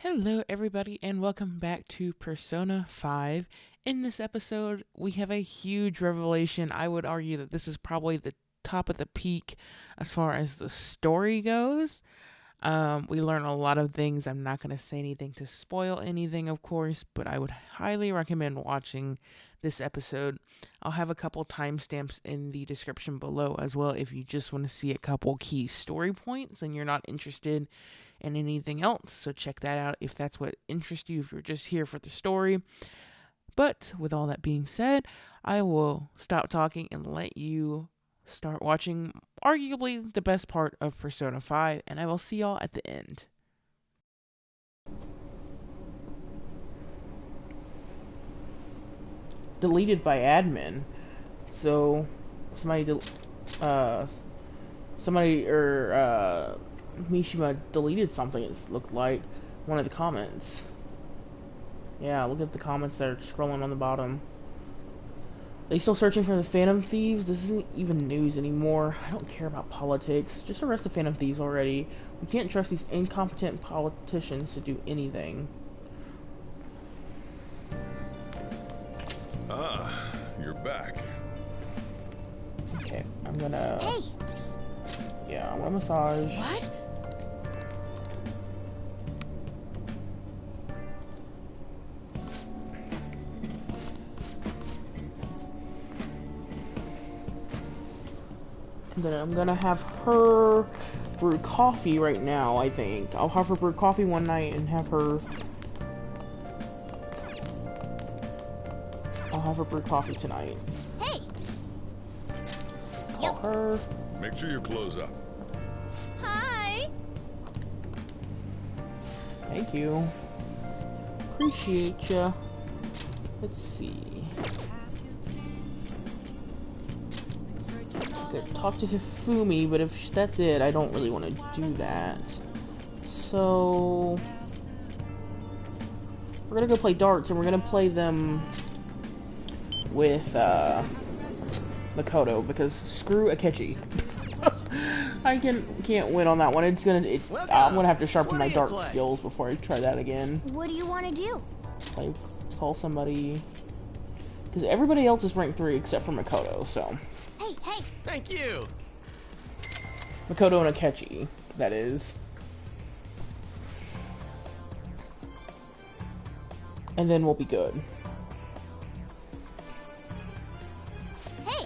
Hello, everybody, and welcome back to Persona 5. In this episode, we have a huge revelation. I would argue that this is probably the top of the peak as far as the story goes. We learn a lot of things. I'm not going to say anything to spoil anything, of course, but I would highly recommend watching this episode. I'll have a couple timestamps in the description below as well if you just want to see a couple key story points and you're not interested in anything else. So check that out if that's what interests you, if you're just here for the story. But with all that being said, I will stop talking and let you start watching arguably the best part of Persona 5, and I will see y'all at the end. Deleted by admin. So Mishima deleted something. It looked like one of the comments. Yeah, look at the comments that are scrolling on the bottom. They still searching for the Phantom Thieves? This isn't even news anymore. I don't care about politics. Just arrest the Phantom Thieves already. We can't trust these incompetent politicians to do anything. Ah, you're back. Okay, I'm gonna... Hey! Yeah, I want a massage. What? And then I'm gonna have her brew coffee right now, I think. I'll have her brew coffee one night and have her... I'll have her brew coffee tonight. Hey! Call her. Make sure you close up. Hi! Thank you. Appreciate ya. Let's see. I could talk to Hifumi, but if that's it, I don't really want to do that. So... we're gonna go play darts, and we're gonna play them with, Makoto, because screw Akechi. I can't win on that one. I'm gonna have to sharpen my dart skills before I try that again. What do you want to do? Like, call somebody... because everybody else is rank 3 except for Makoto, so... Hey, hey! Thank you! Makoto and Akechi, that is. And then we'll be good. Hey!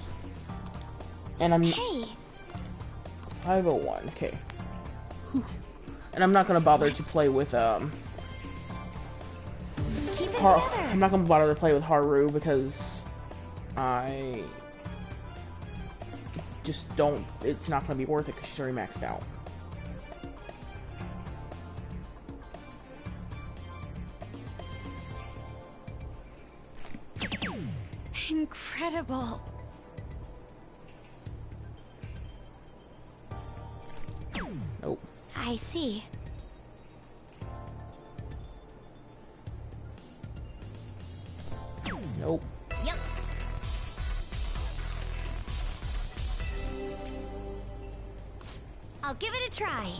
And I'm... Hey! 501, okay. Whew. And I'm not gonna bother to play with, Keep it together! I'm not gonna bother to play with Haru because I just don't... it's not gonna be worth it because she's already maxed out. Incredible! Nope. I see. Nope. Yep. I'll give it a try.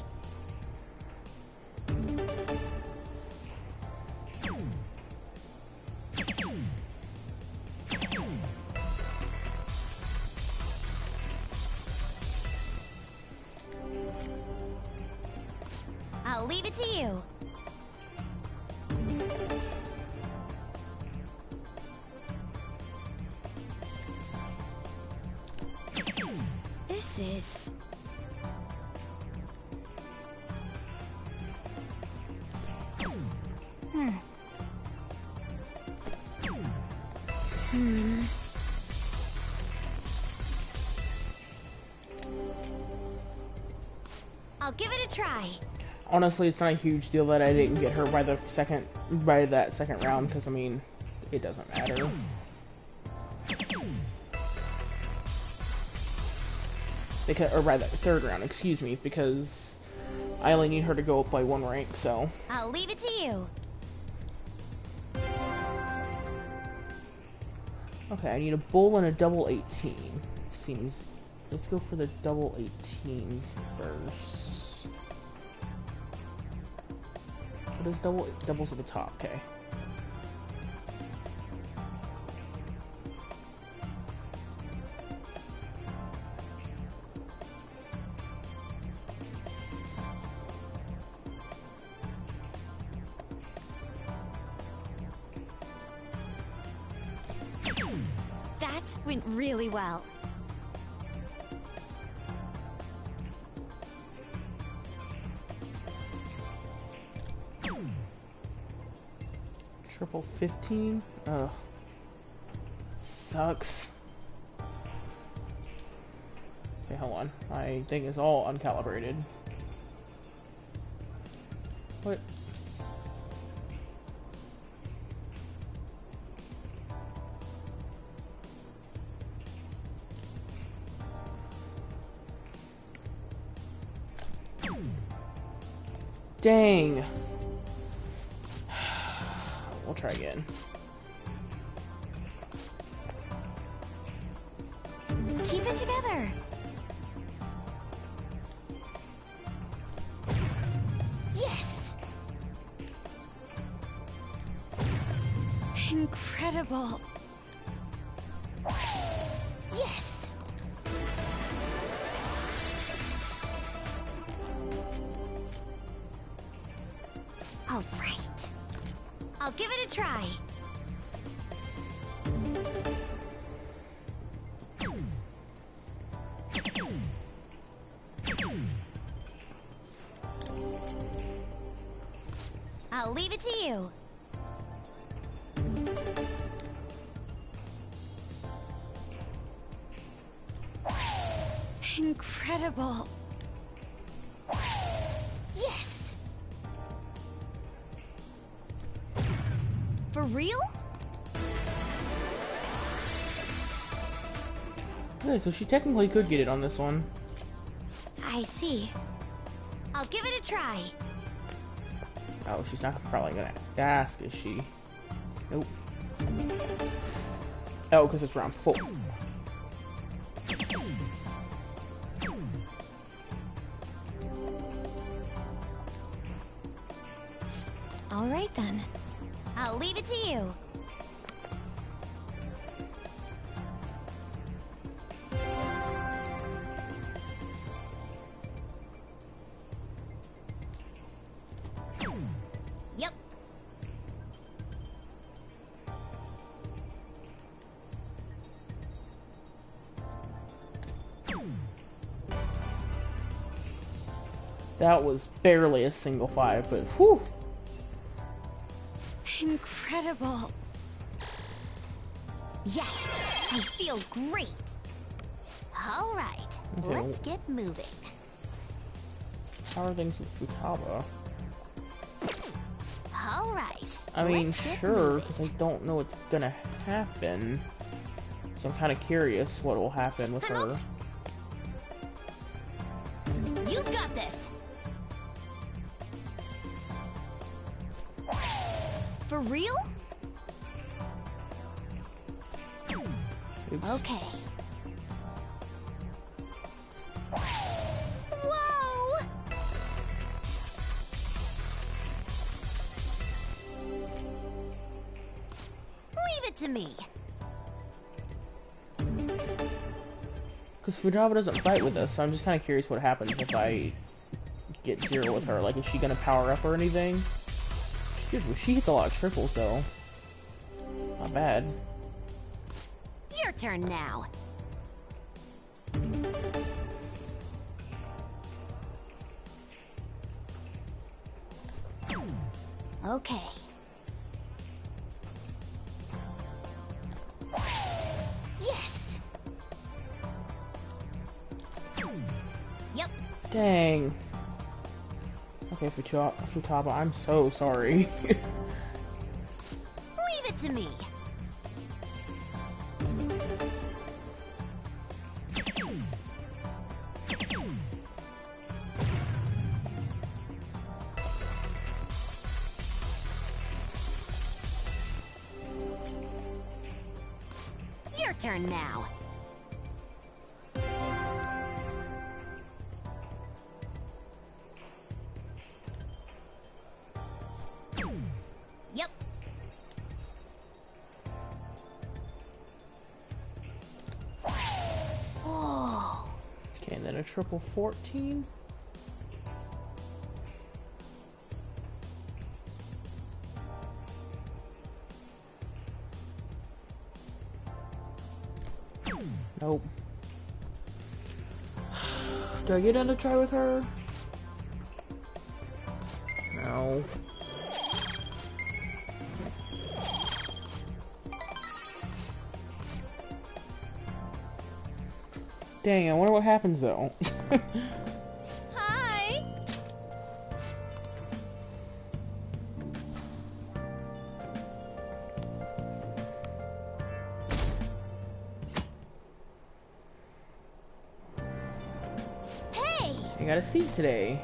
I'll leave it to you. This is... I'll give it a try. Honestly, it's not a huge deal that I didn't get her by that second round, because, I mean, it doesn't matter. Or by that third round, excuse me, because I only need her to go up by 1 rank, so... I'll leave it to you. Okay, I need a bull and a double 18. Seems... let's go for the double 18 first. What is double? Doubles at the top. Okay. That went really well. Triple 15. Ugh. Sucks. Okay, hold on. My thing is all uncalibrated. What? Dang. We'll try again. Keep it together. Yes. Incredible. Yes. All right. I'll give it a try. I'll leave it to you. Incredible. Yes. For real? Okay, so she technically could get it on this one. I see. I'll give it a try. Oh, she's not probably gonna ask, is she? Nope. Oh, because it's round 4. All right then. I'll leave it to you. Yep. That was barely a single 5, but whew. Incredible. Yes, I feel great. All right, Okay. let's get moving. How are things with Futaba? All right. I mean, let's get sure, moving. because I don't know what's gonna happen. So I'm kind of curious what will happen with her. You've got this. For real? Oops. Okay. Whoa! Leave it to me. Because Futaba doesn't fight with us, so I'm just kind of curious what happens if I get 0 with her. Like, is she gonna power up or anything? She hits a lot of triples, though. Not bad. Your turn now. Okay. Yes. Yep. Dang. Okay, Futaba, I'm so sorry. Leave it to me. Your turn now. Yep. Oh. Okay, and then a triple 14. Nope. Do I get another try with her? No. Dang, I wonder what happens though. Hi. Hey. I got a seat today.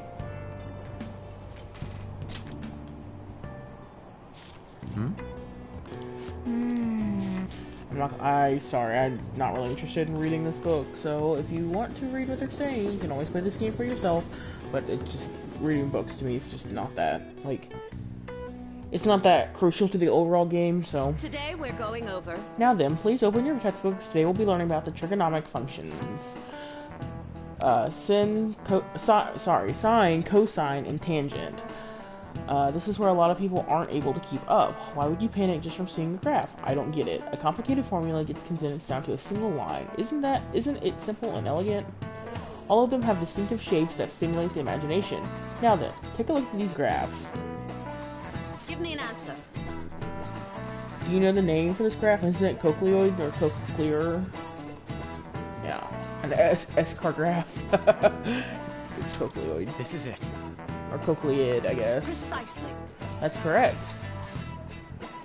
I'm not really interested in reading this book, so if you want to read what they're saying, you can always play this game for yourself, but it's just, reading books to me is just not that, like, it's not that crucial to the overall game, so. Today we're going over. Now then, please open your textbooks. Today we'll be learning about the trigonometric functions. Sine, cosine, and tangent. This is where a lot of people aren't able to keep up. Why would you panic just from seeing a graph? I don't get it. A complicated formula gets condensed down to a single line. Isn't it simple and elegant? All of them have distinctive shapes that stimulate the imagination. Now then, take a look at these graphs. Give me an answer. Do you know the name for this graph? Isn't it cochleoid or cochlear? Yeah, an S-car graph. It's cochleoid. This is it. Or cochleid, I guess. Precisely. That's correct.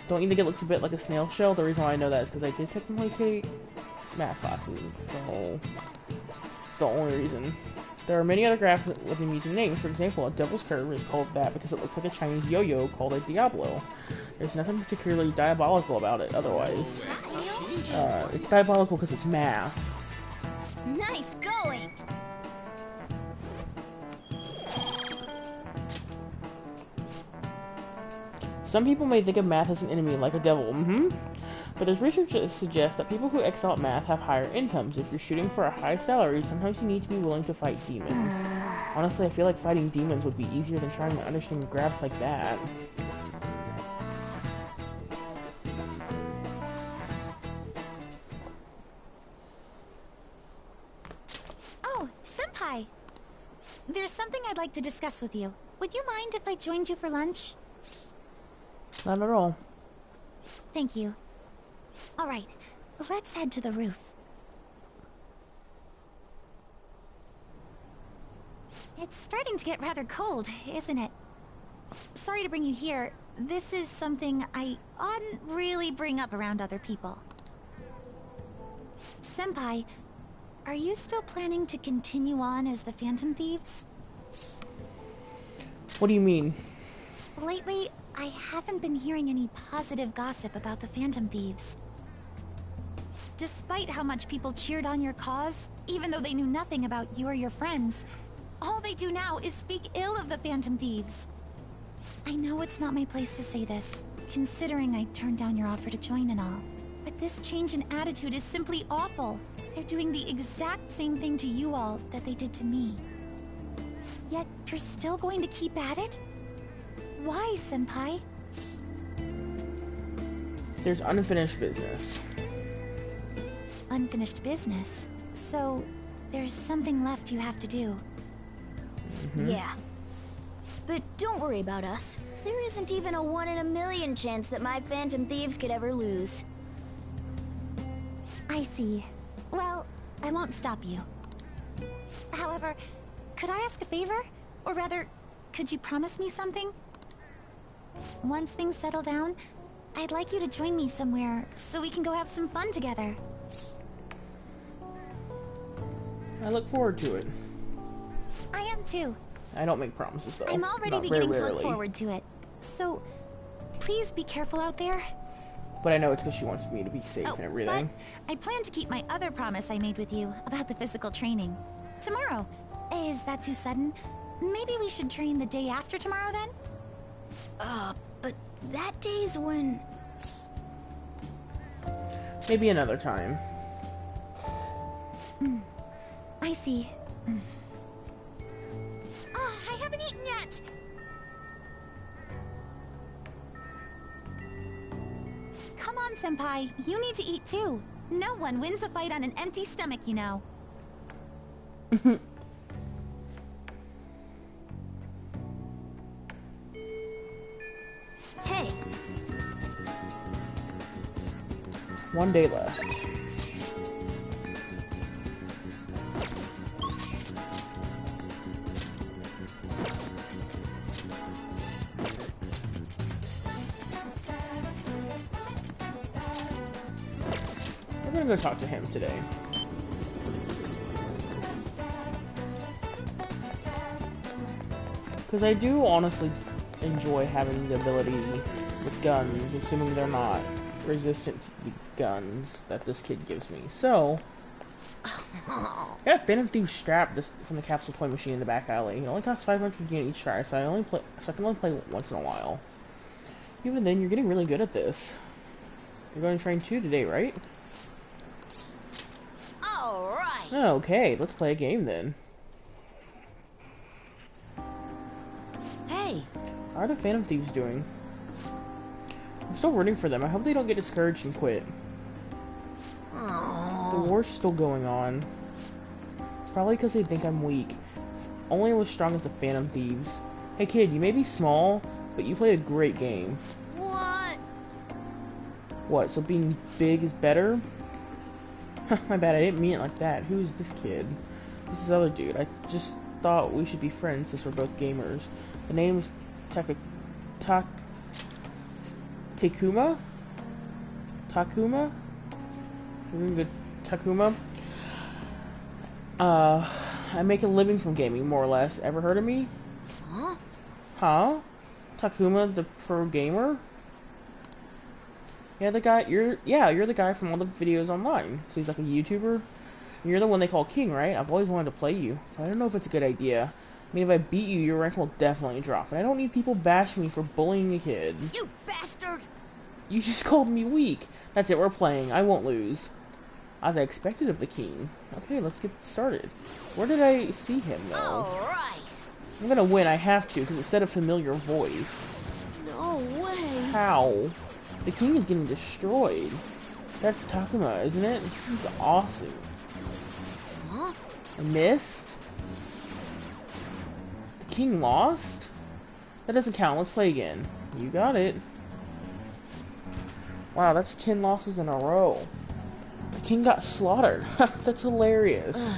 Don't you think it looks a bit like a snail shell? The reason why I know that is because I did technically take math classes, so it's the only reason. There are many other graphs with amusing names. For example, a devil's curve is called that because it looks like a Chinese yo-yo called a Diablo. There's nothing particularly diabolical about it otherwise. It's diabolical because it's math. Nice going. Some people may think of math as an enemy, like a devil, but there's research that suggests that people who excel at math have higher incomes. If you're shooting for a high salary, sometimes you need to be willing to fight demons. Honestly, I feel like fighting demons would be easier than trying to understand graphs like that. Oh, Senpai. There's something I'd like to discuss with you. Would you mind if I joined you for lunch? Not at all. Thank you. Alright, let's head to the roof. It's starting to get rather cold, isn't it? Sorry to bring you here. This is something I oughtn't really bring up around other people. Senpai, are you still planning to continue on as the Phantom Thieves? What do you mean? Lately, I haven't been hearing any positive gossip about the Phantom Thieves. Despite how much people cheered on your cause, even though they knew nothing about you or your friends, all they do now is speak ill of the Phantom Thieves. I know it's not my place to say this, considering I turned down your offer to join and all, but this change in attitude is simply awful. They're doing the exact same thing to you all that they did to me. Yet, you're still going to keep at it? Why, Senpai? There's unfinished business. Unfinished business? So, there's something left you have to do. Yeah. But don't worry about us. There isn't even a 1 in a million chance that my Phantom Thieves could ever lose. I see. Well, I won't stop you. However, could I ask a favor? Or rather, could you promise me something? Once things settle down, I'd like you to join me somewhere so we can go have some fun together. I look forward to it. I am too. I don't make promises though. I'm already Not beginning very to look rarely. forward to it. So, please be careful out there. But I know it's because she wants me to be safe Oh, and everything. but I plan to keep my other promise I made with you about the physical training. Tomorrow. Is that too sudden? Maybe we should train the day after tomorrow then? but that day's when... Maybe another time. I see. Oh, I haven't eaten yet! Come on, Senpai. You need to eat too. No one wins a fight on an empty stomach, you know. Hey, One day left. We're gonna go talk to him today. Because I do honestly enjoy having the ability with guns, assuming they're not resistant to the guns that this kid gives me. So, I got a Phantom Thief strap from the capsule toy machine in the back alley. It only costs 500 yen each try, so I can only play once in a while. Even then, you're getting really good at this. You're going to train 2 today, right? all right. Okay, let's play a game then. Hey, How are the Phantom Thieves doing? I'm still rooting for them. I hope they don't get discouraged and quit. The war's still going on. It's probably because they think I'm weak. Only as strong as the Phantom Thieves. Hey kid, you may be small, but you played a great game. what? What, so being big is better? My bad, I didn't mean it like that. Who's this kid? This is this other dude. I just thought we should be friends since we're both gamers. The name is Takuma? Takuma? Takuma? I make a living from gaming, more or less. Ever heard of me? Huh? Huh? Takuma, the pro gamer? Yeah, you're the guy from all the videos online. So he's like a YouTuber. You're the one they call King, right? I've always wanted to play you, but I don't know if it's a good idea. I mean, if I beat you, your rank will definitely drop, and I don't need people bashing me for bullying a kid. You bastard! You just called me weak. That's it, we're playing. I won't lose. As I expected of the King. Okay, let's get started. Where did I see him, though? All right. I'm gonna win, I have to, because it said a familiar voice. No way. How? The King is getting destroyed. That's Takuma, isn't it? He's awesome. Huh? I missed? The King lost? That doesn't count, let's play again. You got it. Wow, that's 10 losses in a row. The King got slaughtered. That's hilarious.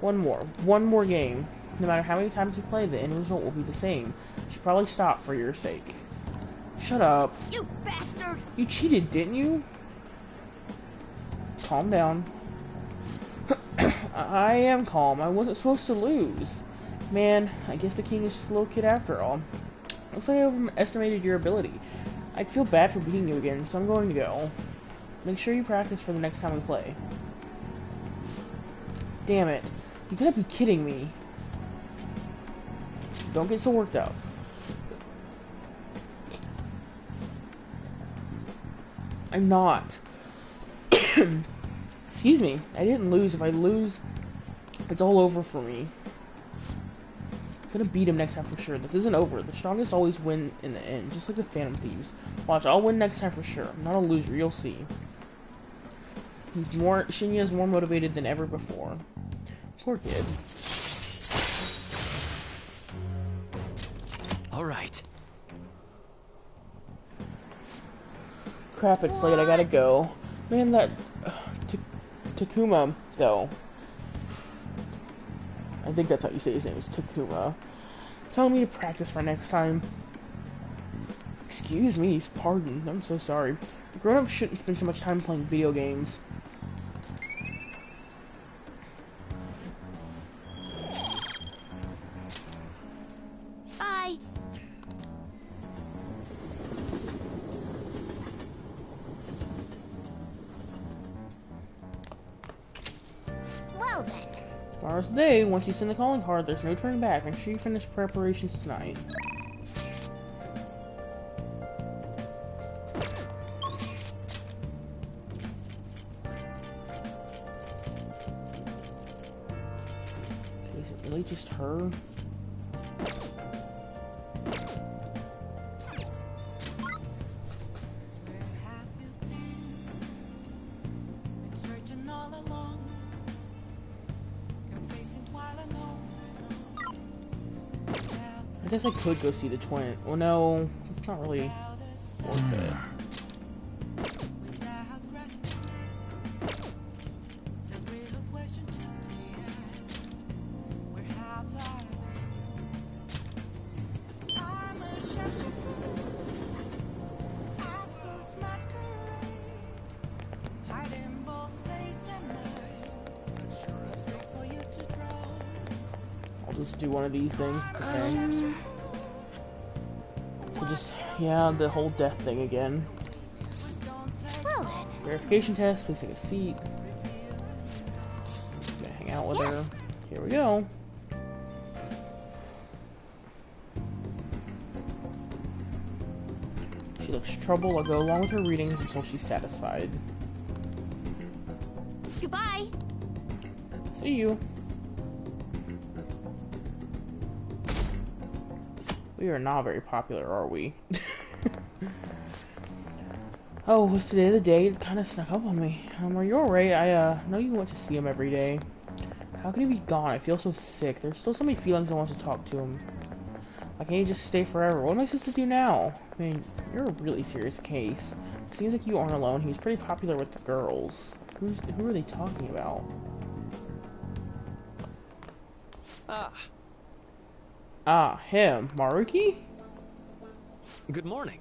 One more game. No matter how many times you play, the end result will be the same. You should probably stop for your sake. Shut up. You bastard! You cheated, didn't you? Calm down. I am calm. I wasn't supposed to lose. Man, I guess the King is just a little kid after all. Looks like I overestimated your ability. I'd feel bad for beating you again, so I'm going to go. Make sure you practice for the next time we play. Damn it. You gotta be kidding me. Don't get so worked up. I'm not. Excuse me. I didn't lose. If I lose, it's all over for me. I'm gonna beat him next time for sure. This isn't over. The strongest always win in the end, just like the Phantom Thieves. Watch, I'll win next time for sure. I'm not a loser. You'll see. Shinya's more motivated than ever before. Poor kid. All right. Crap, it's late. I gotta go. Man, that Takuma, though. I think that's how you say his name is Takuma. Telling me to practice for next time. Excuse me, pardon. I'm so sorry. Grown-ups shouldn't spend so much time playing video games. Bye. Well then. Tomorrow's the day. Once you send the calling card, there's no turning back. Make sure you finish preparations tonight. really just her? I guess I could go see the twin. Well, no, it's not really worth it. I'll just do one of these things. It's okay. We'll just, yeah, the whole death thing again. Well then. Verification test. Please take a seat. Gonna hang out with her. Here we go. She looks troubled. I'll go along with her readings until she's satisfied. Goodbye. See you. We are not very popular, are we? Oh, was today the day? It kind of snuck up on me. Are you alright? I know you want to see him every day. How can he be gone? I feel so sick. There's still so many feelings I want to talk to him. Why can't he just stay forever? What am I supposed to do now? I mean, you're a really serious case. It seems like you aren't alone. He was pretty popular with the girls. Who are they talking about? Him. Maruki? Good morning.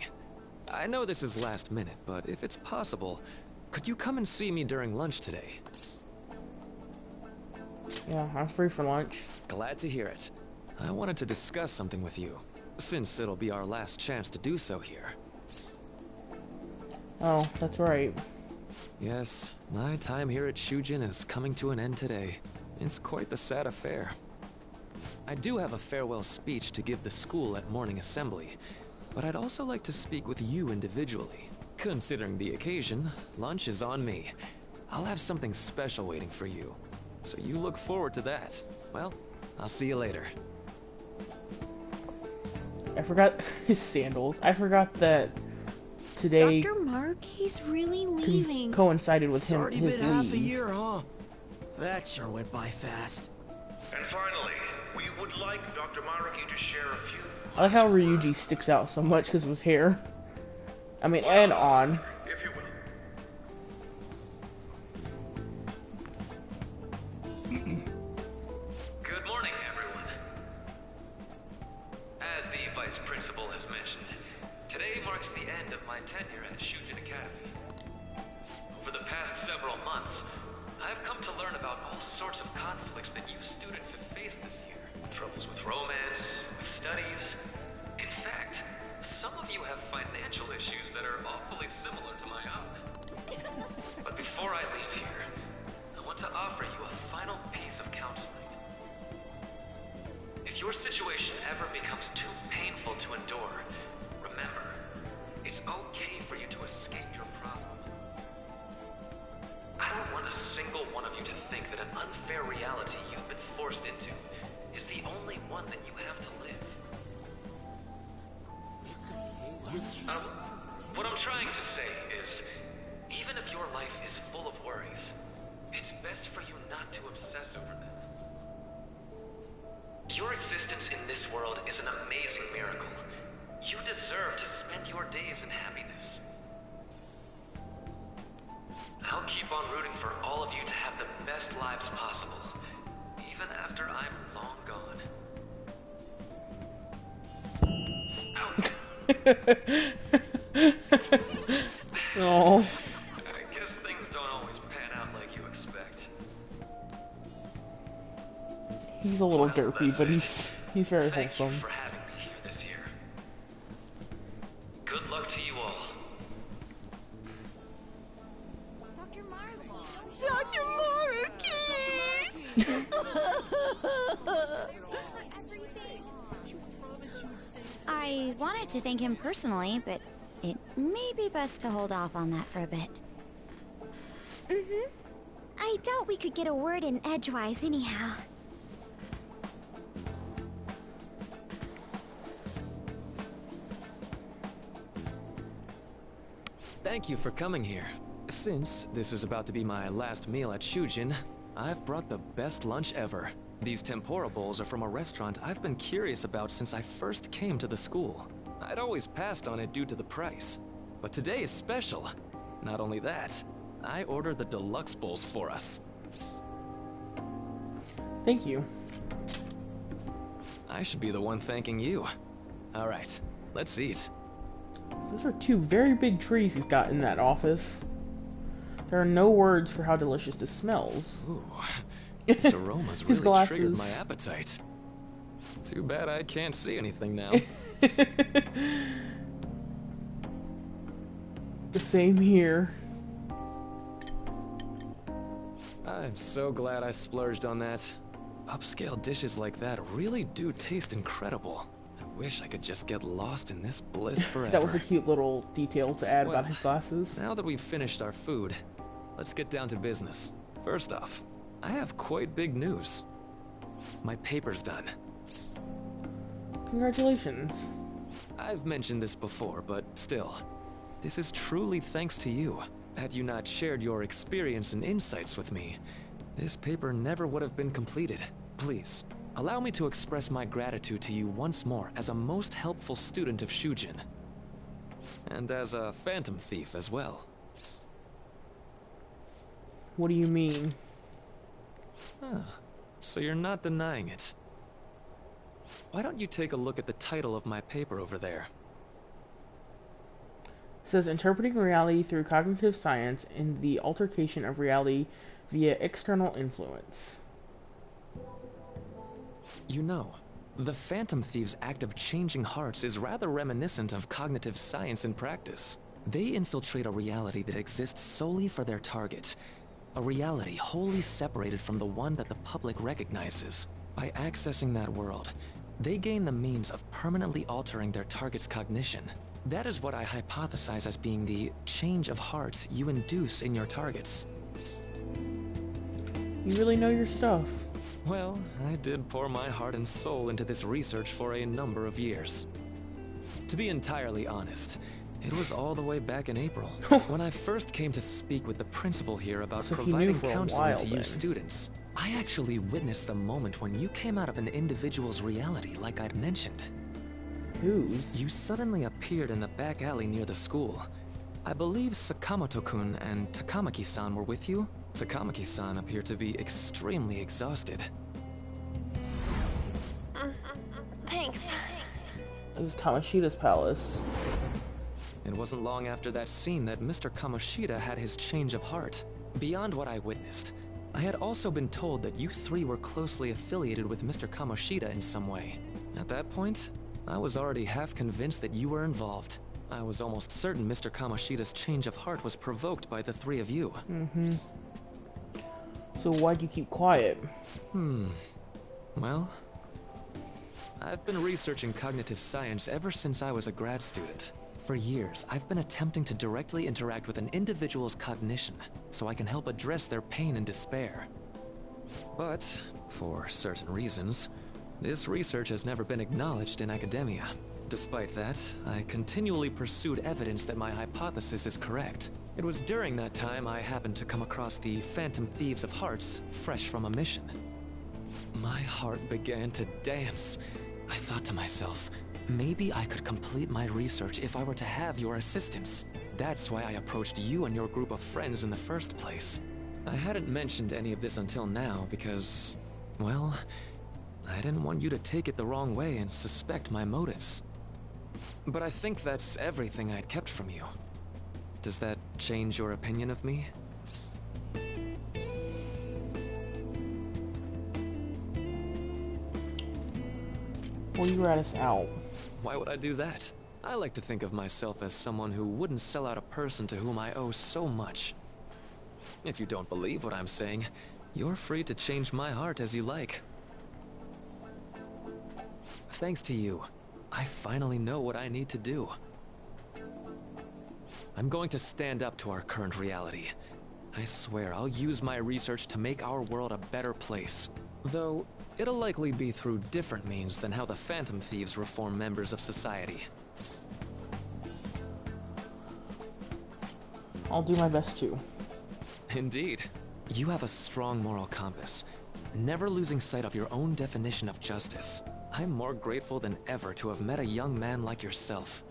I know this is last minute, but if it's possible, could you come and see me during lunch today? Yeah, I'm free for lunch. Glad to hear it. I wanted to discuss something with you, since it'll be our last chance to do so here. Oh, that's right. Yes, my time here at Shujin is coming to an end today. It's quite the sad affair. I do have a farewell speech to give the school at morning assembly, but I'd also like to speak with you individually. Considering the occasion, lunch is on me. I'll have something special waiting for you, so you look forward to that. Well, I'll see you later. I forgot his sandals. I forgot that today Dr. Mark, he's really leaving. coincided with It's him already his been half a leave. year, huh? That sure went by fast. And finally, we would like Dr. Maruki to share a few... I like how Ryuji sticks out so much because of his hair. I mean, and on. If you will. Good morning, everyone. As the Vice Principal has mentioned, today marks the end of my tenure at Shujin Academy. Over the past several months, I've come to learn about all sorts of conflicts that you students have faced this year. Troubles with romance, with studies. In fact, some of you have financial issues that are awfully similar to my own. But before I leave here, I want to offer you a final piece of counseling. If your situation ever becomes too painful to endure, remember, it's okay for you to escape your problem. I don't want a single one of you to think that an unfair reality you've been forced into is the only one that you have to live. What I'm trying to say is, even if your life is full of worries, it's best for you not to obsess over them. Your existence in this world is an amazing miracle. You deserve to spend your days in happiness. I'll keep on rooting for all of you to have the best lives possible, even after I'm long gone. Oh. I guess things don't always pan out like you expect. He's a little Well, derpy, that's but it. he's very Thank wholesome. you for having me here this year. Good luck to you all. Dr. Mark. Dr. I wanted to thank him personally, but it may be best to hold off on that for a bit. I doubt we could get a word in edgewise anyhow. Thank you for coming here. Since this is about to be my last meal at Shujin, I've brought the best lunch ever. These tempura bowls are from a restaurant I've been curious about since I first came to the school. I'd always passed on it due to the price, but today is special. Not only that, I ordered the deluxe bowls for us. Thank you. I should be the one thanking you. All right, let's eat. Those are two very big trees he's got in that office. There are no words for how delicious this smells. Ooh, this aroma's His really glasses. triggered my appetite. Too bad I can't see anything now. The same here. I'm so glad I splurged on that. Upscale dishes like that really do taste incredible. I wish I could just get lost in this bliss forever. That was a cute little detail to add Well, about his glasses. Now that we've finished our food, let's get down to business. First off, I have quite big news. My paper's done. Congratulations. I've mentioned this before, but still, this is truly thanks to you. Had you not shared your experience and insights with me, this paper never would have been completed. Please, allow me to express my gratitude to you once more as a most helpful student of Shujin. And as a phantom thief as well. What do you mean? Huh. So you're not denying it. Why don't you take a look at the title of my paper over there? It says interpreting reality through cognitive science and the altercation of reality via external influence. You know, the Phantom Thieves' act of changing hearts is rather reminiscent of cognitive science in practice. They infiltrate a reality that exists solely for their target. A reality wholly separated from the one that the public recognizes. By accessing that world, they gain the means of permanently altering their target's cognition. That is what I hypothesize as being the change of heart you induce in your targets. You really know your stuff. Well, I did pour my heart and soul into this research for a number of years. To be entirely honest, it was all the way back in April, when I first came to speak with the principal here about So he knew providing for a counseling while to you then. students. I actually witnessed the moment when you came out of an individual's reality like I'd mentioned. Whose? You suddenly appeared in the back alley near the school. I believe Sakamoto-kun and Takamaki-san were with you. Takamaki-san appeared to be extremely exhausted. Thanks. It was Kamoshida's palace. It wasn't long after that scene that Mr. Kamoshida had his change of heart. Beyond what I witnessed, I had also been told that you three were closely affiliated with Mr. Kamoshida in some way. At that point, I was already half convinced that you were involved. I was almost certain Mr. Kamoshida's change of heart was provoked by the three of you. Mm-hmm. So why'd you keep quiet? Well, I've been researching cognitive science ever since I was a grad student. For years, I've been attempting to directly interact with an individual's cognition, so I can help address their pain and despair. But, for certain reasons, this research has never been acknowledged in academia. Despite that, I continually pursued evidence that my hypothesis is correct. It was during that time I happened to come across the Phantom Thieves of Hearts, fresh from a mission. My heart began to dance. I thought to myself, maybe I could complete my research if I were to have your assistance. That's why I approached you and your group of friends in the first place. I hadn't mentioned any of this until now because, well, I didn't want you to take it the wrong way and suspect my motives. But I think that's everything I'd kept from you. Does that change your opinion of me? Well, you rat us out. Why would I do that? I like to think of myself as someone who wouldn't sell out a person to whom I owe so much. If you don't believe what I'm saying, you're free to change my heart as you like. Thanks to you, I finally know what I need to do. I'm going to stand up to our current reality. I swear I'll use my research to make our world a better place. Though, it'll likely be through different means than how the Phantom Thieves reform members of society. I'll do my best too. Indeed. You have a strong moral compass, never losing sight of your own definition of justice. I'm more grateful than ever to have met a young man like yourself.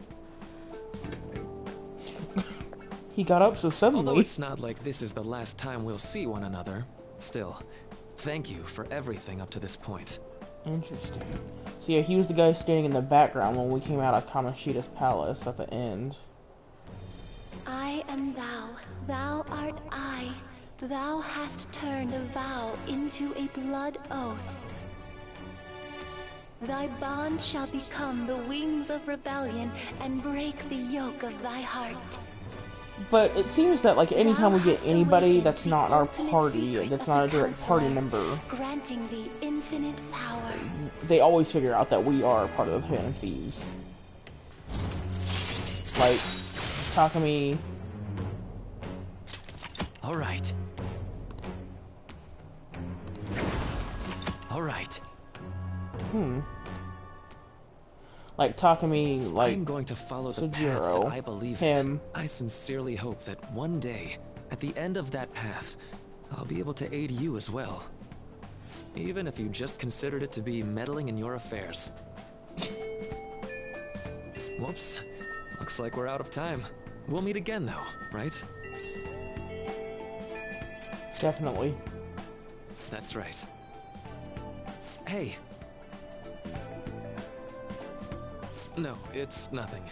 He got up so Although suddenly. it's not like this is the last time we'll see one another, still, thank you for everything up to this point. Interesting. So yeah, he was the guy standing in the background when we came out of Kamoshida's palace at the end. I am thou, thou art I. Thou hast turned a vow into a blood oath. Thy bond shall become the wings of rebellion and break the yoke of thy heart. But it seems that like anytime we get anybody that's not our party, that's not a direct party member, granting thee infinite power, they always figure out that we are part of the Phantom Thieves. Like Takumi. All right. All right. Like Takumi, like I'm going to follow the path Sojiro, that I believe him. in. I sincerely hope that one day, at the end of that path, I'll be able to aid you as well. Even if you just considered it to be meddling in your affairs. Whoops. Looks like we're out of time. We'll meet again though, right? Definitely. That's right. Hey. No, it's nothing.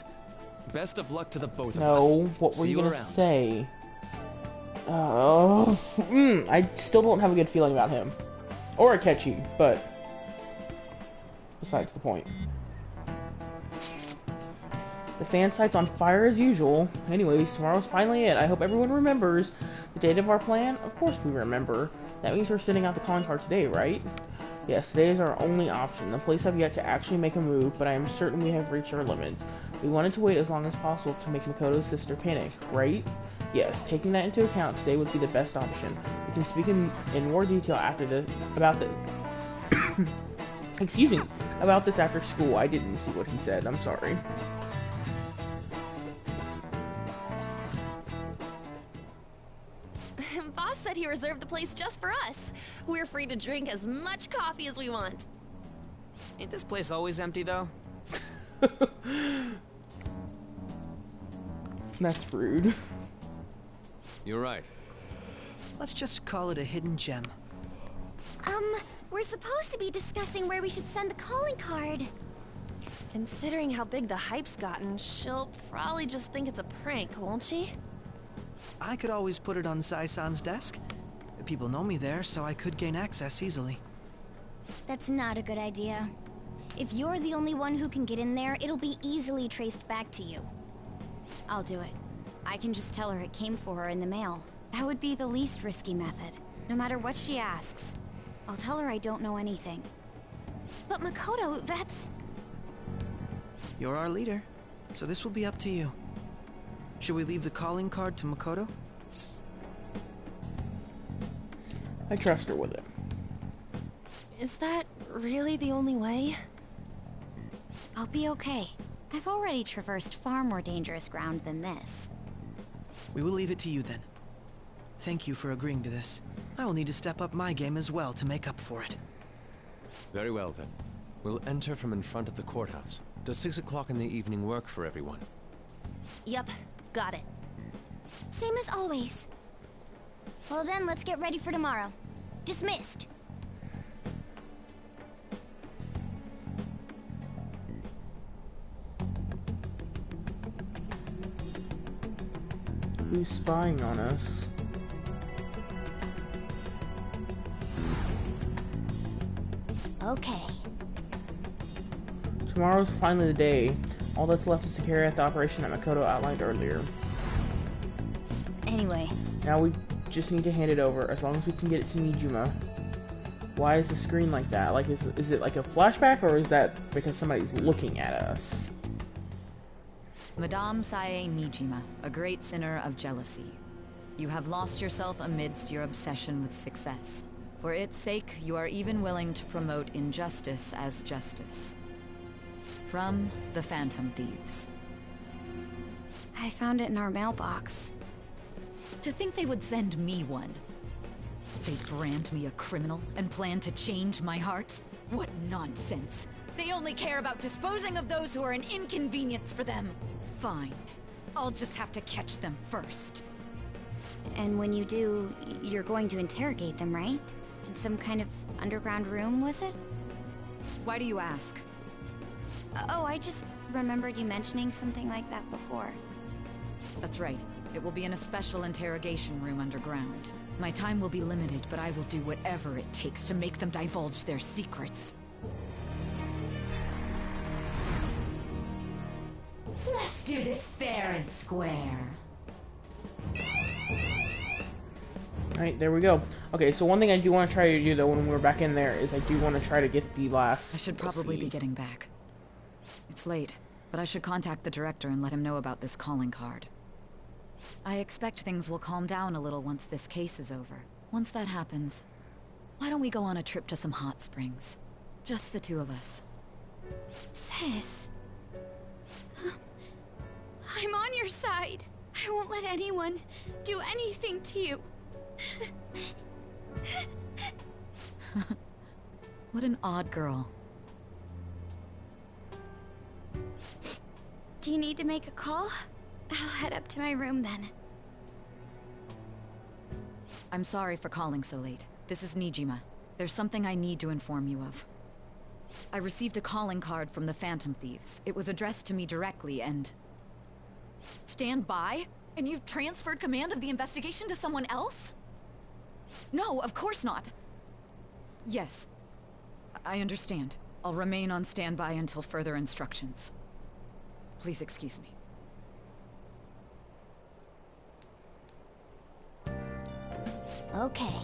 Best of luck to the both of us. No, what were See you gonna around. say? I still don't have a good feeling about him. Or Akechi, but besides the point. The fan site's on fire as usual. Anyways, tomorrow's finally it. I hope everyone remembers the date of our plan. Of course we remember. That means we're sending out the calling card today, right? Yes, today is our only option. The police have yet to actually make a move, but I am certain we have reached our limits. We wanted to wait as long as possible to make Makoto's sister panic, right? Yes, taking that into account, today would be the best option. We can speak in more detail after about this. Excuse me, about this after school. I didn't see what he said. I'm sorry. Boss said he reserved the place just for us. We're free to drink as much coffee as we want. Ain't this place always empty, though? That's rude. You're right. Let's just call it a hidden gem. We're supposed to be discussing where we should send the calling card. Considering how big the hype's gotten, she'll probably just think it's a prank, won't she? I could always put it on Sai-san's desk. People know me there, so I could gain access easily. That's not a good idea. If you're the only one who can get in there, it'll be easily traced back to you. I'll do it. I can just tell her it came for her in the mail. That would be the least risky method. No matter what she asks, I'll tell her I don't know anything. But Makoto, that's... You're our leader, so this will be up to you. Should we leave the calling card to Makoto? I trust her with it. Is that really the only way? I'll be okay. I've already traversed far more dangerous ground than this. We will leave it to you then. Thank you for agreeing to this. I will need to step up my game as well to make up for it. Very well then. We'll enter from in front of the courthouse. Does 6 o'clock in the evening work for everyone? Yup, got it. Same as always. Well then, let's get ready for tomorrow. Dismissed. Who's spying on us? Okay. Tomorrow's finally the day. All that's left is to carry out the operation that Makoto outlined earlier. Anyway. Now we just need to hand it over, as long as we can get it to Nijima. Why is the screen like that? Like, is it like a flashback, or is that because somebody's looking at us? Madame Sae Nijima, a great sinner of jealousy. You have lost yourself amidst your obsession with success. For its sake, you are even willing to promote injustice as justice. From the Phantom Thieves. I found it in our mailbox. To think they would send me one. They brand me a criminal and plan to change my heart? What nonsense! They only care about disposing of those who are an inconvenience for them. Fine. I'll just have to catch them first. And when you do, you're going to interrogate them, right? In some kind of underground room, was it? Why do you ask? Oh, I just remembered you mentioning something like that before. That's right. It will be in a special interrogation room underground. My time will be limited, but I will do whatever it takes to make them divulge their secrets. Let's do this fair and square. Alright, there we go. Okay, so one thing I do want to try to do, though, when we're back in there, is I do want to try to get the last... I should probably be getting back. It's late, but I should contact the director and let him know about this calling card. I expect things will calm down a little once this case is over. Once that happens, why don't we go on a trip to some hot springs? Just the two of us. Sis. I'm on your side. I won't let anyone do anything to you. What an odd girl. Do you need to make a call? I'll head up to my room then. I'm sorry for calling so late. This is Nijima. There's something I need to inform you of. I received a calling card from the Phantom Thieves. It was addressed to me directly and... Stand by? And you've transferred command of the investigation to someone else? No, of course not. Yes. I understand. I'll remain on standby until further instructions. Please excuse me. Okay.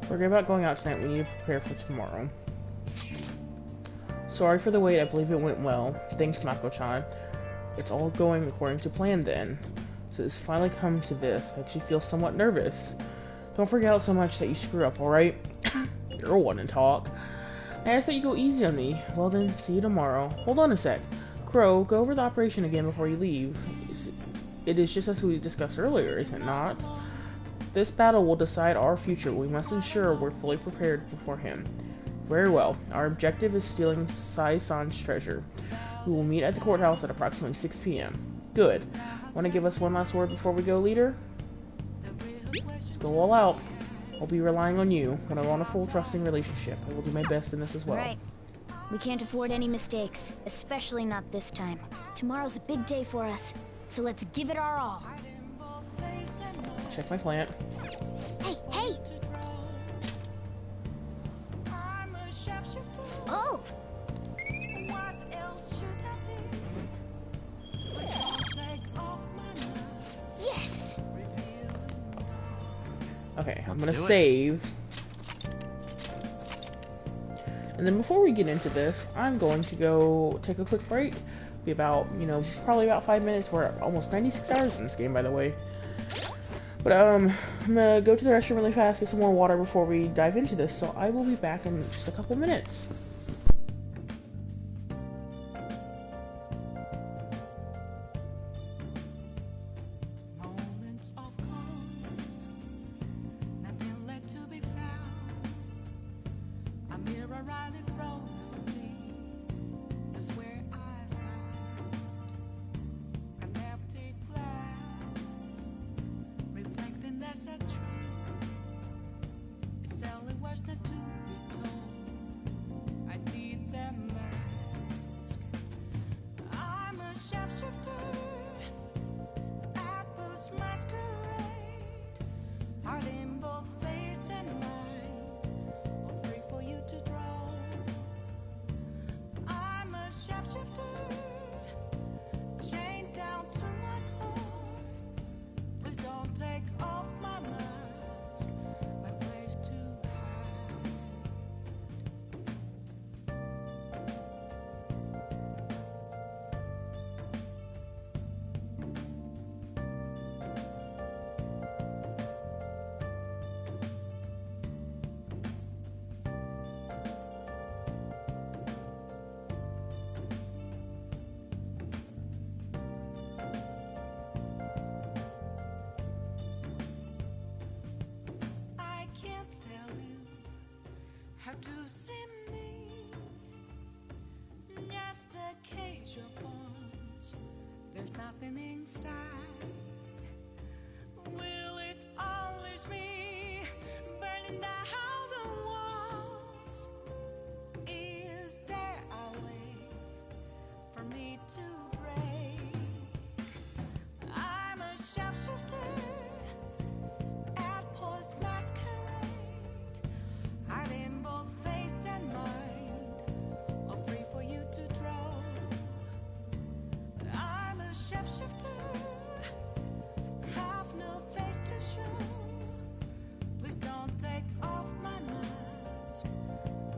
Forget about going out tonight. We need to prepare for tomorrow. Sorry for the wait. I believe it went well. Thanks, Mako-chan. It's all going according to plan then. So it's finally come to this. I actually feel somewhat nervous. Don't freak out so much that you screw up, alright? You're one to talk. I asked that you go easy on me. Well then, see you tomorrow. Hold on a sec. Crow, go over the operation again before you leave. It is just as we discussed earlier, is it not? This battle will decide our future. We must ensure we're fully prepared beforehand. Very well. Our objective is stealing Sai-san's treasure. We will meet at the courthouse at approximately 6 p.m. Good. Want to give us one last word before we go, leader? Let's go all out. I'll be relying on you. When I want a full trusting relationship, I will do my best in this as well. Right. We can't afford any mistakes, especially not this time. Tomorrow's a big day for us, so let's give it our all. Check my plant. Hey, hey! Oh! Yes! Okay, I'm gonna save. And then before we get into this, I'm going to go take a quick break. Be about, probably about 5 minutes. We're at almost 96 hours in this game, by the way. But I'm gonna go to the restroom really fast, get some more water before we dive into this. So I will be back in just a couple minutes. to see me. Just a cage of bones. There's nothing inside. Will it unleash me, burning down the walls? Is there a way for me to break? I'm a sharpshooter at post masquerade, hiding both face and mind, all free for you to draw. I'm a shapeshifter, have no face to show. Please don't take off my mask,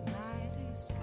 my disguise.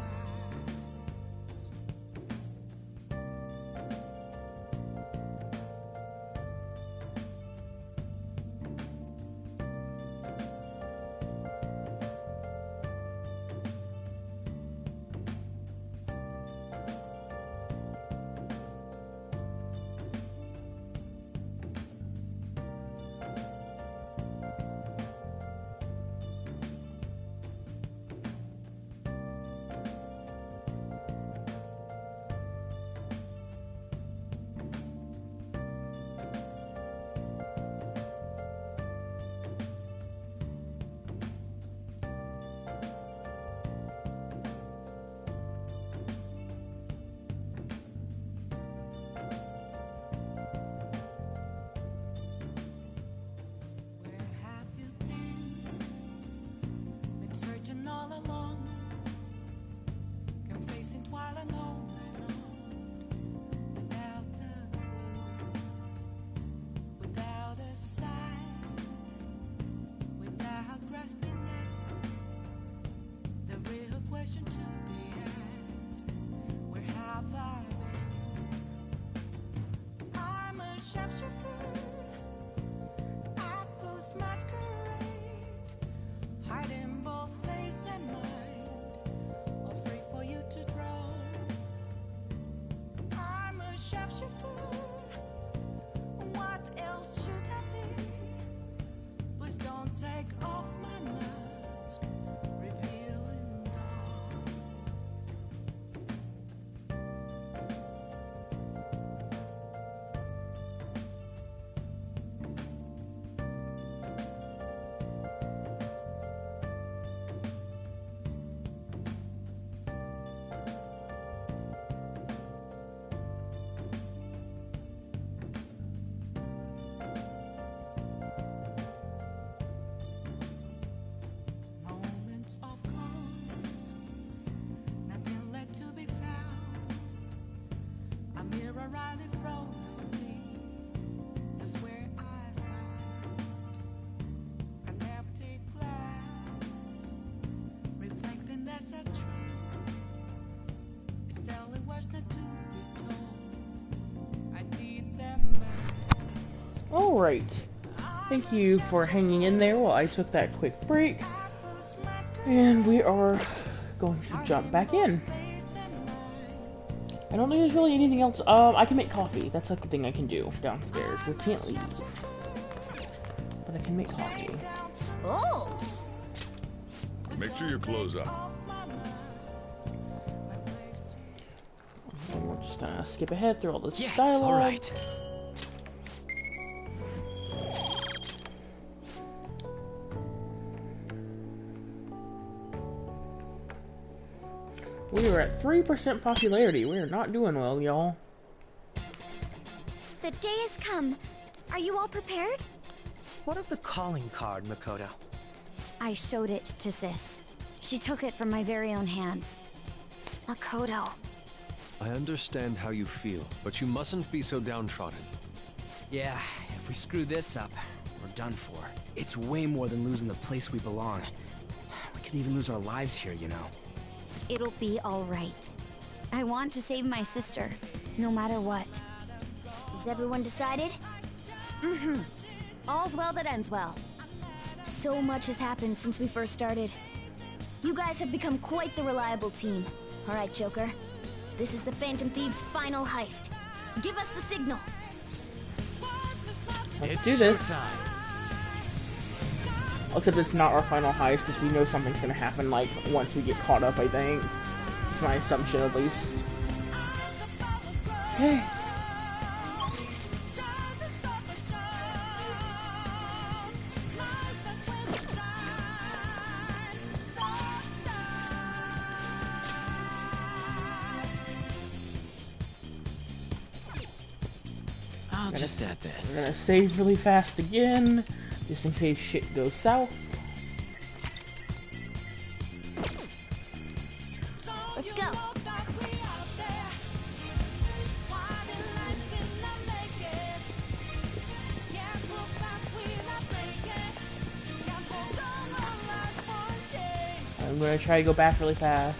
Where have you been searching all along, confessing twilight on and on, without a clue, without a sign, without grasping it. The real question to be asked: where have I been? I'm a sharpshooter at post masquerade, hiding both face and mind, all free for you to draw. I'm a sharpshooter, what else should I be? Please don't take off my mask, revealing dawn. Moments of calm, nothing left to be found. A mirror right in front of me, that's where I found an empty glass, reflecting that's a truth. It's telling words not to be told. I need them back. Alright. Thank you for hanging in there while I took that quick break. And we are going to jump back in. I don't think there's really anything else. I can make coffee. That's like the thing I can do downstairs. We can't leave. But I can make coffee. Oh! Make sure your clothes up. And we're just gonna skip ahead through all this Yes, dialogue. alright. We are at 3% popularity. We are not doing well, y'all. The day has come. Are you all prepared? What of the calling card, Makoto? I showed it to Sis. She took it from my very own hands. Makoto. I understand how you feel, but you mustn't be so downtrodden. Yeah, if we screw this up, we're done for. It's way more than losing the place we belong. We could even lose our lives here, you know. It'll be all right. I want to save my sister, no matter what. Is everyone decided? Mm-hmm. All's well that ends well. So much has happened since we first started. You guys have become quite the reliable team. All right, Joker. This is the Phantom Thieves' final heist. Give us the signal. Let's do this. Except it's not our final heist, because we know something's gonna happen, like, once we get caught up, I think. It's my assumption, at least. Okay. I'll just add this. We're gonna save really fast again, just in case shit goes south. Let's go. I'm gonna try to go back really fast.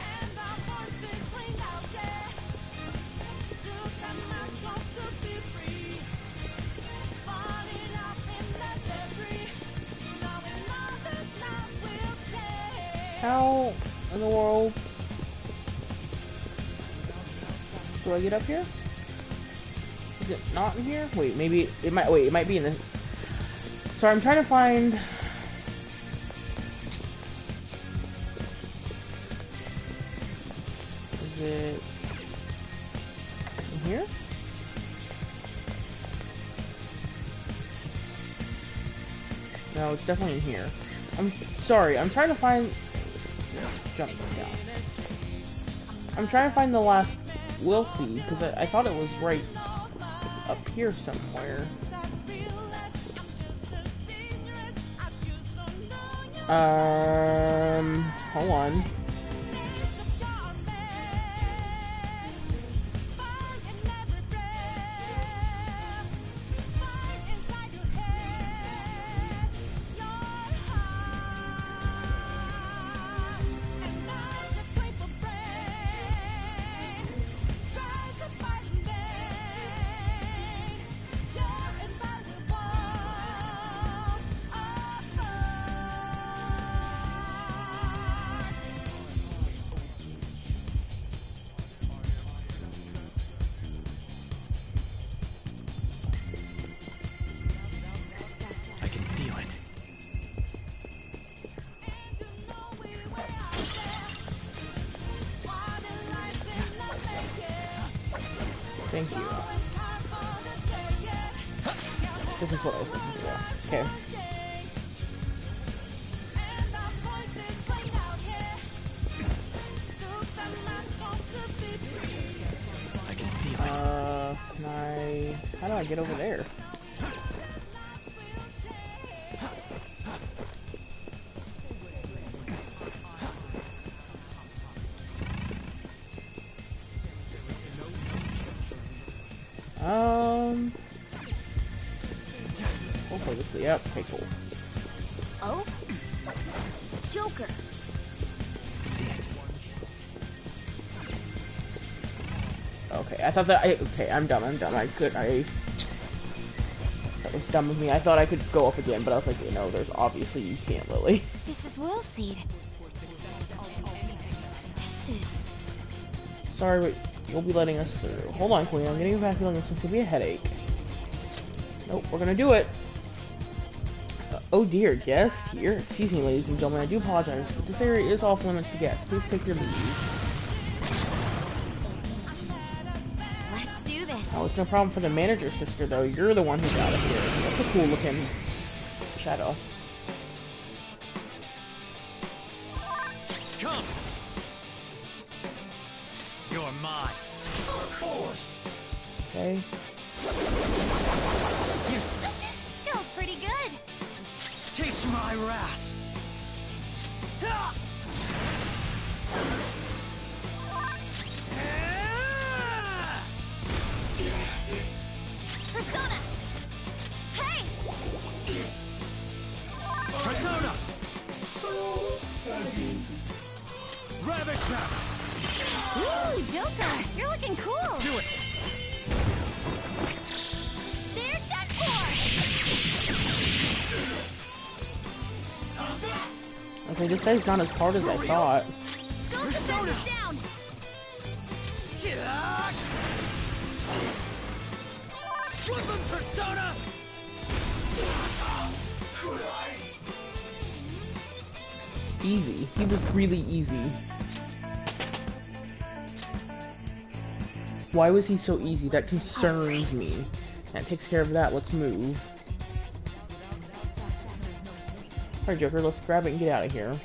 How in the world do I get up here? Is it not in here? Wait, maybe it might. Wait, it might be in the. Sorry, I'm trying to find. Is it in here? No, it's definitely in here. I'm sorry. I'm trying to find. Jump down. I'm trying to find the last will see because I thought it was right up here somewhere. Hold on. I can feel it. Thank you. This is what I was looking for. Okay. I can feel it. Can I... How do I get over there? Hopefully this is... Yep, okay, cool. Oh? Joker. I can see it. Okay, I thought that okay, I'm dumb, that was dumb of me. I thought I could go up again, but I was like, you know, there's obviously you can't, Lily. This is Will Seed. This is... Sorry, but you'll be letting us through. Hold on, Queen, I'm getting a bad feeling this one's gonna be a headache. Nope, we're gonna do it. Oh dear, guest here. Excuse me, ladies and gentlemen, I do apologize, but this area is off limits to guests. Please take your leave. Let's do this. Oh, it's no problem for the manager's sister, though. You're the one who's out of here. That's a cool looking shadow. Come! You're mine. Force! Okay. Skill's pretty good. Taste my wrath! Persona! Hey! Persona! Ravish them! Ooh, Joker! You're looking cool! Do it! There's that core! Okay, this guy's not as hard as I thought. Skull Persona down! Flip him, Persona! easy. He was really easy. Why was he so easy? That concerns me. That takes care of that. Let's move. Alright, Joker, let's grab it and get out of here.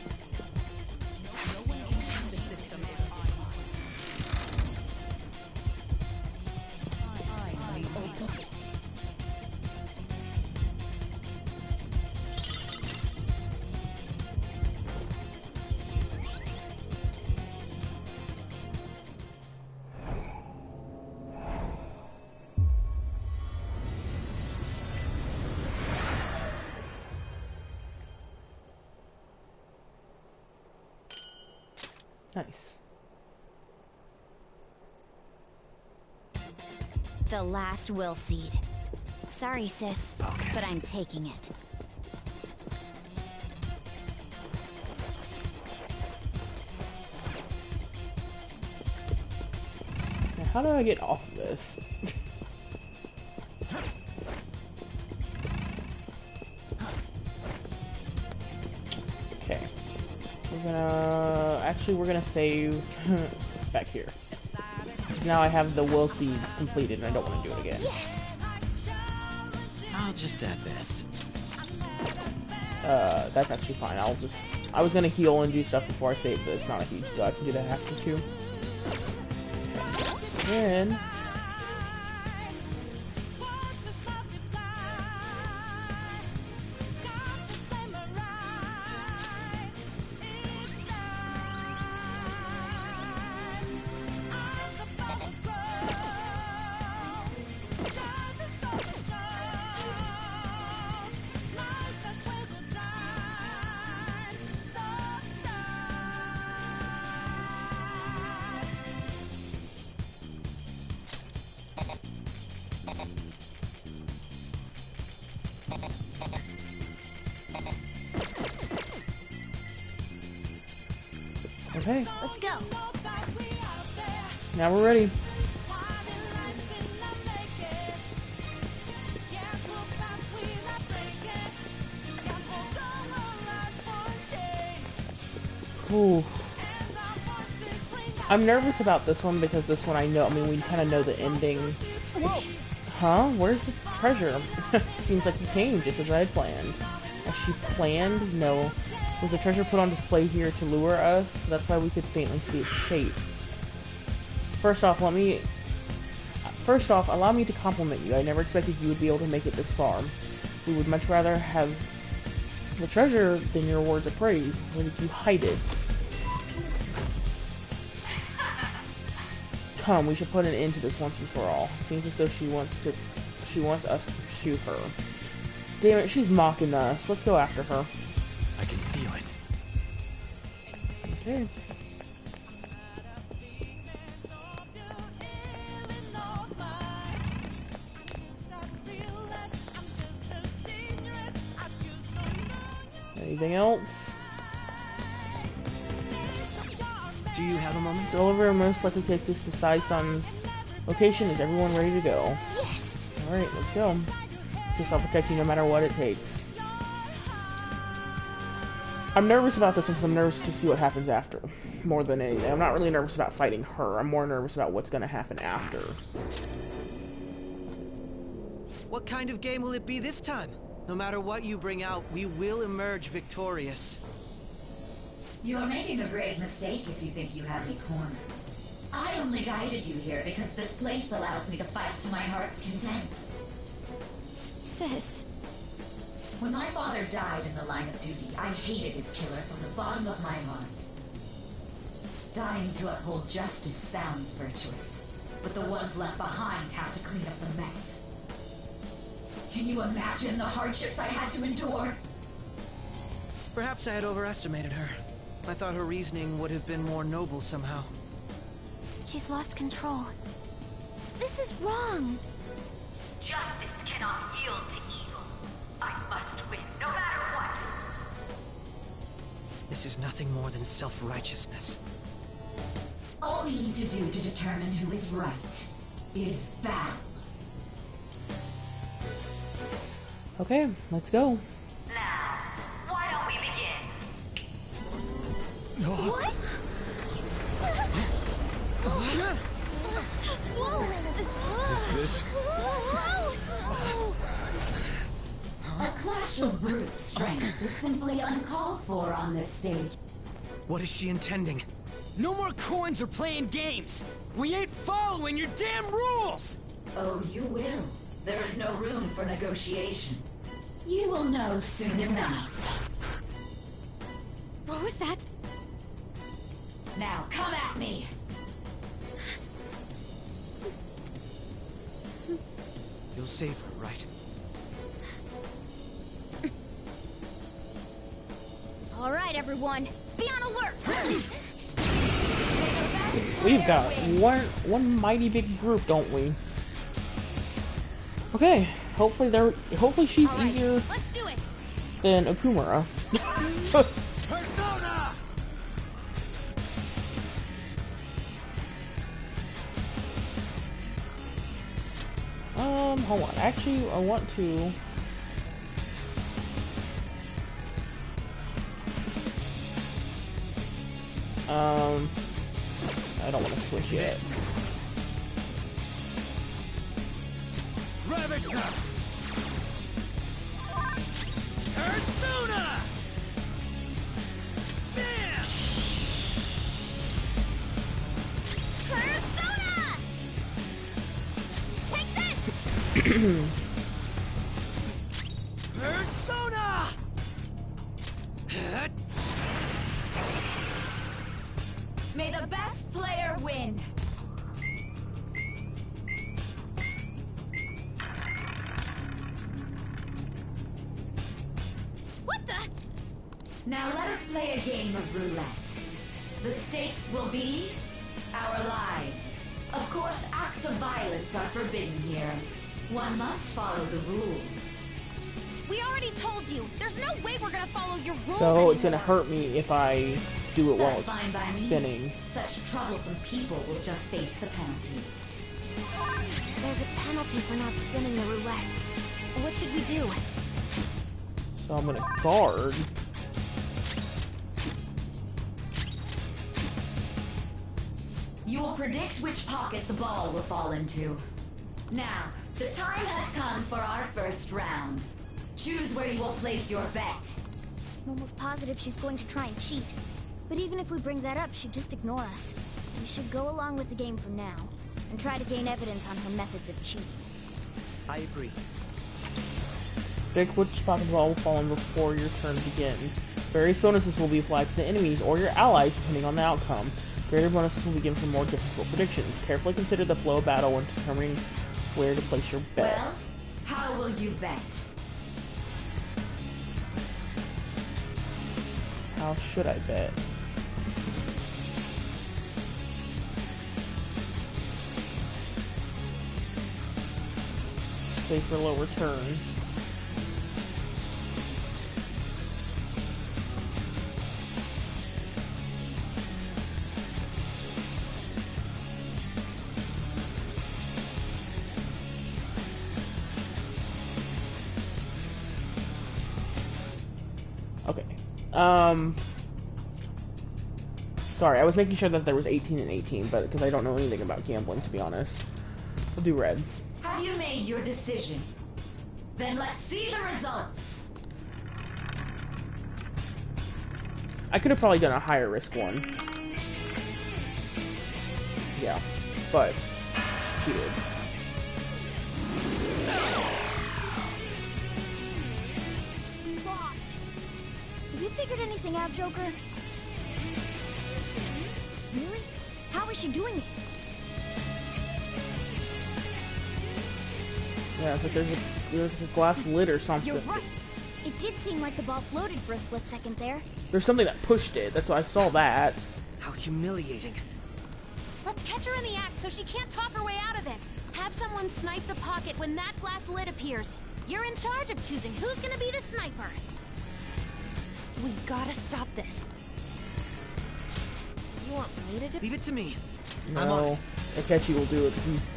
Nice. The last will seed. Sorry, sis, but I'm taking it. Now, how do I get off of this? Okay. We're gonna save back here. Now I have the will seeds completed and I don't want to do it again. I'll just add this. That's actually fine. I was gonna heal and do stuff before I save this. It's not a huge deal. I can do that after too. Then okay. Let's go. Now we're ready. Ooh. I'm nervous about this one because this one I know, we kind of know the ending. Which, huh? Where's the treasure? Seems like you came just as I had planned. As she planned? No. Was the treasure put on display here to lure us? That's why we could faintly see its shape. First off, allow me to compliment you. I never expected you would be able to make it this far. We would much rather have the treasure than your words of praise. Where did you hide it? Come, we should put an end to this once and for all. Seems as though she wants us to pursue her. Damn it, she's mocking us. Let's go after her. I can feel it. Okay. Anything else? Do you have a moment? So Oliver most likely take us to Sai-san's location. Is everyone ready to go? Yes! Alright, let's go. Sis, I'll protect you no matter what it takes. I'm nervous about this one because I'm nervous to see what happens after. More than anything. I'm not really nervous about fighting her. I'm more nervous about what's going to happen after. What kind of game will it be this time? No matter what you bring out, we will emerge victorious. You're making a grave mistake if you think you have me cornered. I only guided you here because this place allows me to fight to my heart's content. Sis. When my father died in the line of duty, I hated his killer from the bottom of my heart. Dying to uphold justice sounds virtuous, but the ones left behind have to clean up the mess. Can you imagine the hardships I had to endure? Perhaps I had overestimated her. I thought her reasoning would have been more noble somehow. She's lost control. This is wrong. Justice cannot yield to evil. I must win, no matter what. This is nothing more than self-righteousness. All we need to do to determine who is right is battle. Okay, let's go. Now, why don't we begin? What? Is this? A clash of brute strength is simply uncalled for on this stage. What is she intending? No more coins or playing games! We ain't following your damn rules! Oh, you will. There is no room for negotiation. You will know soon enough. What was that? Now, come at me! You'll save her, right? All right, everyone, be on alert. We've got one mighty big group, don't we? Okay, hopefully she's easier Let's do it. than Okumura. Persona! Hold on. Actually, I want to. I don't want to switch yet. Ravage them! Persona! Bam! Persona! Take this! Persona! May the best player win! What the? Now let us play a game of roulette. The stakes will be our lives. Of course, acts of violence are forbidden here. One must follow the rules. We already told you. There's no way we're gonna follow your rules So it's gonna anymore. hurt me if I do it while That's fine by it's me. spinning. Such troublesome people will just face the penalty. There's a penalty for not spinning the roulette. What should we do? So I'm gonna guard. You will predict which pocket the ball will fall into. Now, the time has come for our first round. Choose where you will place your bet. I'm almost positive she's going to try and cheat. But even if we bring that up, she'd just ignore us. We should go along with the game for now, and try to gain evidence on her methods of cheating. I agree. Predict which pocket ball will fall in before your turn begins. Various bonuses will be applied to the enemies or your allies depending on the outcome. Greater bonuses will be given for more difficult predictions. Carefully consider the flow of battle when determining where to place your bets. Well, how will you bet? How should I bet? Save for low return. Okay. Sorry, I was making sure that there was 18 and 18, but because I don't know anything about gambling, to be honest. We'll do red. Have you made your decision? Then let's see the results. I could have probably done a higher risk one. Yeah, but she cheated. We lost. Have you figured anything out, Joker? Really? How is she doing it? Yeah, it's like there's a glass lid or something. You're right. It did seem like the ball floated for a split second there. There's something that pushed it. That's why I saw that. How humiliating. Let's catch her in the act so she can't talk her way out of it. Have someone snipe the pocket when that glass lid appears. You're in charge of choosing who's gonna be the sniper. We gotta stop this. You want me to do? Leave it to me. I'm on No, it. Akechi will do it because he's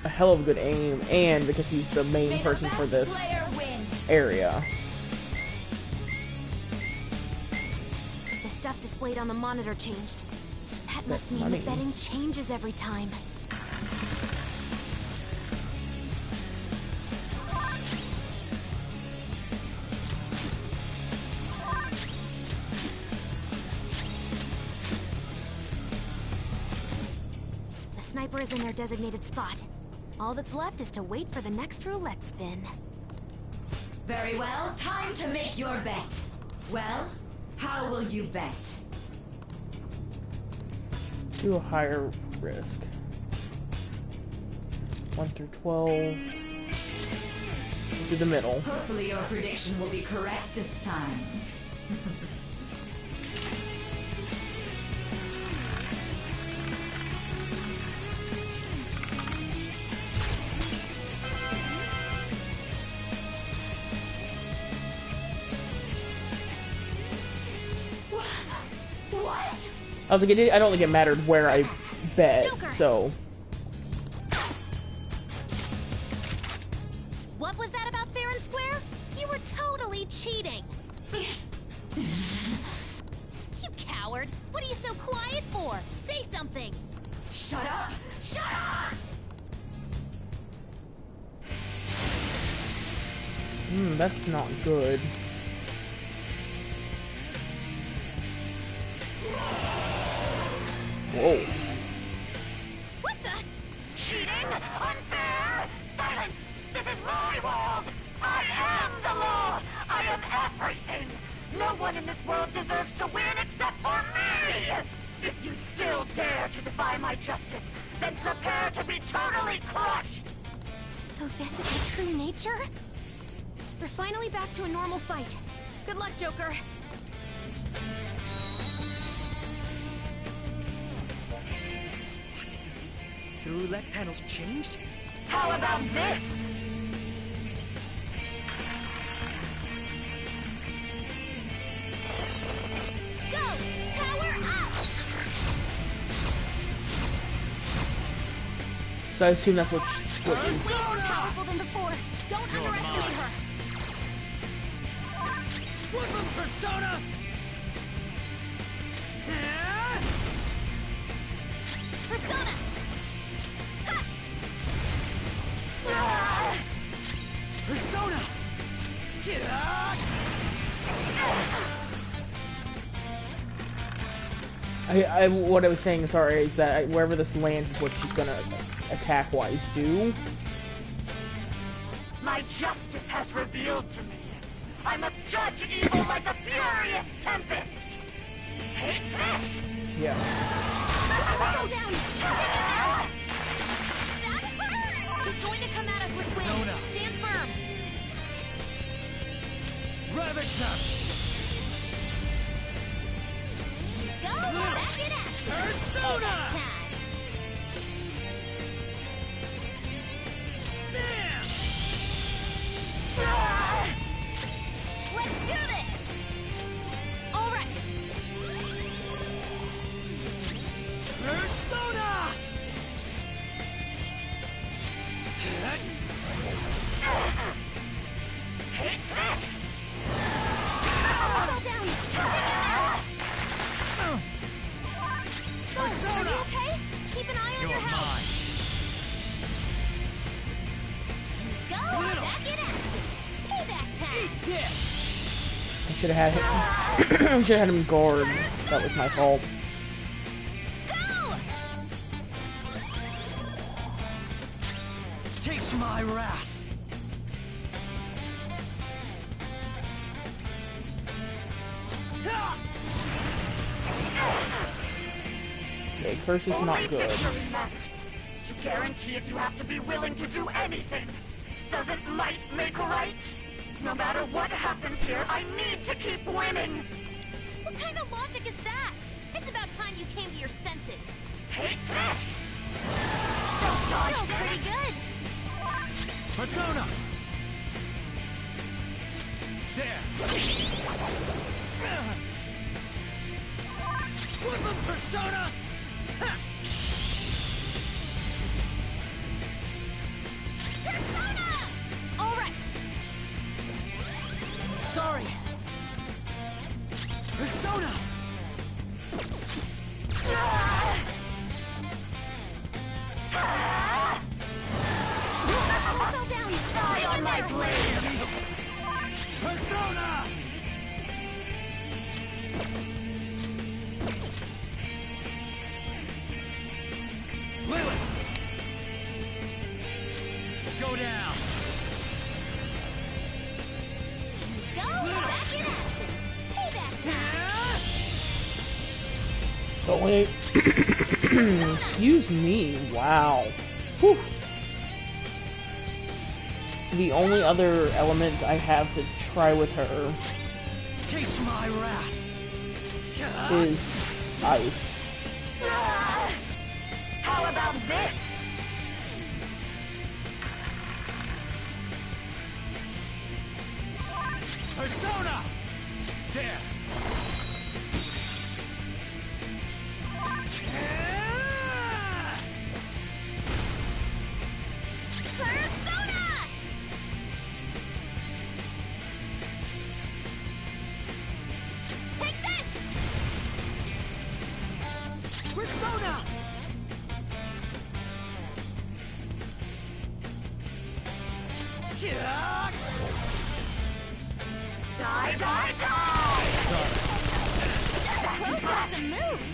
a hell of a good aim, and because he's the main person for this area. The stuff displayed on the monitor changed. That Bet must mean money. the betting changes every time. The sniper is in their designated spot. All that's left is to wait for the next roulette spin. Very well, time to make your bet. Well, how will you bet? Do a higher risk. 1 through 12. Do the middle. Hopefully your prediction will be correct this time. What? I was like, I don't think it mattered where I bet, so. What was that about fair and square? You were totally cheating. You coward. What are you so quiet for? Say something. Shut up! Shut up! That's not good. Whoa. What the? Cheating? Unfair? Silence! This is my world! I am the law! I am everything! No one in this world deserves to win except for me! If you still dare to defy my justice, then prepare to be totally crushed! So this is your true nature? We're finally back to a normal fight. Good luck, Joker. What? The roulette panel's changed? How about this? Go! Power up! So I assume that's what she's... Way more powerful than before. Don't underestimate her. Whip him, Persona! Persona! Persona! what I was saying, sorry, is that wherever this lands is what she's gonna attack-wise do. My justice has revealed to me. I must judge evil like a furious tempest. Take this! Yeah. Go down! That hurt! She's going to come at us with wind. Stand firm. Ravage them! Go! Back in action! Persona! Let's do this! All right. Persona! Take this! Fall down. Are you okay? Keep an eye on your health. Go! Back in action! Payback time! I should have had him. I should have had him guard. That was my fault. Taste my wrath! Okay, curse is not good. Victory matters. To guarantee it, you have to be willing to do anything. Doesn't might make right? No matter what happens here, I need to keep winning. What kind of logic is that? It's about time you came to your senses. Take this! Don't dodge Feels that! pretty good. Persona! There! Whip him, Persona! Ha! Persona! All right. Sorry! Persona! Persona! Lilith! Go down! Go, back in action. Payback time. Oh wait. Excuse me. Wow. Whew. The only other element I have to try with her Taste my wrath. is ice. How about this? Persona! There! Take this! Persona! Die, die, die! Those got some moves.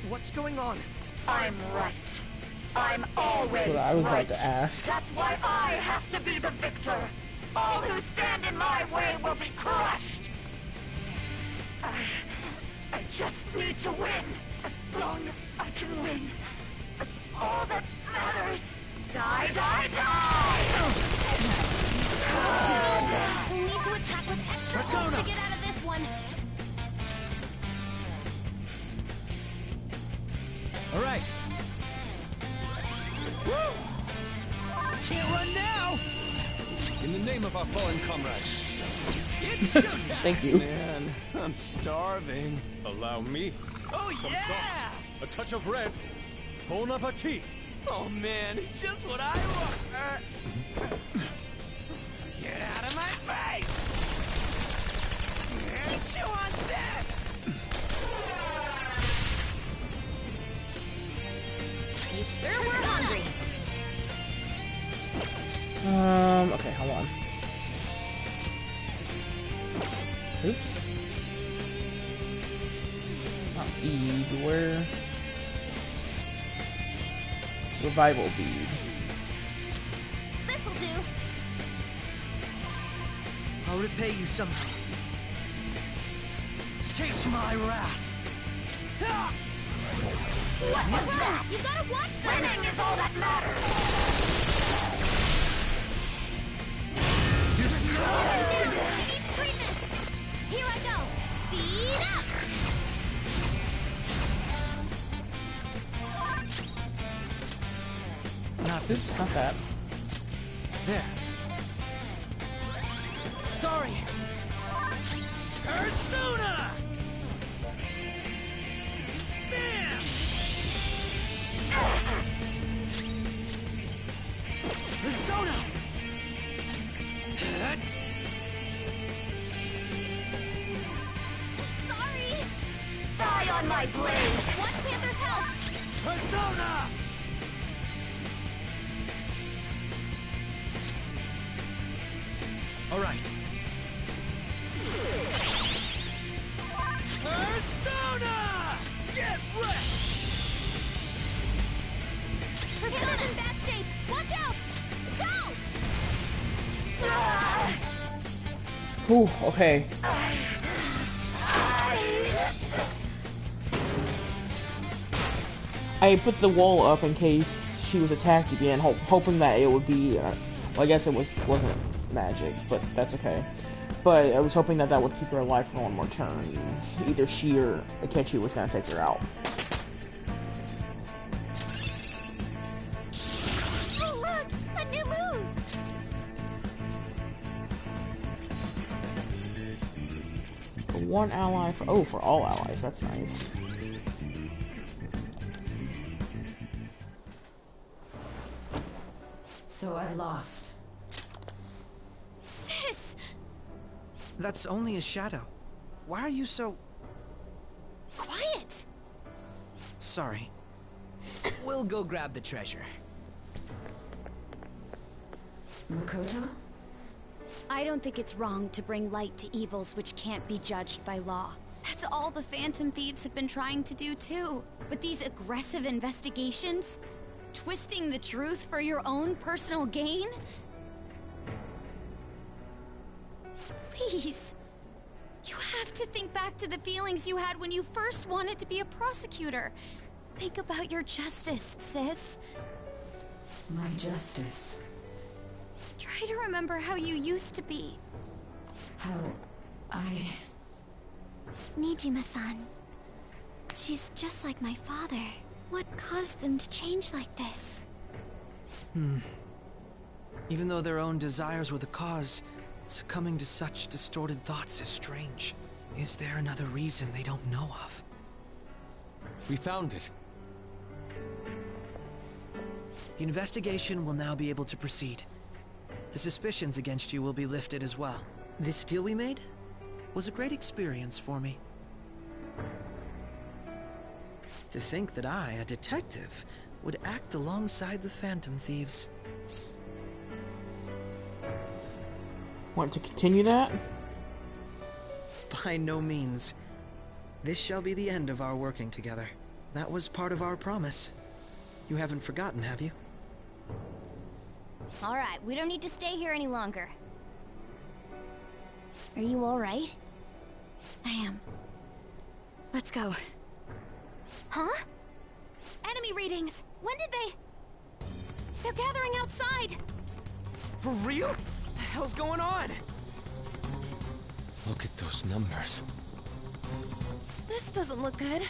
What's going on? I'm right. I'm always That's what I was right. about to ask. That's why I have to be the victor. All who stand in my way will be crushed. I just need to win. As long as I can win. That's all that matters. Die, die, die! We'll need to attack with extra force to get out of this one. All right. Woo! Can't run now! In the name of our fallen comrades. It's showtime! Thank you. Man, I'm starving. Allow me. Oh, Some yeah! sauce. A touch of red. Bon appetit. Oh, man, just what I want. Get out of my face! Chew on this! You sure were hungry. Okay, hold on. Oops. Not bead, where? Revival bead. This'll do. I'll repay you somehow. Taste my wrath! What was that? You gotta watch them. Winning is all that matters. She needs treatment. Here I go. Speed up. Not this. Oops, not that. There. Sorry! Persona! Bam! Persona! Sorry. Die on my blade. Want Panther's help? Persona! All right. Persona! Get wrecked! Panther's in bad shape. Watch out. Go! Ooh, okay. I put the wall up in case she was attacked again, hoping that it would be, well, I guess it wasn't magic, but that's okay. But I was hoping that that would keep her alive for one more turn. Either she or Akechi was gonna take her out. Oh, look! A new move! For one ally, for all allies, that's nice. So I've lost. Sis! That's only a shadow. Why are you so... Quiet! Sorry. We'll go grab the treasure. Makoto? I don't think it's wrong to bring light to evils which can't be judged by law. That's all the Phantom Thieves have been trying to do too. But these aggressive investigations? Twisting the truth for your own personal gain? Please. You have to think back to the feelings you had when you first wanted to be a prosecutor. Think about your justice, sis. My justice. Try to remember how you used to be. How I... Nijima-san. She's just like my father. What caused them to change like this? Even though their own desires were the cause, succumbing to such distorted thoughts is strange. Is there another reason they don't know of? We found it. The investigation will now be able to proceed. The suspicions against you will be lifted as well. This deal we made was a great experience for me. To think that I, a detective, would act alongside the Phantom Thieves. Want to continue that? By no means. This shall be the end of our working together. That was part of our promise. You haven't forgotten, have you? All right, we don't need to stay here any longer. Are you all right? I am. Let's go. Huh? Enemy readings! When did they... They're gathering outside! For real? What the hell's going on? Look at those numbers. This doesn't look good.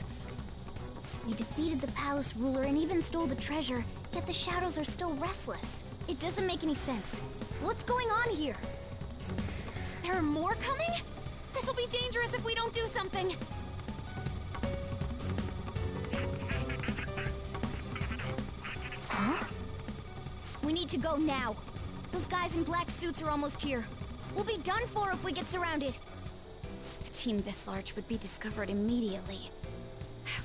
We defeated the palace ruler and even stole the treasure, yet the shadows are still restless. It doesn't make any sense. What's going on here? There are more coming? This'll be dangerous if we don't do something. Huh? We need to go now. Those guys in black suits are almost here. We'll be done for if we get surrounded. A team this large would be discovered immediately.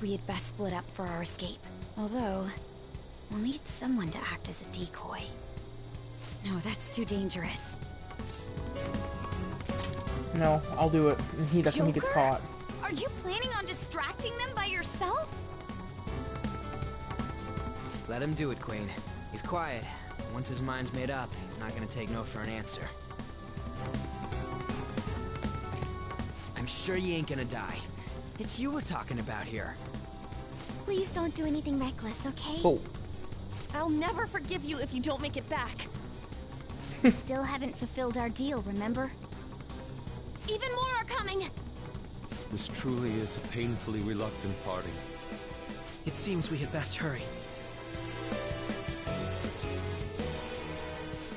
We had best split up for our escape. Although, we'll need someone to act as a decoy. No, that's too dangerous. No, I'll do it. And that's when he gets caught. Are you planning on distracting them by yourself? Let him do it, Queen. He's quiet. Once his mind's made up, he's not gonna take no for an answer. I'm sure you ain't gonna die. It's you we're talking about here. Please don't do anything reckless, okay? Oh. I'll never forgive you if you don't make it back. We still haven't fulfilled our deal, remember? Even more are coming! This truly is a painfully reluctant party. It seems we had best hurry.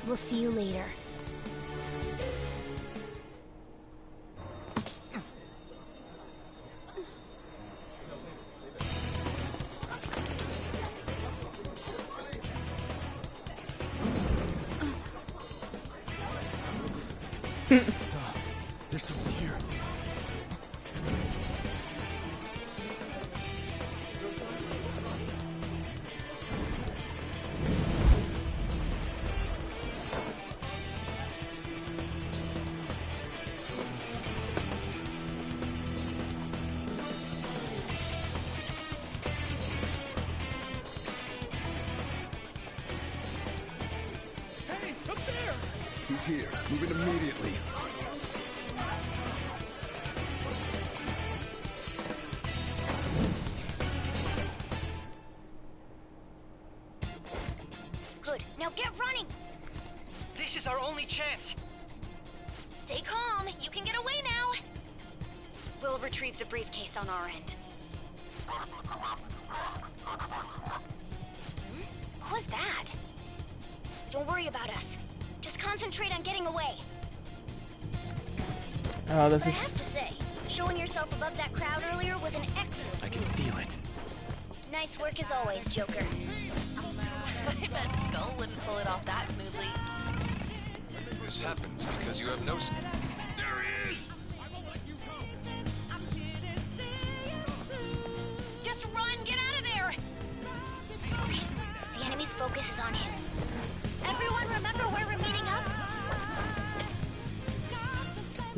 We'll see you later. There's someone here. Hey, up there! He's here. Move it immediately. Good. Now get running! This is our only chance. Stay calm. You can get away now. We'll retrieve the briefcase on our end. What was that? Don't worry about us. Just concentrate on getting away. Oh, this But I have is... to say, showing yourself above that crowd earlier was an excellent I can feel it. Nice work as always, Joker. I bet Skull wouldn't pull it off that smoothly. This happens because you have no... There he is!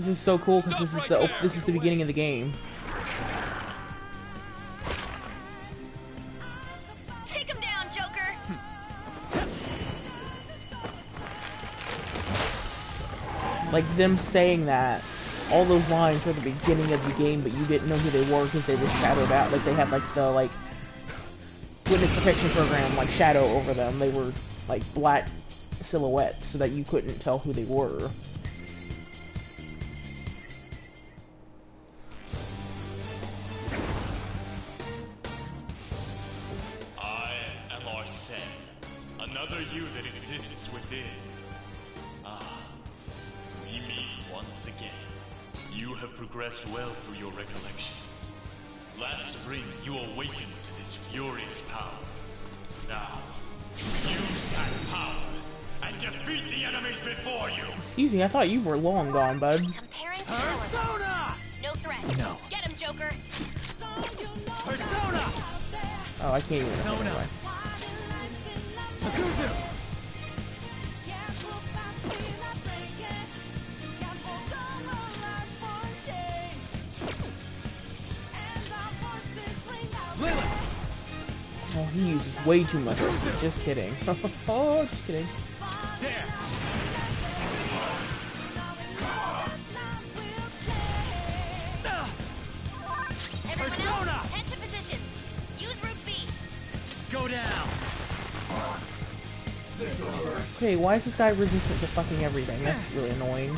This is so cool because this is the beginning of the game. Take him down, Joker! Like them saying that, all those lines were at the beginning of the game, but you didn't know who they were because they were shadowed out. Like they had like the witness protection program like shadow over them. They were like black silhouettes so that you couldn't tell who they were. I am Arsene, another you that exists within. Ah, we meet once again. You have progressed well through your recollections. Last spring, you awakened to this furious power. Now, use that power and defeat the enemies before you! Excuse me, I thought you were long gone, bud. Comparing Persona! No threat. No. Get him, Joker! Persona! Oh, I can't even. Persona! Oh, he uses way too much. Just kidding. Oh, just kidding. There! Everyone else, head to positions. Use route B. Go down! Okay, why is this guy resistant to fucking everything? That's really annoying.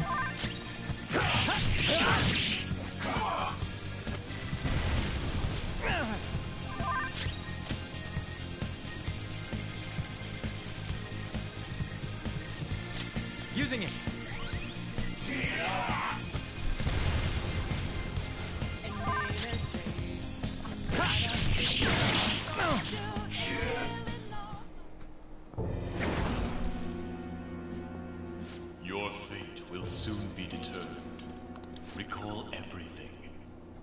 Using it! Your fate will soon be determined. Recall everything.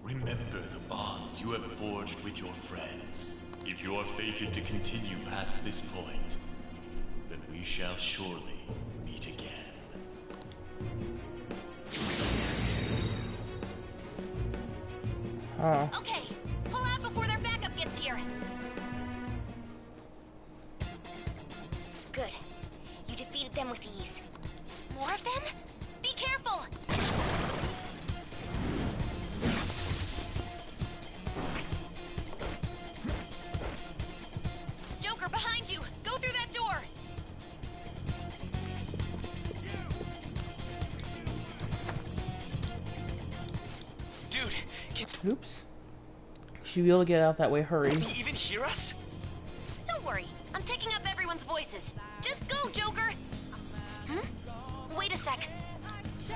Remember the bonds you have forged with your friends. If you are fated to continue past this point, then we shall surely meet again. Oh. Okay, pull out before their backup gets here. Good. You defeated them with ease. More of them? Be careful! Joker, behind you! Go through that door! Dude, Oops. Should be able to get out that way. Hurry. can you even hear us? Don't worry, I'm picking up everyone's voices. Just go, Joker! Hmm? Wait a sec. What the?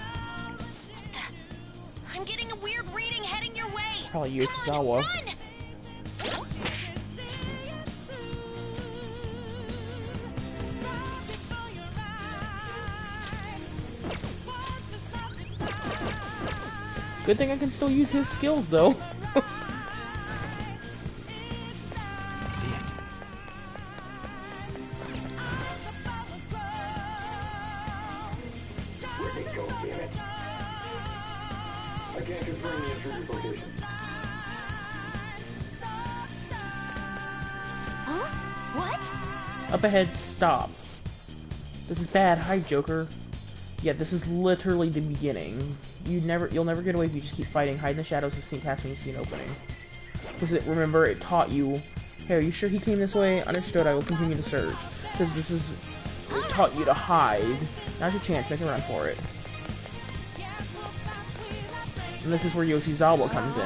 I'm getting a weird reading heading your way! Probably Come on, Yoshizawa. run! Good thing I can still use his skills, though. See it. Where'd it go, damn it? I can't confirm the intruder's location. Huh? What? Up ahead, stop. This is bad. Hi, Joker. Yeah, this is literally the beginning. You'll never get away if you just keep fighting. Hide in the shadows and sneak past when you see an opening. Because remember, it taught you. Hey, are you sure he came this way? Understood. I will continue to search. Because it taught you to hide. Now's your chance. Make a run for it. And this is where Yoshizawa comes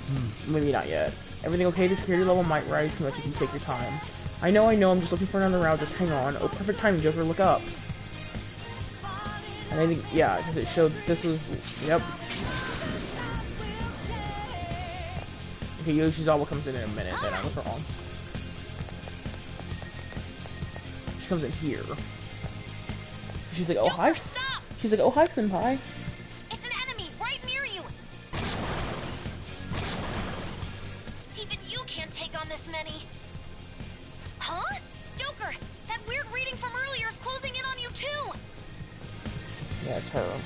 in. Maybe not yet. Everything okay? The security level might rise too much if you take your time. I know, I'm just looking for another route, just hang on. Oh, perfect timing, Joker, look up. And I think, yeah, because it showed this was, yep. Okay, Yoshizawa comes in a minute, then I was wrong. She comes in here. She's like, oh, hi. She's like, oh, hi, senpai. It's an enemy right near you! Even you can't take on this many. Huh? Joker, that weird reading from earlier is closing in on you too! Yeah, it's her.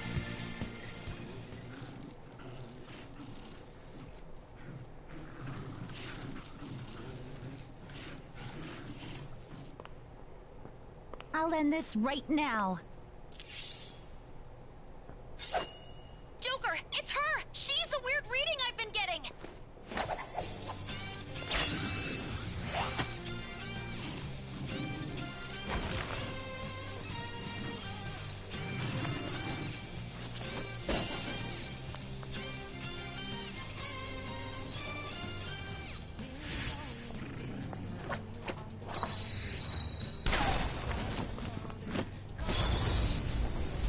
I'll end this right now. Joker, it's her! She's the weird reading I've been getting!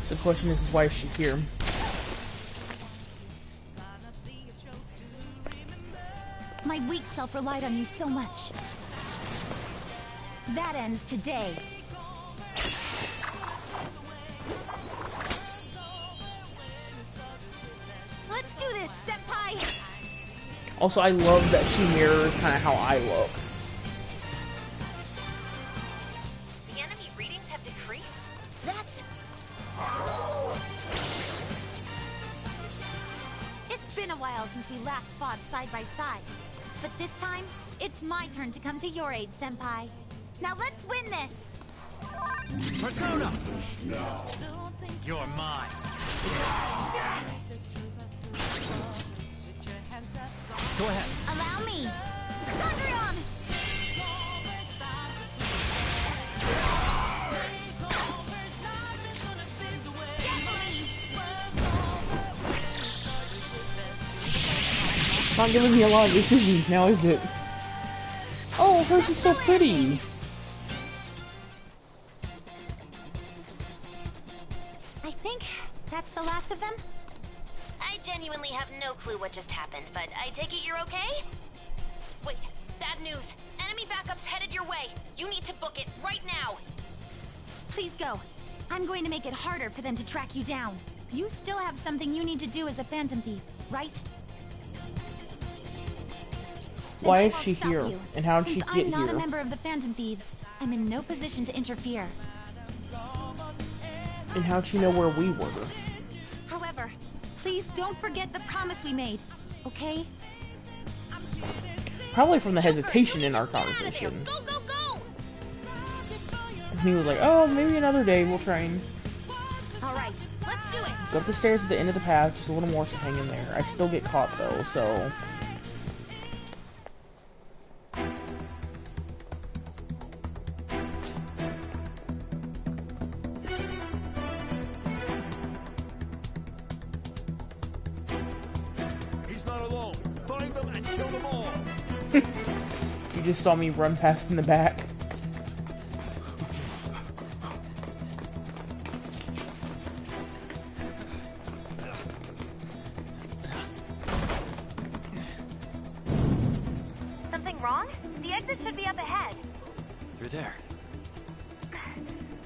The question is why is she here? My weak self relied on you so much. That ends today. Let's do this, senpai! Also, I love that she mirrors kind of how I look. The enemy readings have decreased? That's... It's been a while since we last fought side by side. But this time, it's my turn to come to your aid, senpai. Now let's win this! Persona! You're mine. Go ahead. Allow me! Thundrion! Not giving me a lot of decisions now, is it? Oh, hers is so pretty! I think that's the last of them? I genuinely have no clue what just happened, but I take it you're okay? Wait, bad news. Enemy backup's headed your way. You need to book it right now. Please go. I'm going to make it harder for them to track you down. You still have something you need to do as a Phantom Thief, right? Why is she here? And how did she get I'm not a here? member of the Phantom Thieves, I'm in no position to interfere. And how'd she know where we were? However, please don't forget the promise we made, okay? Probably from the hesitation in our conversation. Go, go, go! And he was like, oh, maybe another day we'll train. Alright, let's do it! Go up the stairs at the end of the path, just a little more, so hang in there. I still get caught though, so... He's not alone. Find them and kill them all. You just saw me run past in the back. Something wrong? The exit should be up ahead. You're there.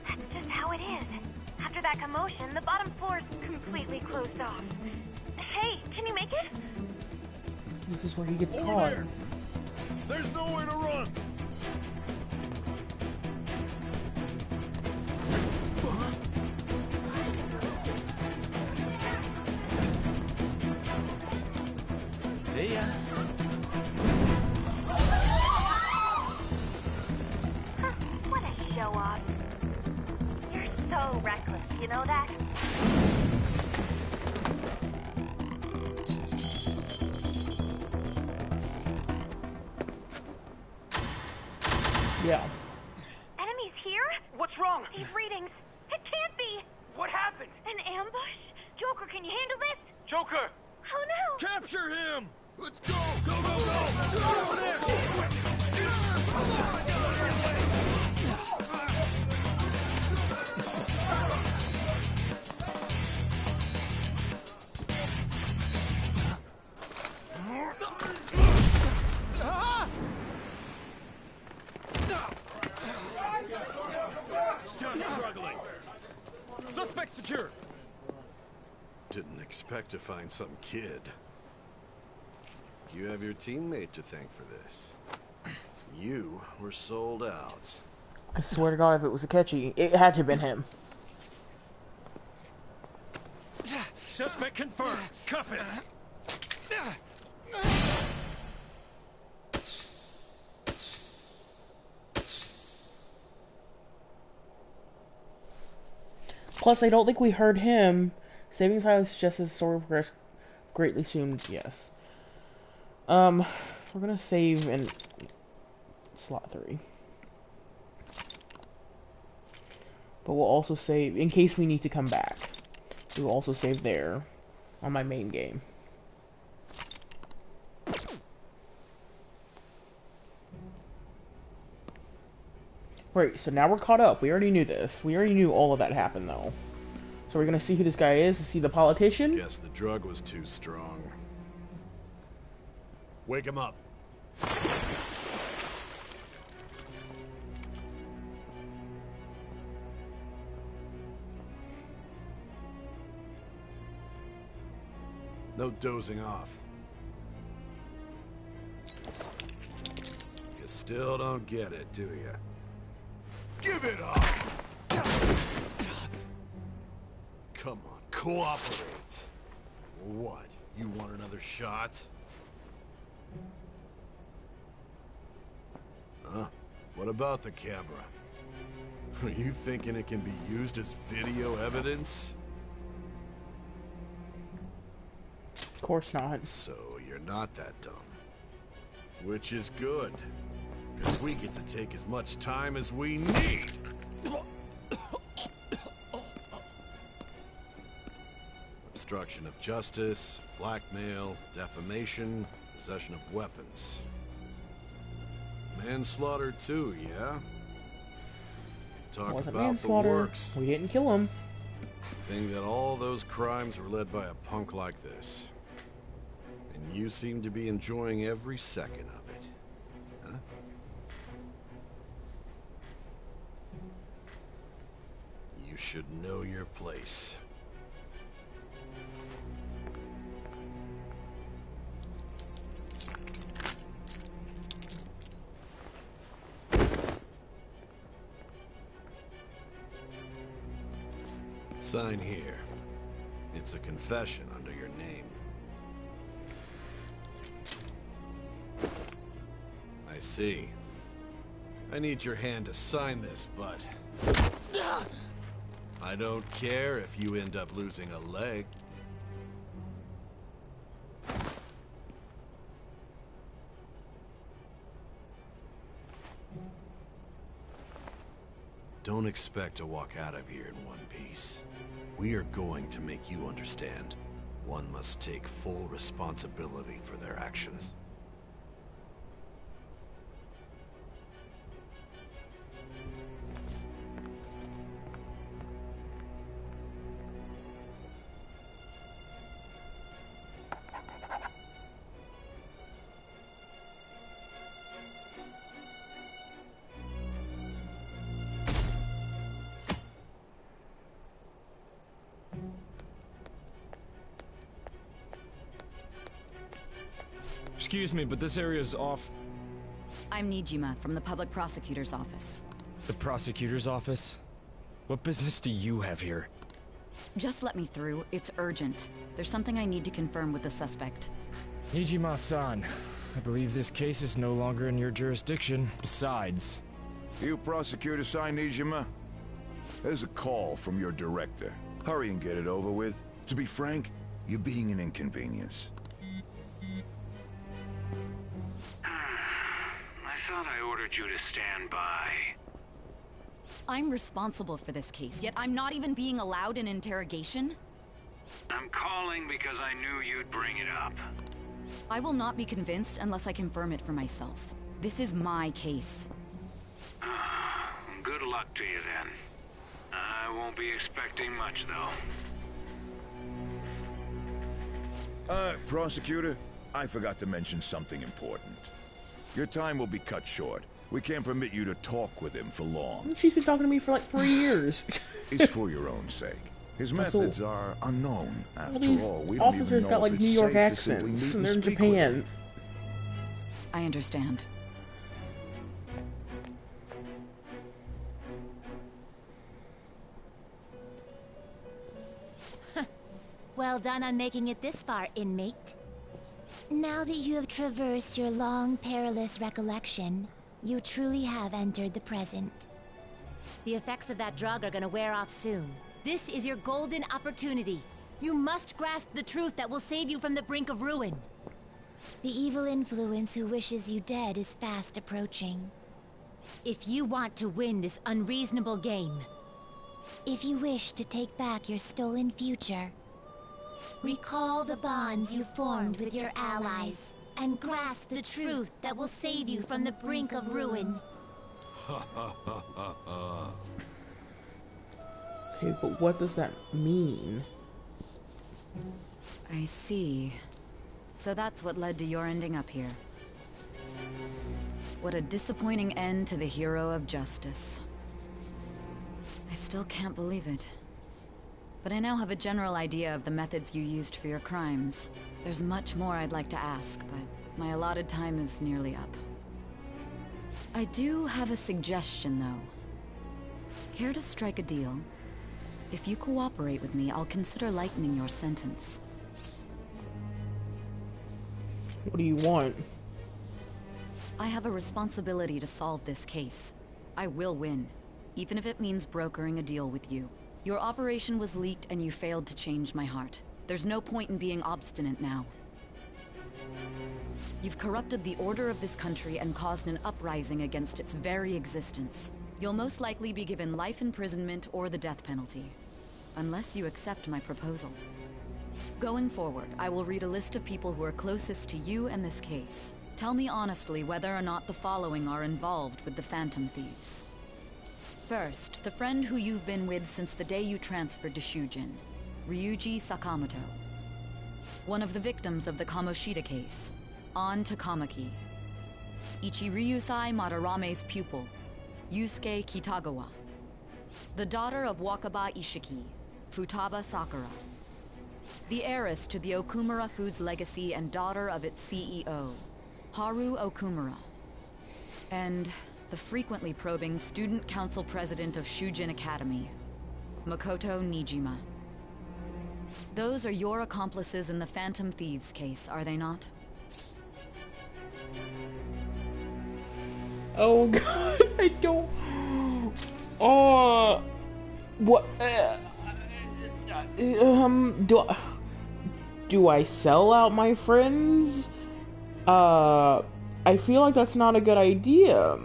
That's just how it is. After that commotion, the bottom floor's completely closed off. Hey, can you make it? This is where he gets Over caught. there. There's nowhere to run. See ya. What a show off. You're so reckless, you know that? Yeah. Enemies here? What's wrong? These readings. It can't be. What happened? An ambush? Joker, can you handle this? Joker! Oh no! Capture him. Let's go. Go, go, go. Go over there. Stop struggling. Suspect secure. Didn't expect to find some kid. You have your teammate to thank for this. You were sold out. I swear to God, if it was Akechi, it had to have been him. Suspect confirmed. Cuff it. Plus, I don't think we heard him. Saving silence just as the story progressed greatly soon. Yes. We're gonna save in slot 3. But we'll also save, in case we need to come back. We will also save there on my main game. Right, so now we're caught up. We already knew this. We already knew all of that happened, though. So we're gonna see who this guy is, to see the politician. Guess the drug was too strong. Wake him up. No dozing off. You still don't get it, do you? Give it up! Come on, cooperate. What? You want another shot? Huh? What about the camera? Are you thinking it can be used as video evidence? Of course not. So you're not that dumb. Which is good. Because we get to take as much time as we need. Obstruction of justice, blackmail, defamation, possession of weapons. Manslaughter too, yeah? Talk Wasn't about the manslaughter. works. We didn't kill him. Think that all those crimes were led by a punk like this. And you seem to be enjoying every second of it. Huh? You should know your place. Sign here. It's a confession under your name. I see. I need your hand to sign this, but I don't care if you end up losing a leg. Don't expect to walk out of here in one piece. We are going to make you understand. One must take full responsibility for their actions. Excuse me, but this area's off. I'm Nijima from the public prosecutor's office. The prosecutor's office? What business do you have here? Just let me through. It's urgent. There's something I need to confirm with the suspect. Nijima-san, I believe this case is no longer in your jurisdiction. Besides... You prosecutor signed Nijima? There's a call from your director. Hurry and get it over with. To be frank, you're being an inconvenience. I thought I ordered you to stand by. I'm responsible for this case, yet I'm not even being allowed an interrogation? I'm calling because I knew you'd bring it up. I will not be convinced unless I confirm it for myself. This is my case. Good luck to you then. I won't be expecting much, though. Prosecutor, I forgot to mention something important. Your time will be cut short. We can't permit you to talk with him for long. She's been talking to me for like 3 years. It's for your own sake. His That's methods are unknown. After these all, we don't even officers know got if like it's New York safe to simply accents, meet and they're in speak with him. Japan. I understand. Well done on making it this far, inmate. Now that you have traversed your long, perilous recollection, you truly have entered the present. The effects of that drug are gonna wear off soon. This is your golden opportunity. You must grasp the truth that will save you from the brink of ruin. The evil influence who wishes you dead is fast approaching. If you want to win this unreasonable game, if you wish to take back your stolen future, recall the bonds you formed with your allies and grasp the truth that will save you from the brink of ruin. Okay, but what does that mean? I see. So that's what led to your ending up here. What a disappointing end to the hero of justice. I still can't believe it. But I now have a general idea of the methods you used for your crimes. There's much more I'd like to ask, but my allotted time is nearly up. I do have a suggestion, though. Care to strike a deal? If you cooperate with me, I'll consider lightening your sentence. What do you want? I have a responsibility to solve this case. I will win, even if it means brokering a deal with you. Your operation was leaked and you failed to change my heart. There's no point in being obstinate now. You've corrupted the order of this country and caused an uprising against its very existence. You'll most likely be given life imprisonment or the death penalty, unless you accept my proposal. Going forward, I will read a list of people who are closest to you and this case. Tell me honestly whether or not the following are involved with the Phantom Thieves. First, the friend who you've been with since the day you transferred to Shujin, Ryuji Sakamoto. One of the victims of the Kamoshida case, An Takamaki. Ichiryusai Madarame's pupil, Yusuke Kitagawa. The daughter of Wakaba Ishiki, Futaba Sakura. The heiress to the Okumura Foods legacy and daughter of its CEO, Haru Okumura. And the frequently probing student council president of Shujin Academy, Makoto Nijima. Those are your accomplices in the Phantom Thieves case, are they not? Oh god, I don't... Oh... What... Do I sell out my friends? I feel like that's not a good idea.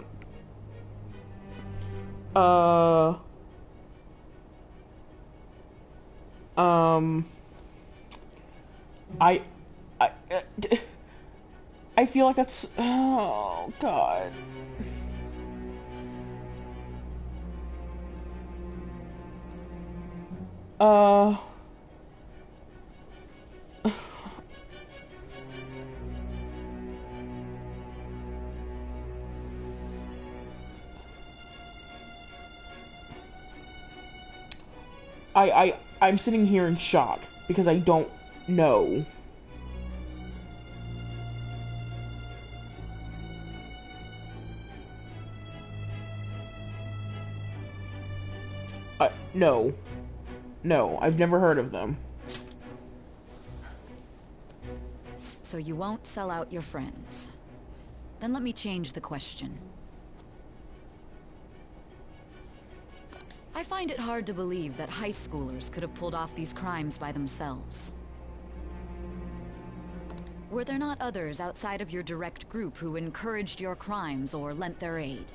I feel like that's... Oh, God. I'm sitting here in shock because I don't know. No. No, I've never heard of them. So you won't sell out your friends. Then let me change the question. I find it hard to believe that high schoolers could have pulled off these crimes by themselves. Were there not others outside of your direct group who encouraged your crimes or lent their aid?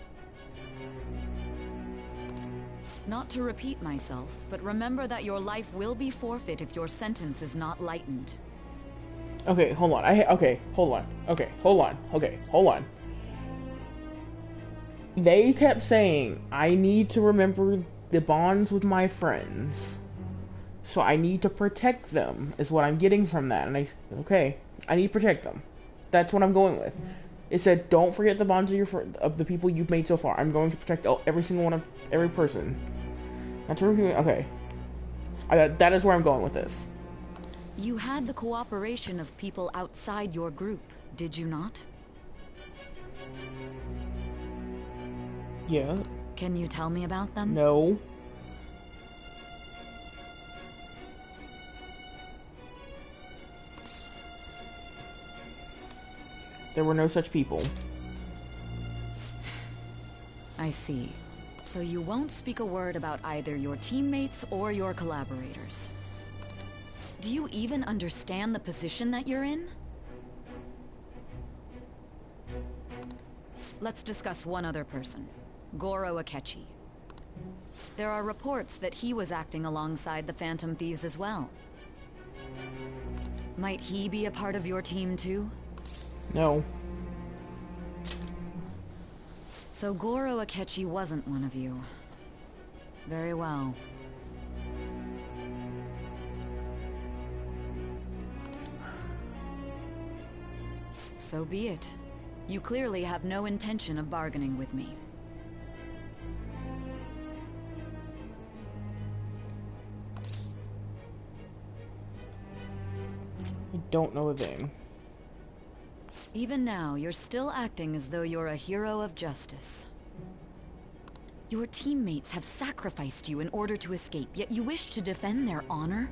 Not to repeat myself, but remember that your life will be forfeit if your sentence is not lightened. Okay, hold on. Okay, hold on. Okay, hold on. Okay, hold on. They kept saying, I need to remember the bonds with my friends. So I need to protect them, is what I'm getting from that. And okay, I need to protect them. That's what I'm going with. It said, don't forget the bonds of the people you've made so far. I'm going to protect every single one of every person. Not to review. Okay, that is where I'm going with this. You had the cooperation of people outside your group, did you not? Yeah. Can you tell me about them? No. There were no such people. I see. So you won't speak a word about either your teammates or your collaborators. Do you even understand the position that you're in? Let's discuss one other person, Goro Akechi. There are reports that he was acting alongside the Phantom Thieves as well. Might he be a part of your team too? No. So Goro Akechi wasn't one of you. Very well. So be it. You clearly have no intention of bargaining with me. I don't know a thing. Even now, you're still acting as though you're a hero of justice. Your teammates have sacrificed you in order to escape, yet you wish to defend their honor?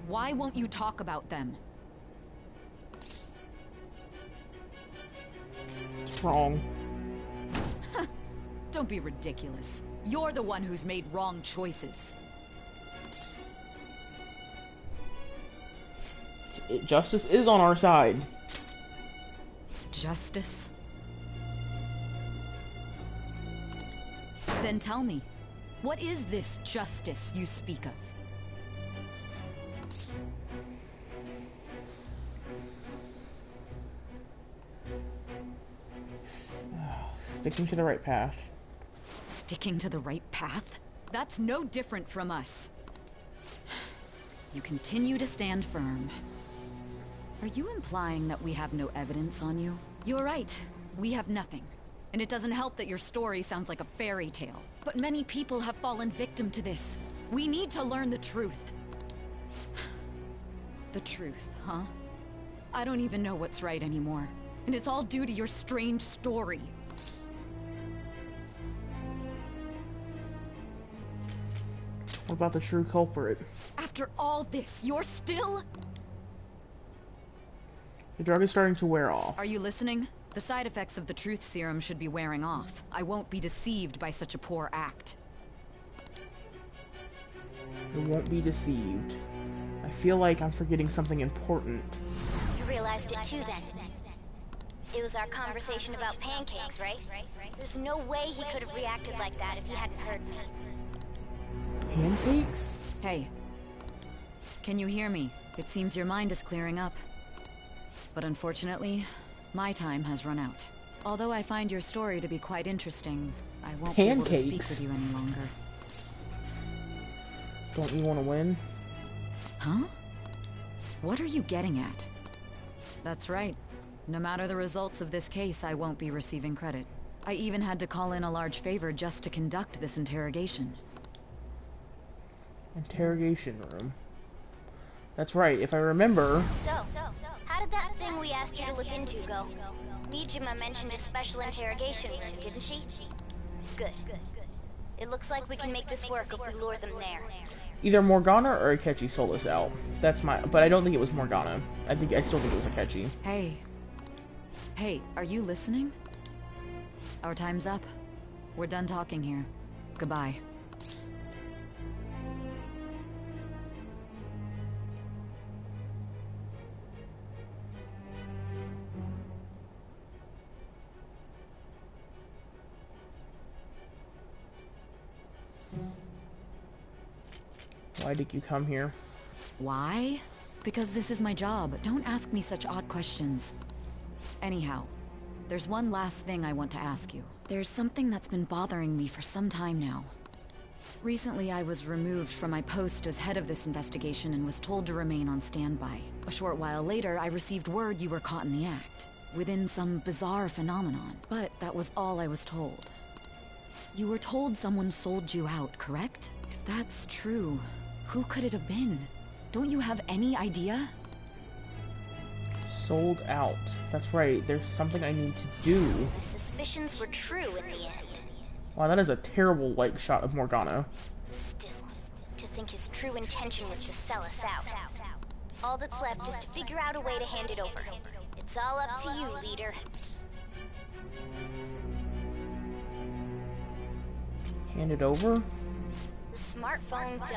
Why won't you talk about them? It's wrong. Don't be ridiculous. You're the one who's made wrong choices. Justice is on our side. Justice? Then tell me, what is this justice you speak of? Sticking to the right path. Sticking to the right path? That's no different from us. You continue to stand firm. Are you implying that we have no evidence on you? You're right. We have nothing. And it doesn't help that your story sounds like a fairy tale. But many people have fallen victim to this. We need to learn the truth. The truth, huh? I don't even know what's right anymore. And it's all due to your strange story. What about the true culprit? After all this, you're still... The drug is starting to wear off. Are you listening? The side effects of the truth serum should be wearing off. I won't be deceived by such a poor act. I won't be deceived. I feel like I'm forgetting something important. You realized it too then. It was our conversation about pancakes, right? There's no way he could have reacted like that if he hadn't heard me. Pancakes? Hey. Can you hear me? It seems your mind is clearing up. But unfortunately, my time has run out. Although I find your story to be quite interesting, I won't be able to speak with you any longer. Don't you want to win? Huh? What are you getting at? That's right. No matter the results of this case, I won't be receiving credit. I even had to call in a large favor just to conduct this interrogation. Interrogation room. That's right, if I remember... So, how did that thing we asked you to look into go? Nijima mentioned a special interrogation room, didn't she? Good. It looks like we can make this work if we lure them there. Either Morgana or Akechi sold us out. That's my... But I don't think it was Morgana. I still think it was Akechi. Hey. Hey, are you listening? Our time's up. We're done talking here. Goodbye. Why did you come here? Why? Because this is my job. Don't ask me such odd questions. Anyhow, there's one last thing I want to ask you. There's something that's been bothering me for some time now. Recently, I was removed from my post as head of this investigation and was told to remain on standby. A short while later, I received word you were caught in the act, within some bizarre phenomenon. But that was all I was told. You were told someone sold you out, correct? If that's true, who could it have been? Don't you have any idea? Sold out. That's right, there's something I need to do. My suspicions were true in the end. Wow, that is a terrible like shot of Morgana. Still, to think his true intention was to sell us out. All that's left is to figure out a way to hand it over. It's all up to you, leader. Hand it over? The smartphone, duh.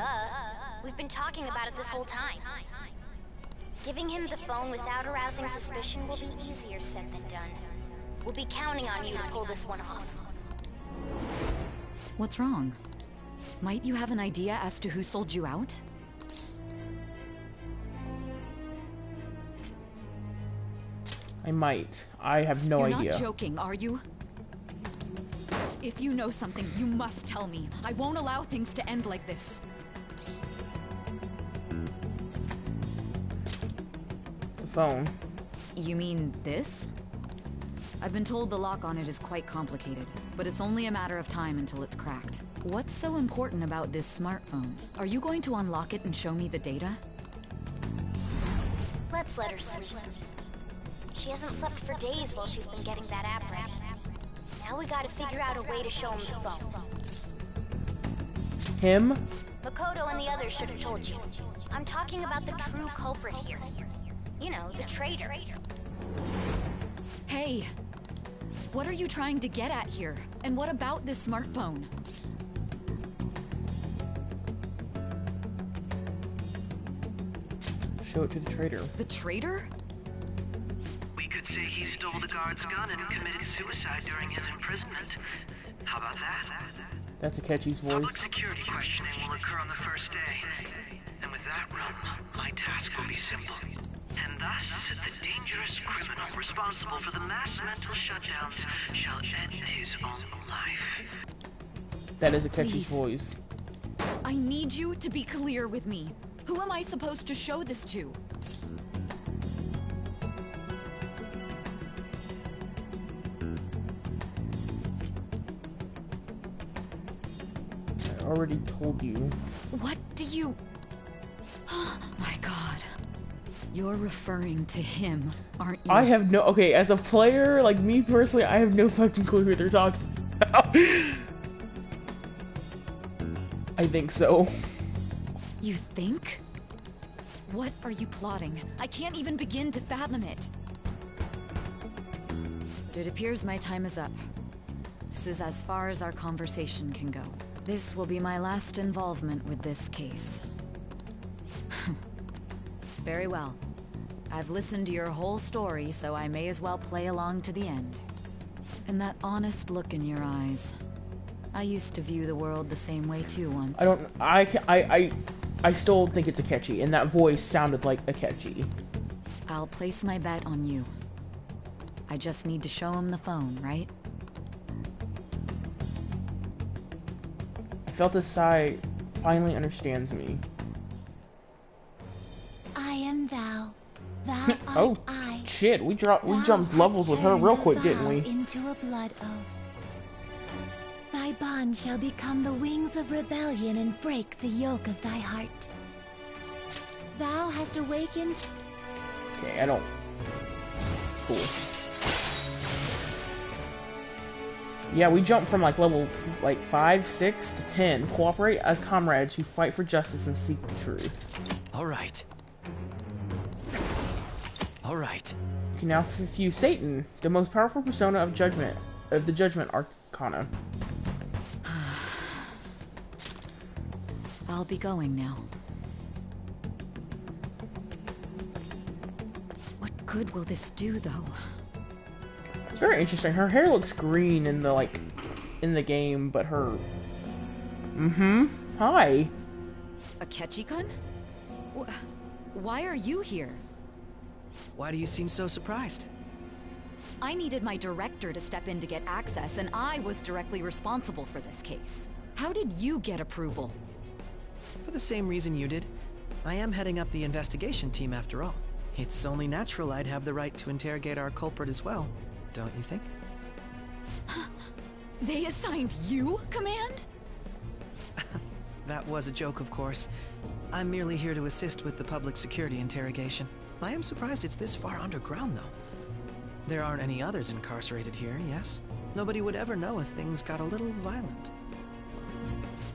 We've been talking about it this whole time. Giving him the phone without arousing suspicion will be easier said than done. We'll be counting on you to pull this one off. What's wrong? Might you have an idea as to who sold you out? I might. I have no idea. You're not joking, are you? If you know something, you must tell me. I won't allow things to end like this. The phone. You mean this? I've been told the lock on it is quite complicated, but it's only a matter of time until it's cracked. What's so important about this smartphone? Are you going to unlock it and show me the data? Let's let her sleep. She hasn't slept for days while she's been getting that app ready. Now we gotta figure out a way to show him the phone. Him? Makoto and the others should have told you. I'm talking about the true culprit here. You know, the traitor. Hey! What are you trying to get at here? And what about this smartphone? Show it to the traitor. The traitor? We could say he stole the guard's gun and committed suicide during his imprisonment. How about that? That's Akechi's voice. Public security questioning will occur on the first day. And with that room, my task will be simple. And thus, the dangerous criminal responsible for the mass mental shutdowns shall end his own life. That is Akechi's voice. I need you to be clear with me. Who am I supposed to show this to? I already told you. What do you... Oh my god. You're referring to him, aren't you? I have no... Okay, as a player, like me personally, I have no fucking clue who they're talking about. I think so. You think? What are you plotting? I can't even begin to fathom it. But it appears my time is up. This is as far as our conversation can go. This will be my last involvement with this case. Very well. I've listened to your whole story, so I may as well play along to the end. And that honest look in your eyes. I used to view the world the same way too once. I still think it's Akechi, and that voice sounded like Akechi. I'll place my bet on you. I just need to show him the phone, right? I felt this sigh finally understands me. I am thou. Thou art Oh I. shit, we jumped levels with her real quick, didn't we? Into a blood oath. Thy bond shall become the wings of rebellion and break the yoke of thy heart. Thou hast awakened. Okay, I don't. Cool. Yeah, we jumped from like level 5, 6 to 10. Cooperate as comrades who fight for justice and seek the truth. All right. All right. You can now view Satan, the most powerful persona of the Judgment Arcana. I'll be going now. What good will this do, though? It's very interesting. Her hair looks green in the in the game, but her. Hi. Akechi-kun? Why are you here? Why do you seem so surprised? I needed my director to step in to get access, and I was directly responsible for this case. How did you get approval? For the same reason you did. I am heading up the investigation team after all. It's only natural I'd have the right to interrogate our culprit as well, don't you think? They assigned you command? That was a joke, of course. I'm merely here to assist with the public security interrogation. I am surprised it's this far underground, though. There aren't any others incarcerated here, yes? Nobody would ever know if things got a little violent.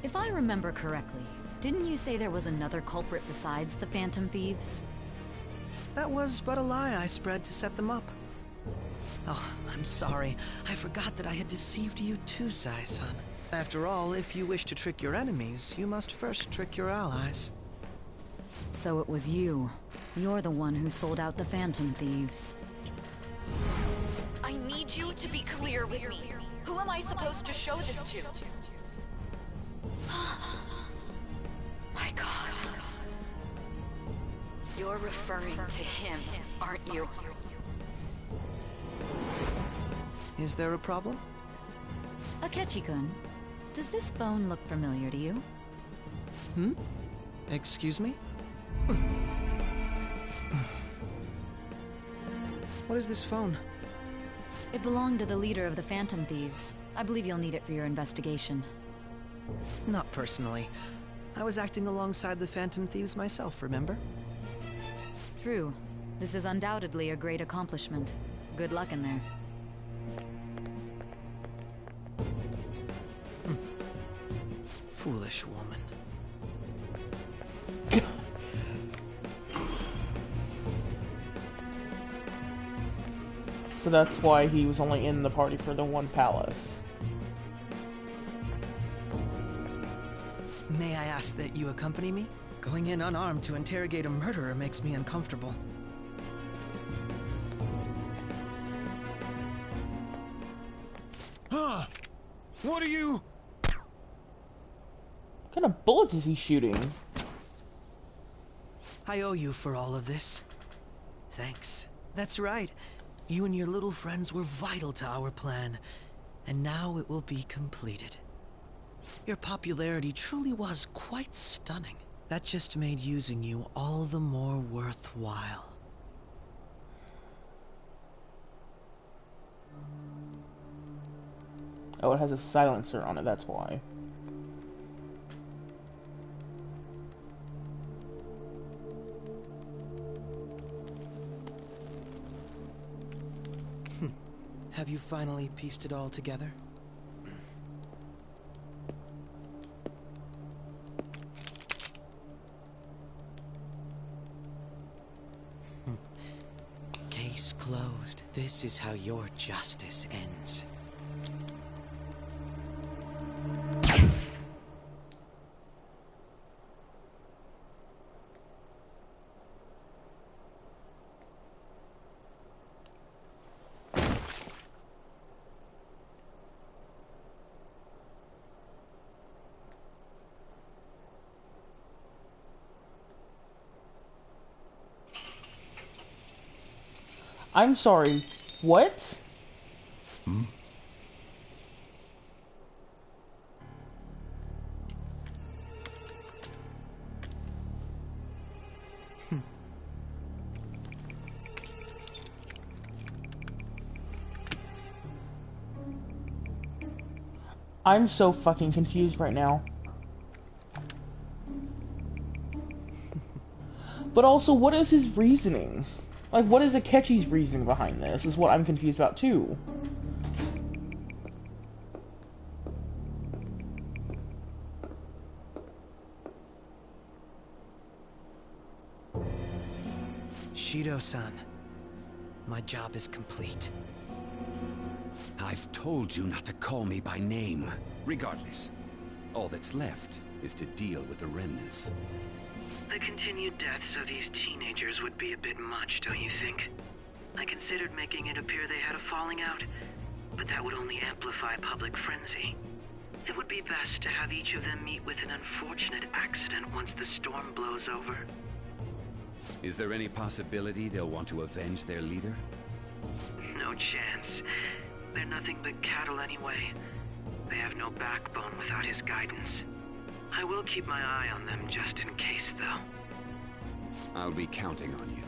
If I remember correctly, didn't you say there was another culprit besides the Phantom Thieves? That was but a lie I spread to set them up. Oh, I'm sorry. I forgot that I had deceived you too, Sai-san. After all, if you wish to trick your enemies, you must first trick your allies. So it was you. You're the one who sold out the Phantom Thieves. I need you to be clear with me. Who am I supposed to show this to? My God. You're referring to him, aren't you? Is there a problem? Akechi-kun, does this phone look familiar to you? Hmm? Excuse me? What is this phone? It belonged to the leader of the Phantom Thieves. I believe you'll need it for your investigation. Not personally. I was acting alongside the Phantom Thieves myself, remember? True. This is undoubtedly a great accomplishment. Good luck in there. Foolish woman. So that's why he was only in the party for the one palace. May I ask that you accompany me? Going in unarmed to interrogate a murderer makes me uncomfortable. Huh? What are you? What kind of bullets is he shooting? I owe you for all of this. Thanks. That's right. You and your little friends were vital to our plan, and now it will be completed. Your popularity truly was quite stunning. That just made using you all the more worthwhile. Oh, it has a silencer on it, that's why. Have you finally pieced it all together? Case closed. This is how your justice ends. I'm sorry, what? Hmm? I'm so fucking confused right now. But also, what is his reasoning? Like, what is Akechi's reasoning behind this? Is what I'm confused about, too. Shido-san, my job is complete. I've told you not to call me by name. Regardless, all that's left is to deal with the remnants. The continued deaths of these teenagers would be a bit much, don't you think? I considered making it appear they had a falling out, but that would only amplify public frenzy. It would be best to have each of them meet with an unfortunate accident once the storm blows over. Is there any possibility they'll want to avenge their leader? No chance. They're nothing but cattle anyway. They have no backbone without his guidance. I will keep my eye on them just in case, though. I'll be counting on you.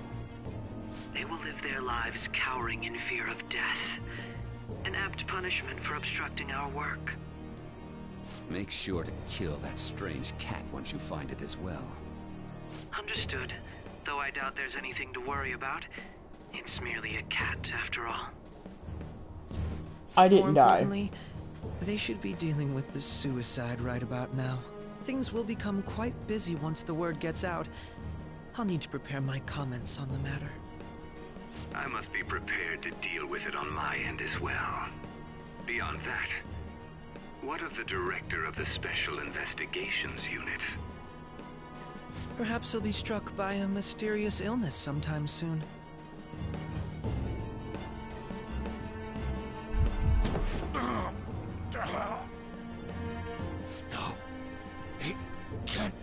They will live their lives cowering in fear of death. An apt punishment for obstructing our work. Make sure to kill that strange cat once you find it as well. Understood. Though I doubt there's anything to worry about. It's merely a cat, after all. I didn't die. More importantly, they should be dealing with the suicide right about now. Things will become quite busy once the word gets out. I'll need to prepare my comments on the matter. I must be prepared to deal with it on my end as well. Beyond that, what of the director of the Special Investigations Unit? Perhaps he'll be struck by a mysterious illness sometime soon. No, it can't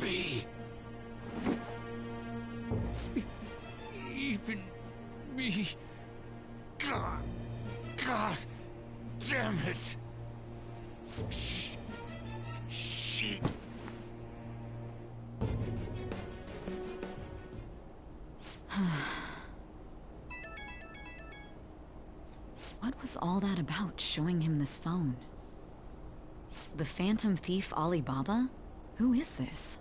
be. Even me. God damn it. She. What was all that about, showing him this phone? The Phantom Thief Alibaba? Who is this?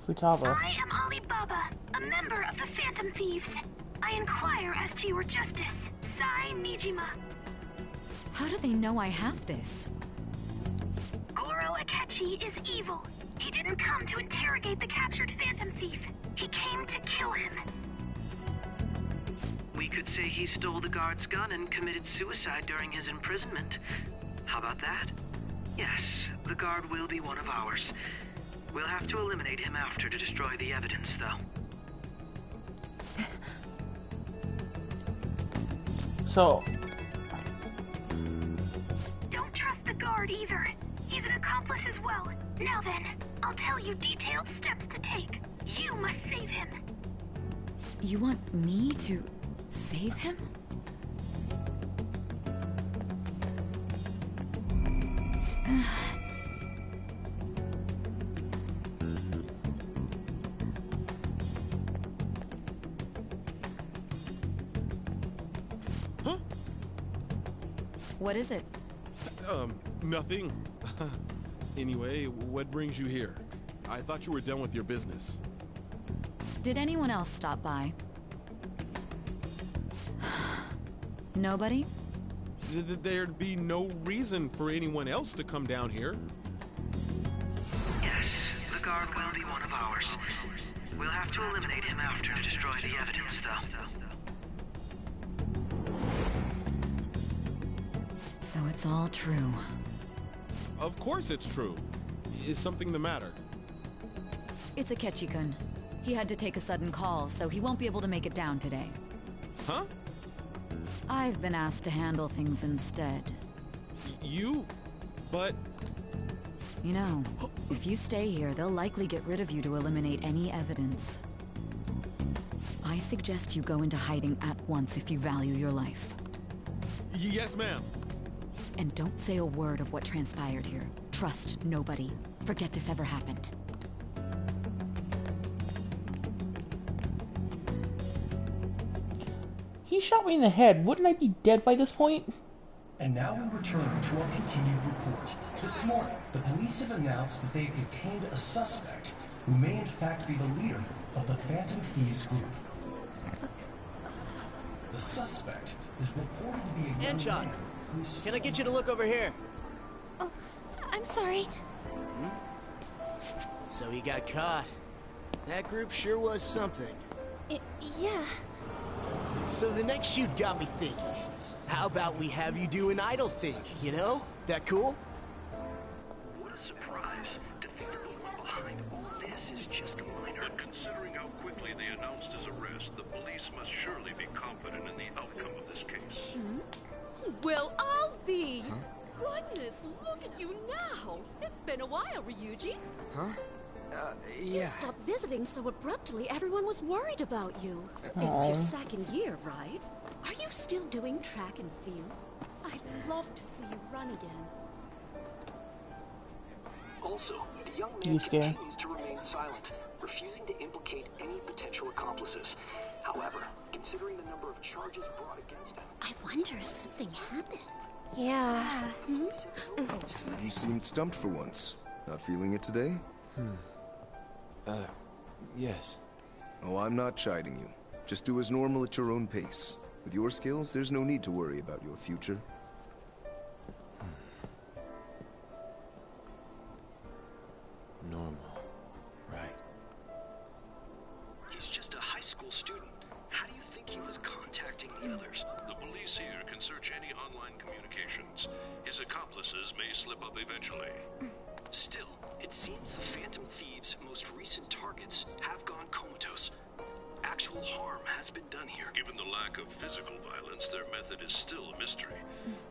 Futaba. I am Alibaba, a member of the Phantom Thieves. I inquire as to your justice, Sai Nijima. How do they know I have this? Goro Akechi is evil. He didn't come to interrogate the captured Phantom Thief. He came to kill him. We could say he stole the guard's gun and committed suicide during his imprisonment. How about that? Yes, the guard will be one of ours. We'll have to eliminate him after to destroy the evidence, though. So... Don't trust the guard either. He's an accomplice as well. Now then, I'll tell you detailed steps to take. You must save him. You want me to save him? Huh? What is it? Nothing. Anyway, what brings you here? I thought you were done with your business. Did anyone else stop by? Nobody? There'd be no reason for anyone else to come down here. Yes, the guard will be one of ours. We'll have to eliminate him after to destroy the evidence, though. So it's all true. Of course it's true. Is something the matter? It's Akechi-kun. He had to take a sudden call, so he won't be able to make it down today. Huh? I've been asked to handle things instead. You? But... You know, if you stay here, they'll likely get rid of you to eliminate any evidence. I suggest you go into hiding at once if you value your life. Yes, ma'am. And don't say a word of what transpired here. Trust nobody. Forget this ever happened. He shot me in the head. Wouldn't I be dead by this point? And now we return to our continued report. This morning, the police have announced that they've detained a suspect who may in fact be the leader of the Phantom Thieves group. The suspect is reported to be a young Anchon, man. can I get you to look over here? Oh, I'm sorry. So he got caught. That group sure was something. Yeah. So the next shoot got me thinking. How about we have you do an idle thing, you know? That cool? What a surprise. To think that the one behind all this is just a minor. But considering how quickly they announced his arrest, the police must surely be confident in the outcome of this case. Well, I'll be. Goodness, look at you now. It's been a while, Ryuji. Huh? You Yeah. stopped visiting so abruptly, everyone was worried about you. It's your second year, right? Are you still doing track and field? I'd love to see you run again. Also, the young man continues to remain silent, refusing to implicate any potential accomplices. However, considering the number of charges brought against him... I wonder if something happened. Yeah. You seemed stumped for once. Not feeling it today? Yes. Oh, I'm not chiding you. Just do as normal at your own pace. With your skills, there's no need to worry about your future. Normal. Right. He's just a high school student. How do you think he was accomplices may slip up eventually. Still, it seems the Phantom Thieves' most recent targets have gone comatose. Actual harm has been done here. Given the lack of physical violence, their method is still a mystery.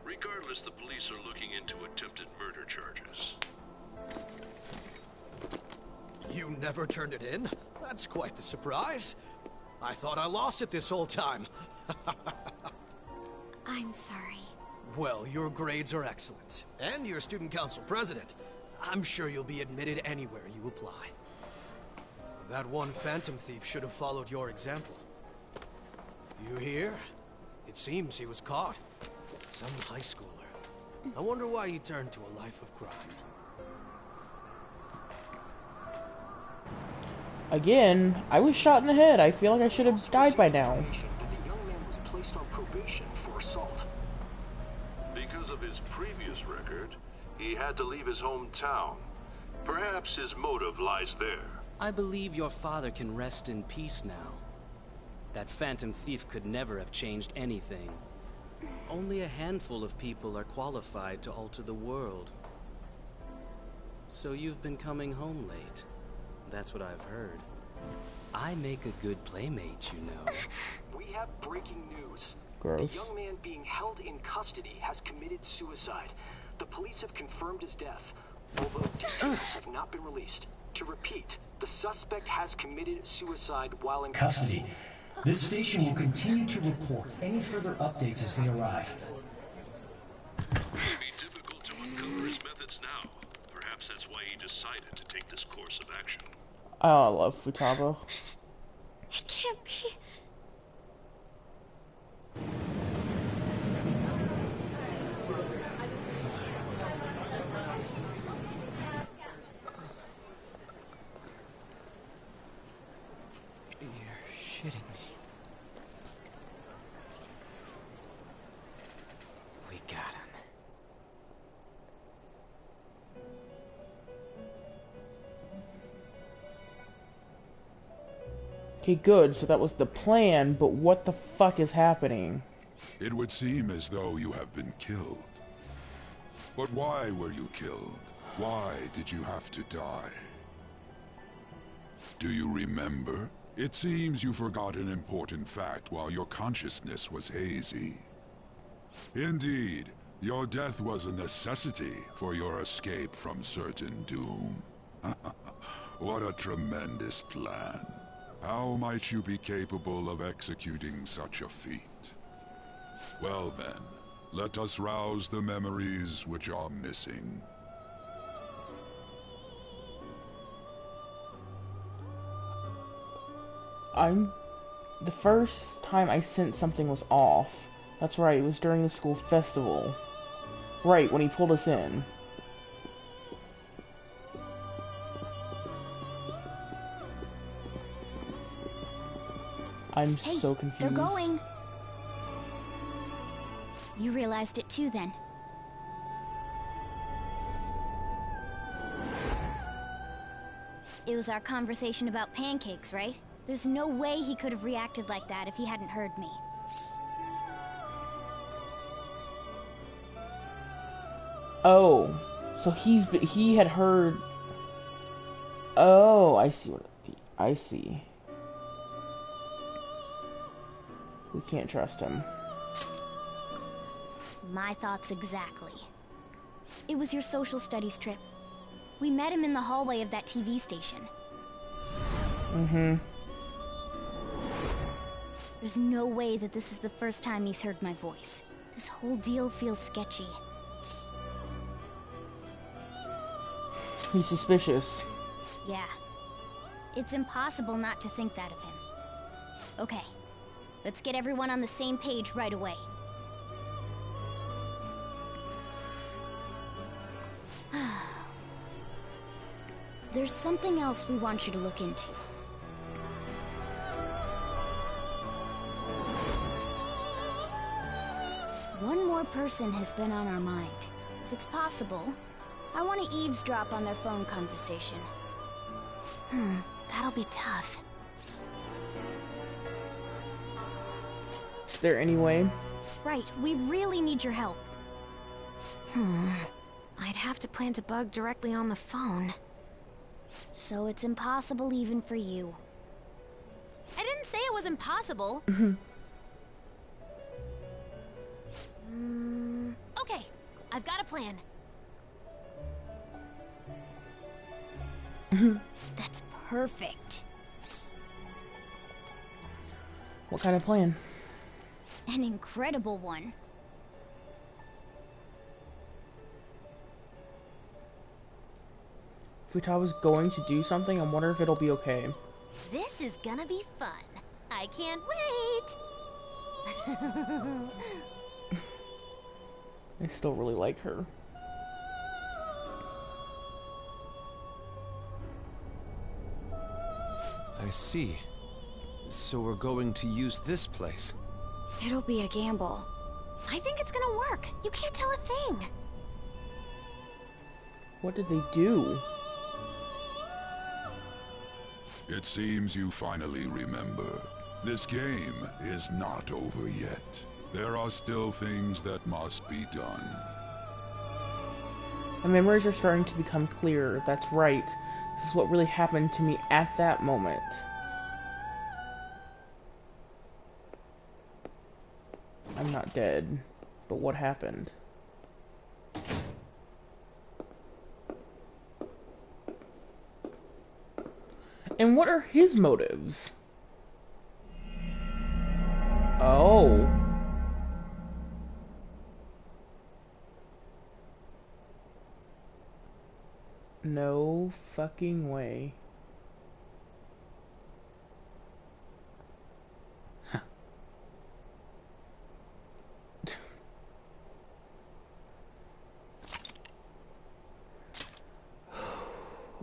Regardless, the police are looking into attempted murder charges. You never turned it in? That's quite the surprise. I thought I lost it this whole time. I'm sorry. Well, your grades are excellent. And you're student council president. I'm sure you'll be admitted anywhere you apply. That one Phantom Thief should have followed your example. You hear? It seems he was caught. Some high schooler. I wonder why he turned to a life of crime. Again, I was shot in the head. I feel like I should have died by now. That the young man was placed on probation for assault. Because of his previous record, he had to leave his hometown. Perhaps his motive lies there. I believe your father can rest in peace now. That Phantom Thief could never have changed anything. Only a handful of people are qualified to alter the world. So you've been coming home late. That's what I've heard. I make a good playmate, you know. We have breaking news. Gross. The young man being held in custody has committed suicide. The police have confirmed his death, although details have not been released. To repeat, the suspect has committed suicide while in Custody. This station will continue to report any further updates as they arrive. It would be difficult to uncover his methods now. Perhaps that's why he decided to take this course of action. Oh, I love Futaba. It can't be. You're shitting me. We got him. Okay, good. So that was the plan, but what the fuck is happening? It would seem as though you have been killed. But why were you killed? Why did you have to die? Do you remember? It seems you forgot an important fact while your consciousness was hazy. Indeed, your death was a necessity for your escape from certain doom. What a tremendous plan. How might you be capable of executing such a feat? Well then, let us rouse the memories which are missing. The first time I sensed something was off. That's right, it was during the school festival. Right, when he pulled us in. I'm so confused. They're going. You realized it too, then. It was our conversation about pancakes, right? There's no way he could have reacted like that if he hadn't heard me. Oh, so he had heard. Oh, I see I see. We can't trust him. My thoughts exactly. It was your social studies trip. We met him in the hallway of that TV station. Mm-hmm. There's no way that this is the first time he's heard my voice. This whole deal feels sketchy. He's suspicious. Yeah. It's impossible not to think that of him. Okay. Let's get everyone on the same page right away. There's something else we want you to look into. One more person has been on our mind. If it's possible, I want to eavesdrop on their phone conversation. That'll be tough. Is there any way? Right, we really need your help. I'd have to plant a bug directly on the phone. So it's impossible even for you. I didn't say it was impossible. Okay, I've got a plan. That's perfect. What kind of plan? An incredible one. Futaga's going to do something. I wonder if it'll be okay. This is gonna be fun. I can't wait. I still really like her. I see. So we're going to use this place. It'll be a gamble. I think it's gonna work. You can't tell a thing. What did they do? It seems you finally remember. This game is not over yet. There are still things that must be done. My memories are starting to become clearer. That's right. This is what really happened to me at that moment. I'm not dead, but what happened? And what are his motives? Oh. No fucking way.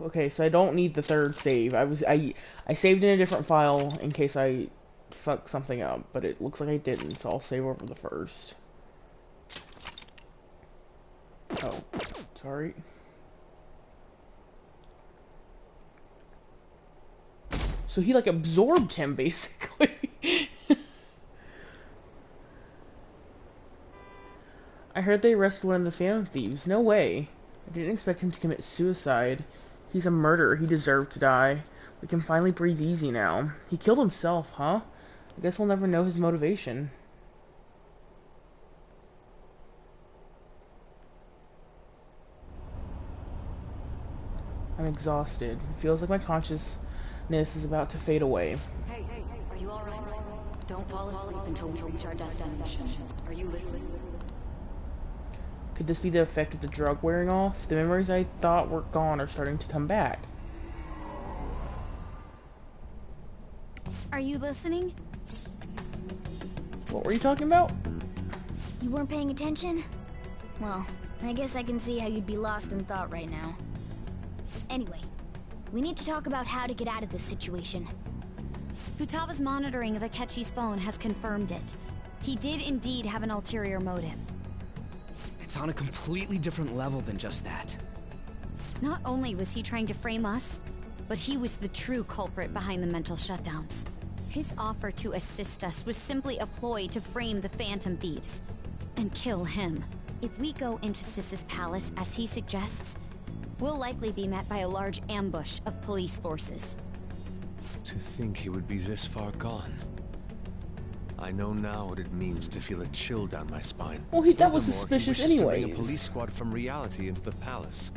Okay, so I don't need the third save. I saved in a different file in case I fucked something up, but it looks like I didn't, so I'll save over the first. Oh, sorry. So he like absorbed him basically. I heard they arrested one of the Phantom Thieves. No way. I didn't expect him to commit suicide. He's a murderer. He deserved to die. We can finally breathe easy now. He killed himself, huh? I guess we'll never know his motivation. I'm exhausted. It feels like my consciousness is about to fade away. Hey, are you alright? Don't fall asleep until we reach our destination. Are you listening? Could this be the effect of the drug wearing off? The memories I thought were gone are starting to come back. Are you listening? What were you talking about? You weren't paying attention? Well, I guess I can see how you'd be lost in thought right now. Anyway, we need to talk about how to get out of this situation. Futaga's monitoring of Akechi's phone has confirmed it. He did indeed have an ulterior motive. It's on a completely different level than just that. Not only was he trying to frame us, but he was the true culprit behind the mental shutdowns. His offer to assist us was simply a ploy to frame the Phantom Thieves and kill him. If we go into Sis's palace as he suggests, we'll likely be met by a large ambush of police forces. To think he would be this far gone. I know now what it means to feel a chill down my spine. Well, that was Furthermore, suspicious he wishes to bring anyways. a police squad from reality into the palace.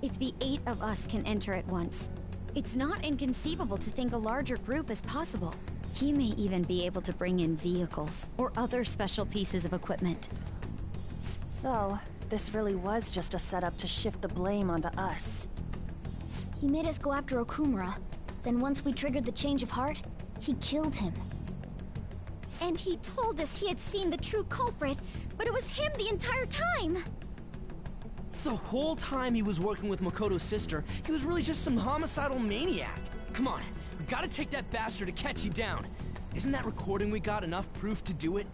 If the 8 of us can enter at once, it's not inconceivable to think a larger group is possible. He may even be able to bring in vehicles or other special pieces of equipment. So, this really was just a setup to shift the blame onto us. He made us go after Okumura. Then once we triggered the change of heart, he killed him. And he told us he had seen the true culprit, but it was him the entire time! The whole time he was working with Makoto's sister, he was really just some homicidal maniac. Come on, we gotta take that bastard Akechi down. Isn't that recording we got enough proof to do it?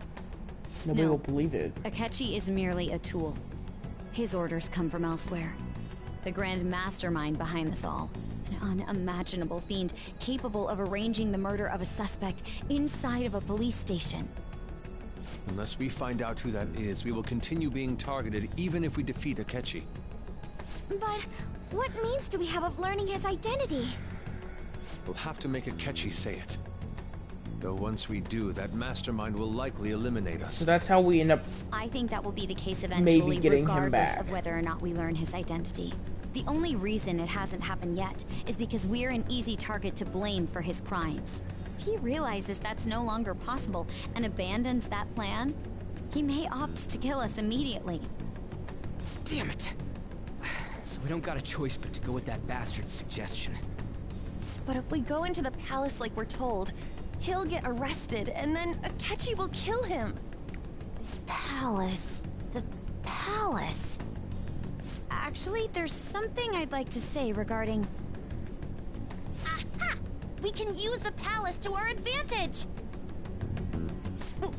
Nobody will believe it. Akechi is merely a tool. His orders come from elsewhere. The grand mastermind behind this all. An unimaginable fiend capable of arranging the murder of a suspect inside of a police station. Unless we find out who that is, we will continue being targeted even if we defeat Akechi. But what means do we have of learning his identity? We'll have to make Akechi say it. Though once we do, that mastermind will likely eliminate us. So that's how we end up. I think that will be the case eventually, maybe getting him regardless back. of whether or not we learn his identity. The only reason it hasn't happened yet is because we're an easy target to blame for his crimes. If he realizes that's no longer possible and abandons that plan, he may opt to kill us immediately. Damn it! So we don't got a choice but to go with that bastard's suggestion. But if we go into the palace like we're told, he'll get arrested, and then Akechi will kill him. Palace. The palace. Actually, there's something I'd like to say regarding... Aha! We can use the palace to our advantage!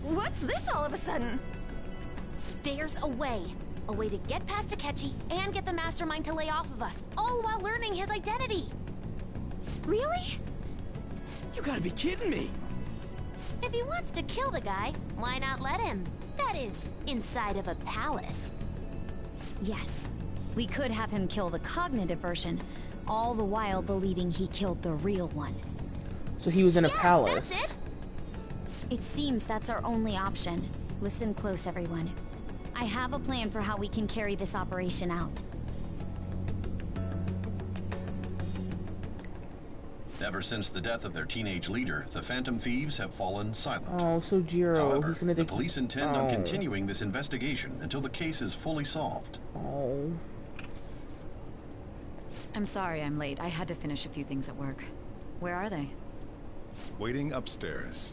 What's this all of a sudden? There's a way. A way to get past Akechi and get the mastermind to lay off of us, all while learning his identity. Really? You gotta be kidding me! If he wants to kill the guy, why not let him? That is, inside of a palace. Yes. We could have him kill the cognitive version, all the while believing he killed the real one. So he was in a palace. That's it. It seems that's our only option. Listen close, everyone. I have a plan for how we can carry this operation out. Ever since the death of their teenage leader, the Phantom Thieves have fallen silent. Oh, so Jiro, However, he's gonna the take... police intend on continuing this investigation until the case is fully solved. Oh. I'm sorry I'm late. I had to finish a few things at work. Where are they? Waiting upstairs.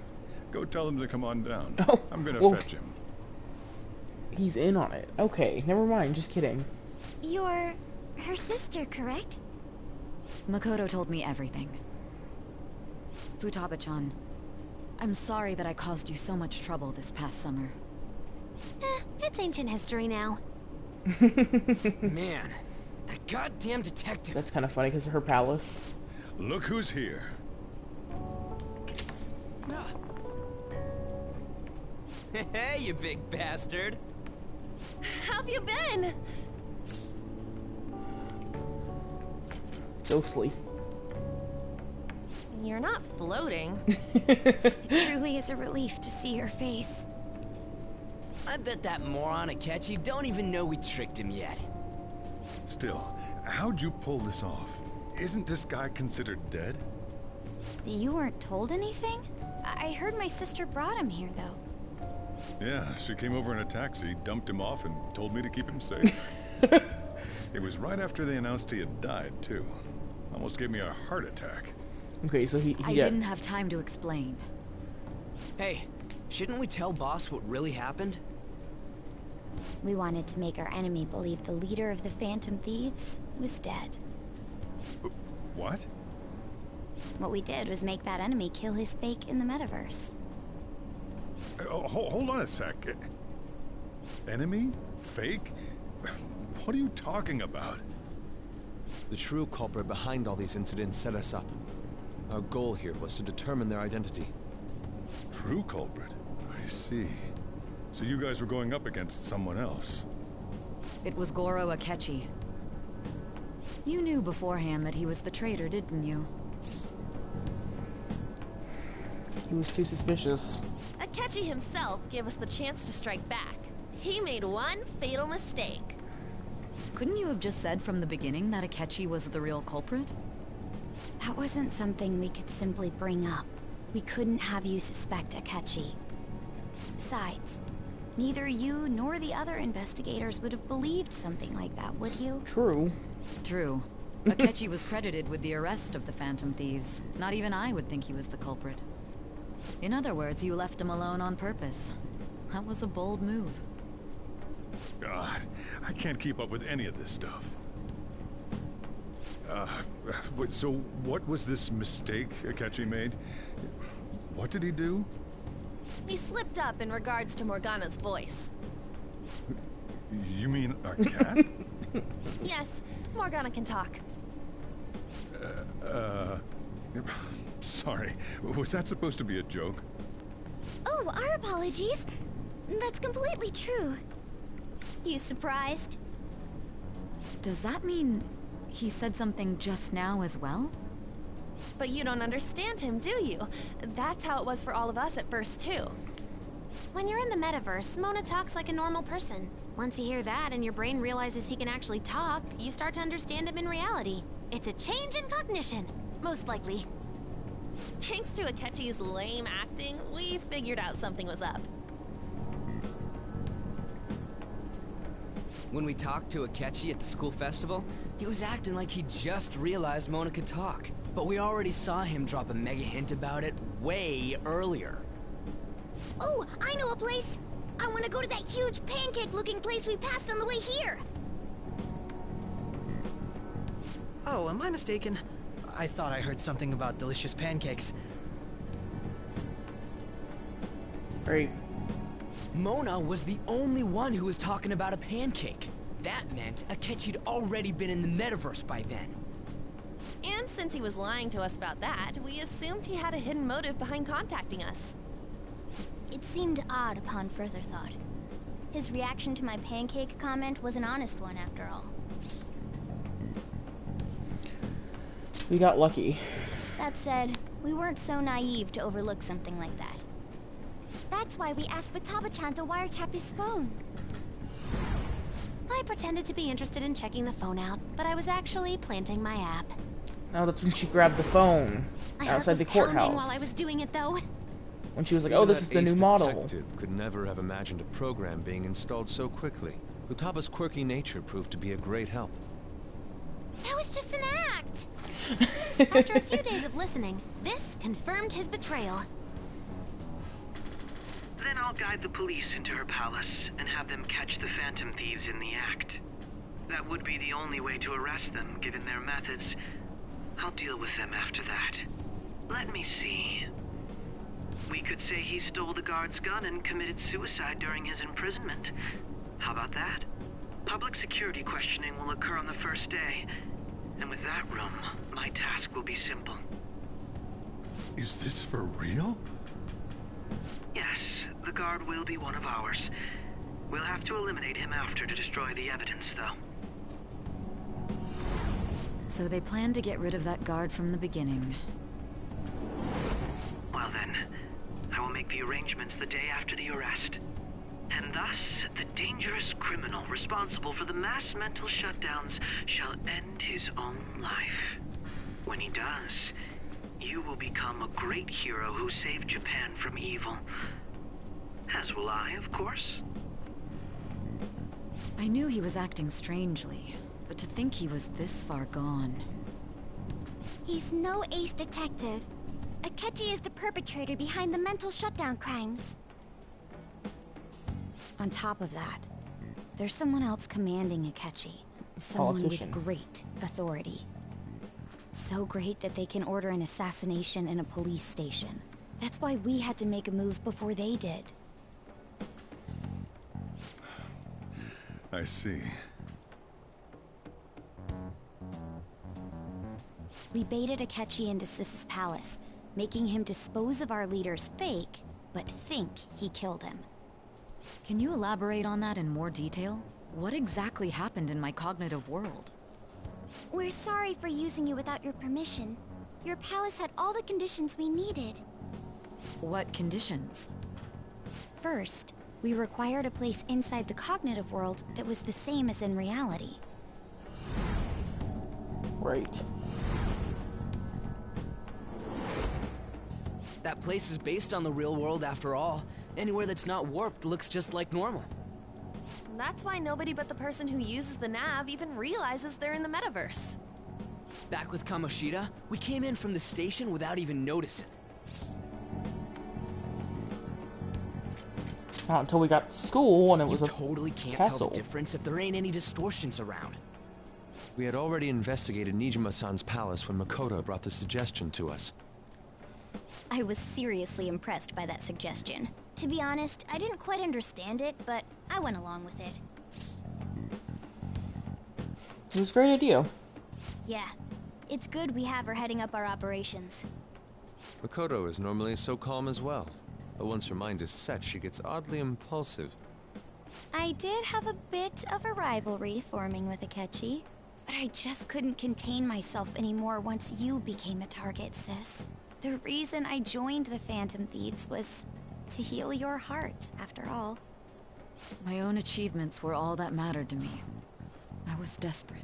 Go tell them to come on down. Oh, I'm gonna well, fetch him. He's in on it. Okay, never mind. Just kidding. You're her sister, correct? Makoto told me everything. Futaba-chan, I'm sorry that I caused you so much trouble this past summer. It's ancient history now. Man, that goddamn detective. That's kind of funny because of her palace. Look who's here. Hey, you big bastard. How've you been? Ghostly. You're not floating. It truly is a relief to see your face. I bet that moron Akechi don't even know we tricked him yet. Still, how'd you pull this off? Isn't this guy considered dead? You weren't told anything? I heard my sister brought him here, though. Yeah, she came over in a taxi, dumped him off, and told me to keep him safe. It was right after they announced he had died, too. Almost gave me a heart attack. Okay, so he I didn't have time to explain. Hey, shouldn't we tell boss what really happened? We wanted to make our enemy believe the leader of the Phantom Thieves was dead. What? What we did was make that enemy kill his fake in the metaverse. Hold on a sec. Enemy? Fake? What are you talking about? The true culprit behind all these incidents set us up. Our goal here was to determine their identity. True culprit? I see. So you guys were going up against someone else? It was Goro Akechi. You knew beforehand that he was the traitor, didn't you? He was too suspicious. Akechi himself gave us the chance to strike back. He made one fatal mistake. Couldn't you have just said from the beginning that Akechi was the real culprit? That wasn't something we could simply bring up. We couldn't have you suspect Akechi. Besides, neither you nor the other investigators would have believed something like that, would you? True. True. Akechi was credited with the arrest of the Phantom Thieves. Not even I would think he was the culprit. In other words, you left him alone on purpose. That was a bold move. God, I can't keep up with any of this stuff. So what was this mistake Akechi made? What did he do? He slipped up in regards to Morgana's voice. You mean a cat? Yes, Morgana can talk. Sorry, was that supposed to be a joke? Oh, our apologies. That's completely true. You surprised? Does that mean he said something just now as well? But you don't understand him, do you? That's how it was for all of us at first, too. When you're in the metaverse, Mona talks like a normal person. Once you hear that and your brain realizes he can actually talk, you start to understand him in reality. It's a change in cognition, most likely. Thanks to Akechi's lame acting, we figured out something was up. When we talked to Akechi at the school festival, he was acting like he just realized Mona could talk. But we already saw him drop a mega hint about it way earlier. Oh, I know a place! I want to go to that huge pancake-looking place we passed on the way here! Oh, am I mistaken? I thought I heard something about delicious pancakes. Right. Mona was the only one who was talking about a pancake. That meant Akechi'd already been in the metaverse by then. And since he was lying to us about that, we assumed he had a hidden motive behind contacting us. It seemed odd upon further thought. His reaction to my pancake comment was an honest one, after all. We got lucky. That said, we weren't so naive to overlook something like that. That's why we asked Futaba-chan to wiretap his phone. I pretended to be interested in checking the phone out, but I was actually planting my app. No, that's when she grabbed the phone outside the courthouse. While I was doing it, though. When she was like, "Oh, this is the new model." Detective could never have imagined a program being installed so quickly. Futaba's quirky nature proved to be a great help. That was just an act! After a few days of listening, this confirmed his betrayal. Then I'll guide the police into her palace and have them catch the Phantom Thieves in the act. That would be the only way to arrest them, given their methods. I'll deal with them after that. Let me see. We could say he stole the guard's gun and committed suicide during his imprisonment. How about that? Public security questioning will occur on the first day. And with that room, my task will be simple. Is this for real? Yes, the guard will be one of ours. We'll have to eliminate him after to destroy the evidence, though. So they plan to get rid of that guard from the beginning. Well then, I will make the arrangements the day after the arrest. And thus, the dangerous criminal responsible for the mass mental shutdowns shall end his own life. When he does, you will become a great hero who saved Japan from evil. As will I, of course. I knew he was acting strangely, but to think he was this far gone. He's no ace detective. Akechi is the perpetrator behind the mental shutdown crimes. On top of that, there's someone else commanding Akechi. Someone with great authority. So great that they can order an assassination in a police station. That's why we had to make a move before they did. I see. We baited Akechi into Sis's palace, making him dispose of our leader's fake, but think he killed him. Can you elaborate on that in more detail? What exactly happened in my cognitive world? We're sorry for using you without your permission. Your palace had all the conditions we needed. What conditions? First, we required a place inside the cognitive world that was the same as in reality. Right. That place is based on the real world after all. Anywhere that's not warped looks just like normal. That's why nobody but the person who uses the nav even realizes they're in the metaverse. Back with Kamoshida, we came in from the station without even noticing. Not until we got to school and it was a totally can't castle. tell the difference if there ain't any distortions around. We had already investigated Nijima-san's palace when Makoto brought the suggestion to us. I was seriously impressed by that suggestion. To be honest, I didn't quite understand it, but I went along with it. It was a great idea. Yeah. It's good we have her heading up our operations. Makoto is normally so calm as well. But once her mind is set, she gets oddly impulsive. I did have a bit of a rivalry forming with Akechi, but I just couldn't contain myself anymore once you became a target, sis. The reason I joined the Phantom Thieves was to heal your heart, after all. My own achievements were all that mattered to me. I was desperate.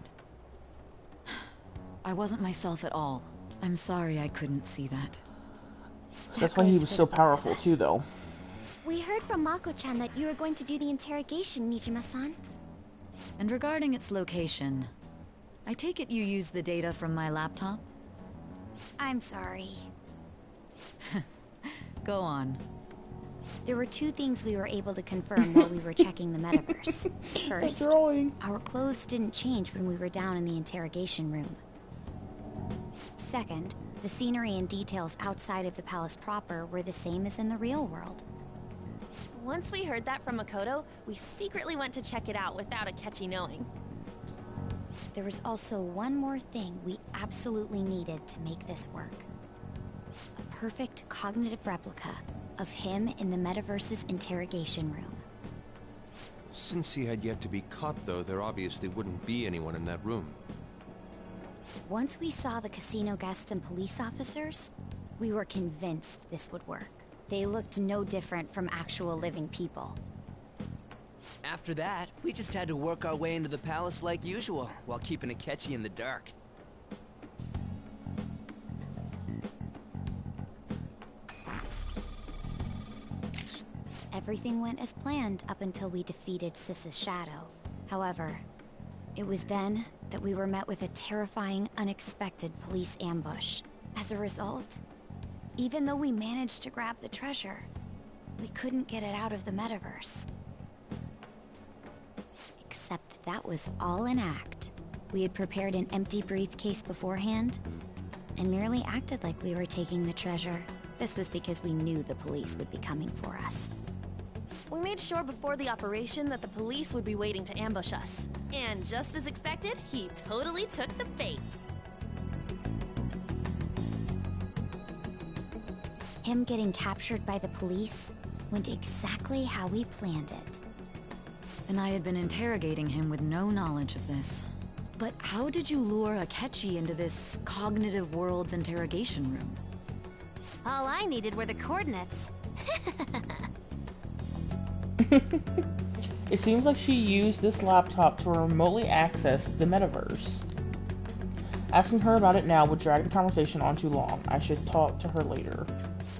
I wasn't myself at all. I'm sorry I couldn't see that. That's why he was so powerful too, though. We heard from Mako-chan that you were going to do the interrogation, Nijima-san. And regarding its location, I take it you used the data from my laptop? I'm sorry. Go on. There were two things we were able to confirm while we were checking the metaverse. First, our clothes didn't change when we were down in the interrogation room. Second, the scenery and details outside of the palace proper were the same as in the real world. Once we heard that from Makoto, we secretly went to check it out without Akechi knowing. There was also one more thing we absolutely needed to make this work. A perfect cognitive replica of him in the metaverse's interrogation room. Since he had yet to be caught, though, there obviously wouldn't be anyone in that room. Once we saw the casino guests and police officers, we were convinced this would work. They looked no different from actual living people. After that, we just had to work our way into the palace like usual, while keeping Akechi in the dark. Everything went as planned up until we defeated Sis's shadow. However, it was then that we were met with a terrifying, unexpected police ambush. As a result, even though we managed to grab the treasure, we couldn't get it out of the metaverse. Except that was all an act. We had prepared an empty briefcase beforehand, and merely acted like we were taking the treasure. This was because we knew the police would be coming for us. We made sure before the operation that the police would be waiting to ambush us. And just as expected, he totally took the bait. Him getting captured by the police went exactly how we planned it. And I had been interrogating him with no knowledge of this. But how did you lure Akechi into this cognitive world's interrogation room? All I needed were the coordinates. It seems like she used this laptop to remotely access the metaverse. Asking her about it now would drag the conversation on too long. I should talk to her later.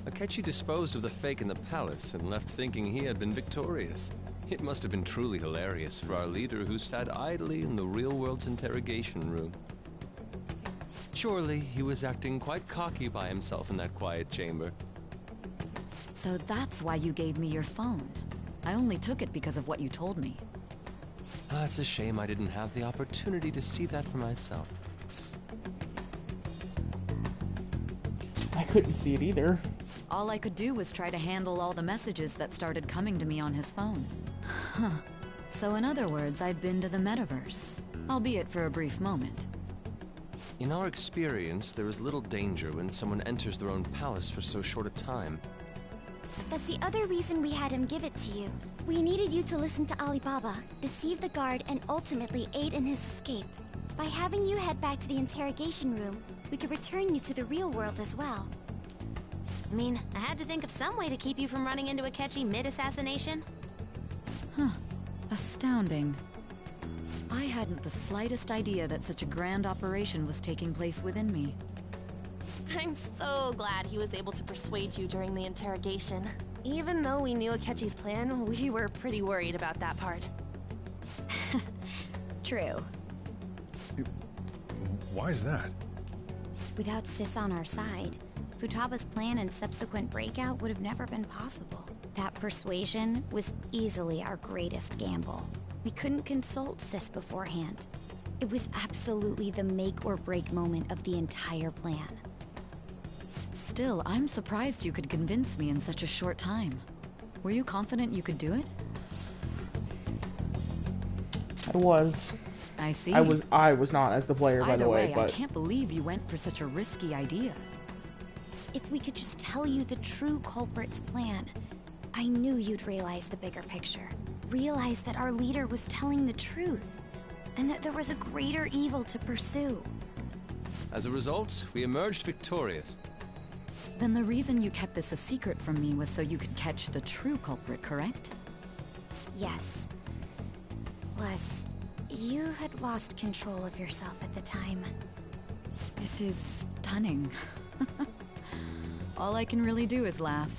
Akechi disposed of the fake in the palace and left thinking he had been victorious. It must have been truly hilarious for our leader who sat idly in the real world's interrogation room. Surely he was acting quite cocky by himself in that quiet chamber. So that's why you gave me your phone. I only took it because of what you told me. It's a shame I didn't have the opportunity to see that for myself. I couldn't see it either. All I could do was try to handle all the messages that started coming to me on his phone. Huh. So in other words, I've been to the metaverse, albeit for a brief moment. In our experience, there is little danger when someone enters their own palace for so short a time. That's the other reason we had him give it to you. We needed you to listen to Alibaba, deceive the guard, and ultimately aid in his escape. By having you head back to the interrogation room, we could return you to the real world as well. I mean, I had to think of some way to keep you from running into Akechi mid-assassination. Huh. Astounding. I hadn't the slightest idea that such a grand operation was taking place within me. I'm so glad he was able to persuade you during the interrogation. Even though we knew Akechi's plan, we were pretty worried about that part. True. Why is that? Without Sis on our side, Futaba's plan and subsequent breakout would have never been possible. That persuasion was easily our greatest gamble. We couldn't consult Sis beforehand. It was absolutely the make or break moment of the entire plan. Still, I'm surprised you could convince me in such a short time. Were you confident you could do it? I was. I see. I was not as the player, by the way, but I can't believe you went for such a risky idea. If we could just tell you the true culprit's plan, I knew you'd realize the bigger picture. Realize that our leader was telling the truth, and that there was a greater evil to pursue. As a result, we emerged victorious. Then the reason you kept this a secret from me was so you could catch the true culprit, correct? Yes. Plus, you had lost control of yourself at the time. This is stunning. All I can really do is laugh.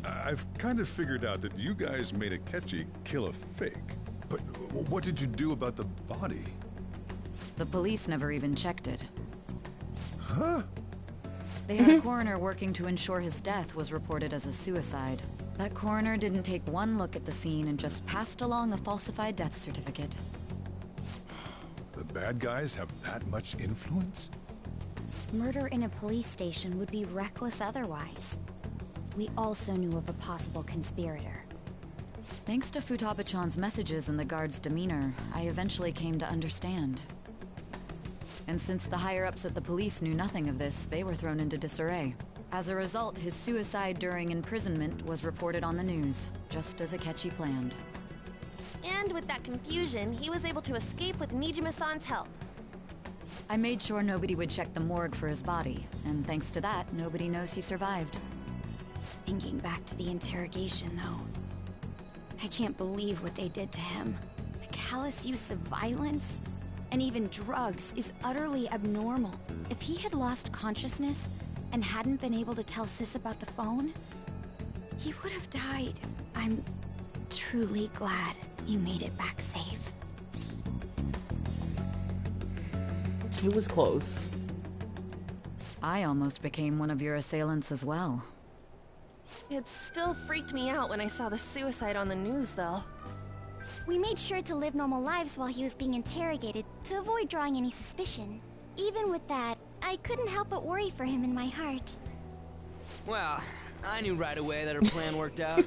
I've kind of figured out that you guys made Akechi kill a fake. But what did you do about the body? The police never even checked it. Huh? They had a coroner working to ensure his death was reported as a suicide. That coroner didn't take one look at the scene and just passed along a falsified death certificate. The bad guys have that much influence? Murder in a police station would be reckless otherwise. We also knew of a possible conspirator. Thanks to Futaba-chan's messages and the guard's demeanor, I eventually came to understand. And since the higher-ups at the police knew nothing of this, they were thrown into disarray. As a result, his suicide during imprisonment was reported on the news, just as Akechi planned. And with that confusion, he was able to escape with Nijima-san's help. I made sure nobody would check the morgue for his body, and thanks to that, nobody knows he survived. Thinking back to the interrogation, though, I can't believe what they did to him. The callous use of violence, and even drugs, is utterly abnormal. If he had lost consciousness and hadn't been able to tell Sis about the phone, he would have died. I'm truly glad you made it back safe. He was close. I almost became one of your assailants as well. It still freaked me out when I saw the suicide on the news, though. We made sure to live normal lives while he was being interrogated to avoid drawing any suspicion. Even with that, I couldn't help but worry for him in my heart. Well, I knew right away that her plan worked out.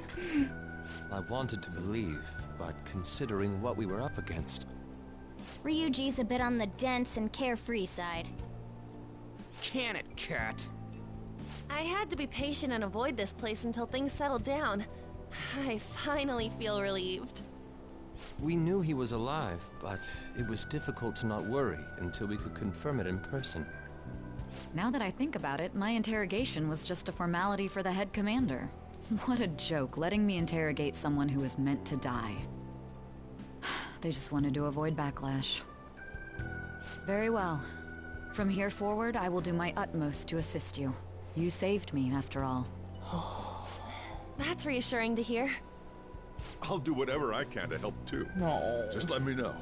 I wanted to believe, but considering what we were up against... Ryuji's a bit on the dense and carefree side. Can it, Cat? I had to be patient and avoid this place until things settled down. I finally feel relieved. We knew he was alive, but it was difficult to not worry until we could confirm it in person. Now that I think about it, my interrogation was just a formality for the head commander. What a joke, letting me interrogate someone who was meant to die. They just wanted to avoid backlash. Very well. From here forward, I will do my utmost to assist you. You saved me, after all. That's reassuring to hear. I'll do whatever I can to help too. No. Just let me know.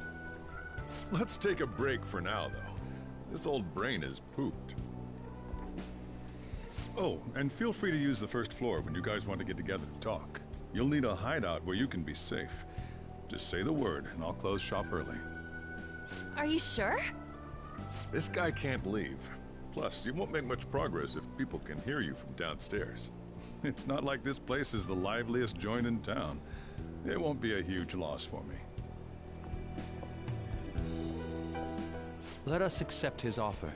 Let's take a break for now, though. This old brain is pooped. Oh, and feel free to use the first floor when you guys want to get together to talk. You'll need a hideout where you can be safe. Just say the word, and I'll close shop early. Are you sure? This guy can't leave. Plus, you won't make much progress if people can hear you from downstairs. It's not like this place is the liveliest joint in town. It won't be a huge loss for me. Let us accept his offer.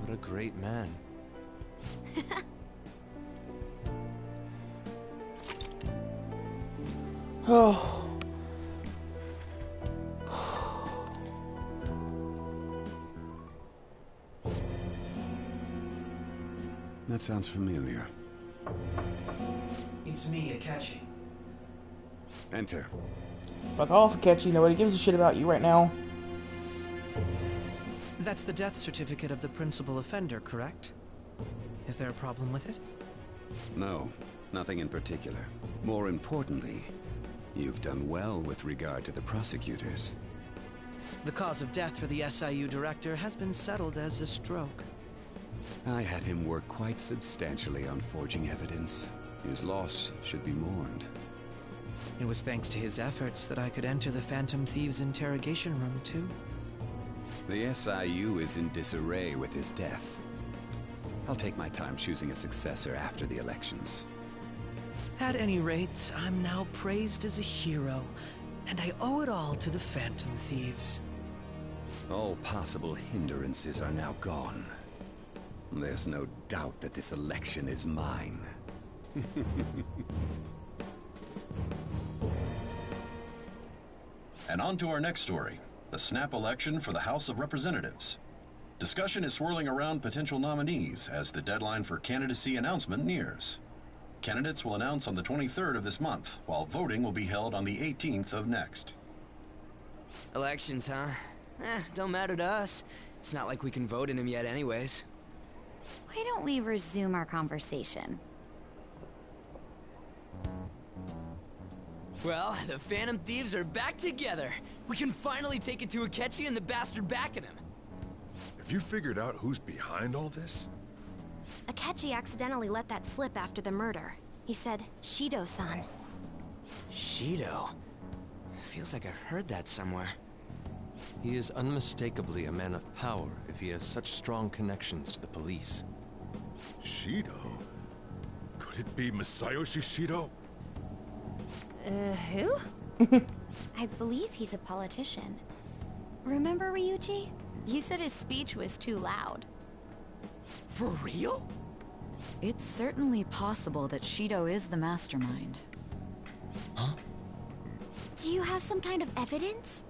What a great man. Oh. That sounds familiar. It's me, Akechi. Enter. Fuck off, Akechi. Nobody gives a shit about you right now. That's the death certificate of the principal offender, correct? Is there a problem with it? No, nothing in particular. More importantly, you've done well with regard to the prosecutors. The cause of death for the SIU director has been settled as a stroke. I had him work quite substantially on forging evidence. His loss should be mourned. It was thanks to his efforts that I could enter the Phantom Thieves' interrogation room, too. The SIU is in disarray with his death. I'll take my time choosing a successor after the elections. At any rate, I'm now praised as a hero, and I owe it all to the Phantom Thieves. All possible hindrances are now gone. There's no doubt that this election is mine. And on to our next story, the snap election for the House of Representatives. Discussion is swirling around potential nominees as the deadline for candidacy announcement nears. Candidates will announce on the 23rd of this month, while voting will be held on the 18th of next. Elections, huh? Don't matter to us. It's not like we can vote in them yet anyways. Why don't we resume our conversation? Well, the Phantom Thieves are back together. We can finally take it to Akechi and the bastard backing him. Have you figured out who's behind all this? Akechi accidentally let that slip after the murder. He said, Shido-san. Shido? Feels like I've heard that somewhere. He is unmistakably a man of power if he has such strong connections to the police. Shido? Could it be Masayoshi Shido? Who? I believe he's a politician. Remember Ryuji? You said his speech was too loud. For real? It's certainly possible that Shido is the mastermind. Huh? Do you have some kind of evidence?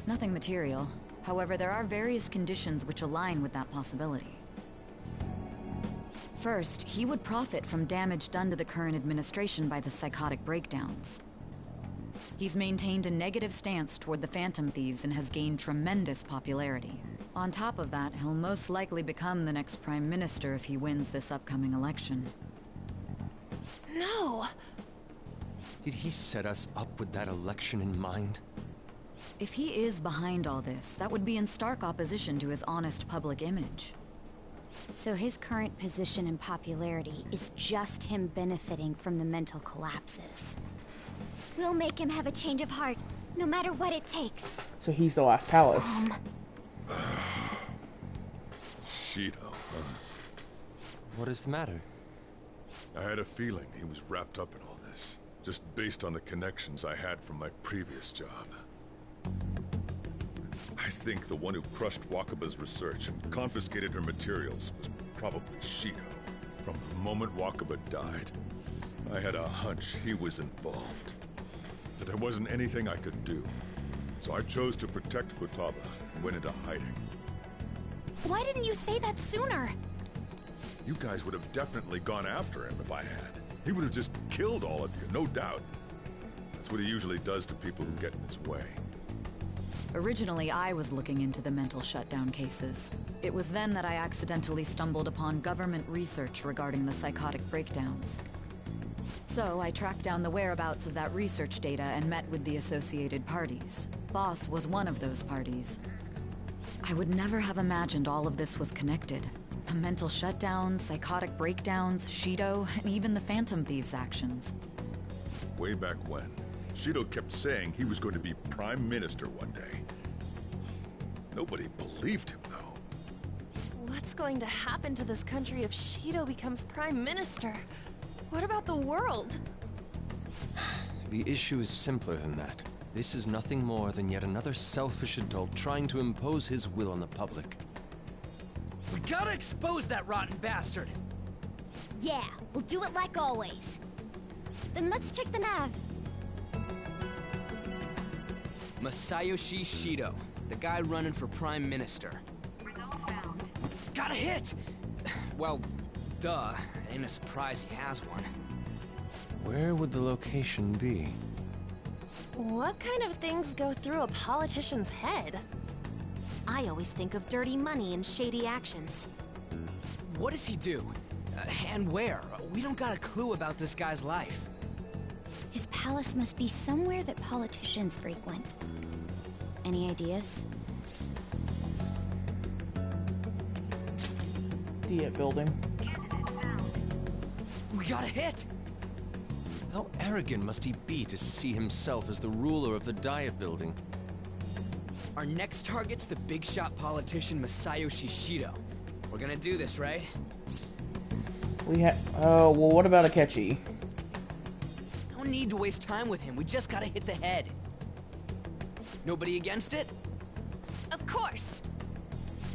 Nothing material. However, there are various conditions which align with that possibility. First, he would profit from damage done to the current administration by the psychotic breakdowns. He's maintained a negative stance toward the Phantom Thieves and has gained tremendous popularity. On top of that, he'll most likely become the next Prime Minister if he wins this upcoming election. No! Did he set us up with that election in mind? If he is behind all this, that would be in stark opposition to his honest public image. So his current position and popularity is just him benefiting from the mental collapses. We'll make him have a change of heart, no matter what it takes. So he's the last palace. Shido, huh? What is the matter? I had a feeling he was wrapped up in all this, just based on the connections I had from my previous job. I think the one who crushed Wakaba's research and confiscated her materials was probably Shido. From the moment Wakaba died, I had a hunch he was involved. But there wasn't anything I could do. So I chose to protect Futaba and went into hiding. Why didn't you say that sooner? You guys would have definitely gone after him if I had. He would have just killed all of you, no doubt. That's what he usually does to people who get in his way. Originally, I was looking into the mental shutdown cases. It was then that I accidentally stumbled upon government research regarding the psychotic breakdowns. So I tracked down the whereabouts of that research data and met with the associated parties. Boss was one of those parties. I would never have imagined all of this was connected. The mental shutdowns, psychotic breakdowns, Shido, and even the Phantom Thieves' actions. Way back when, Shido kept saying he was going to be Prime Minister one day. Nobody believed him, though. What's going to happen to this country if Shido becomes Prime Minister? What about the world? The issue is simpler than that. This is nothing more than yet another selfish adult trying to impose his will on the public. We gotta expose that rotten bastard! Yeah, we'll do it like always. Then let's check the nav. Masayoshi Shido, the guy running for Prime Minister. Got a hit! Well, duh. Ain't a surprise he has one. Where would the location be? What kind of things go through a politician's head? I always think of dirty money and shady actions. What does he do? And where? We don't got a clue about this guy's life. His palace must be somewhere that politicians frequent. Any ideas? Diet building. We got a hit! How arrogant must he be to see himself as the ruler of the Diet building? Our next target's the big shot politician Masayoshi Shido. We're gonna do this, right? Oh, well, what about Akechi? No need to waste time with him. We just gotta hit the head. Nobody against it? Of course!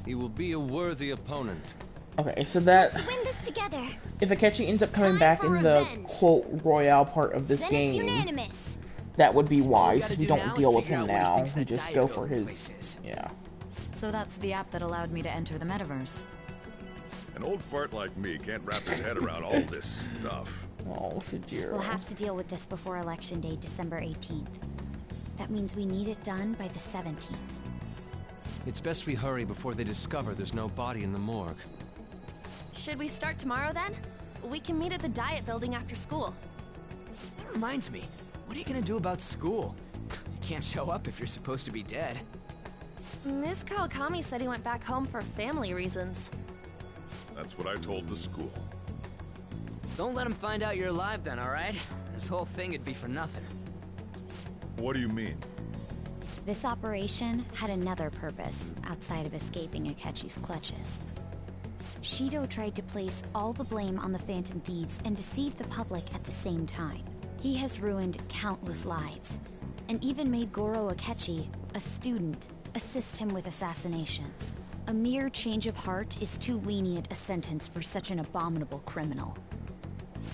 He will be a worthy opponent. Okay, so that Let's win this together. if Akechi ends up coming back in the quote royale part of this Then game, it's unanimous. that would be wise. gotta We do don't now deal is with figure him out what he now. thinks We that just Diet go Coke for place his is. yeah. So that's the app that allowed me to enter the metaverse. An old fart like me can't wrap his head around all this stuff. Oh, Sajiro. We'll have to deal with this before Election Day, December 18th. That means we need it done by the 17th. It's best we hurry before they discover there's no body in the morgue. Should we start tomorrow then? We can meet at the Diet Building after school. That reminds me, what are you gonna do about school? You can't show up if you're supposed to be dead. Miss Kawakami said he went back home for family reasons. That's what I told the school. Don't let him find out you're alive then, alright? This whole thing would be for nothing. What do you mean? This operation had another purpose outside of escaping Akechi's clutches. Shido tried to place all the blame on the Phantom Thieves and deceive the public at the same time. He has ruined countless lives, and even made Goro Akechi, a student, assist him with assassinations. A mere change of heart is too lenient a sentence for such an abominable criminal.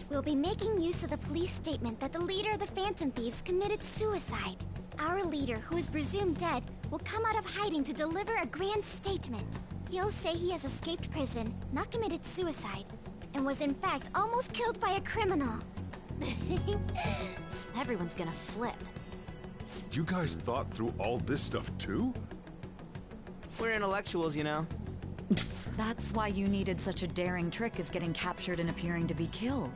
We'll be making use of the police statement that the leader of the Phantom Thieves committed suicide. Our leader, who is presumed dead, will come out of hiding to deliver a grand statement. He'll say he has escaped prison, not committed suicide, and was in fact almost killed by a criminal. Everyone's gonna flip. You guys thought through all this stuff too? We're intellectuals, you know. That's why you needed such a daring trick as getting captured and appearing to be killed.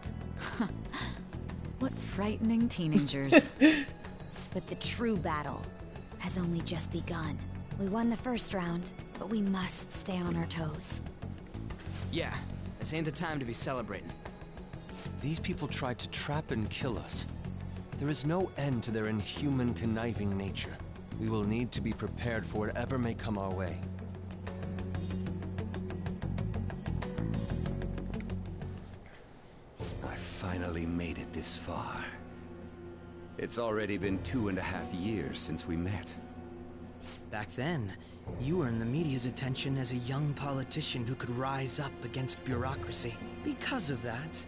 What frightening teenagers. But the true battle has only just begun. We won the first round, but we must stay on our toes. Yeah, this ain't the time to be celebrating. These people tried to trap and kill us. There is no end to their inhuman, conniving nature. We will need to be prepared for whatever may come our way. I finally made it this far. It's already been 2.5 years since we met. Back then, you were in the media's attention as a young politician who could rise up against bureaucracy. Because of that,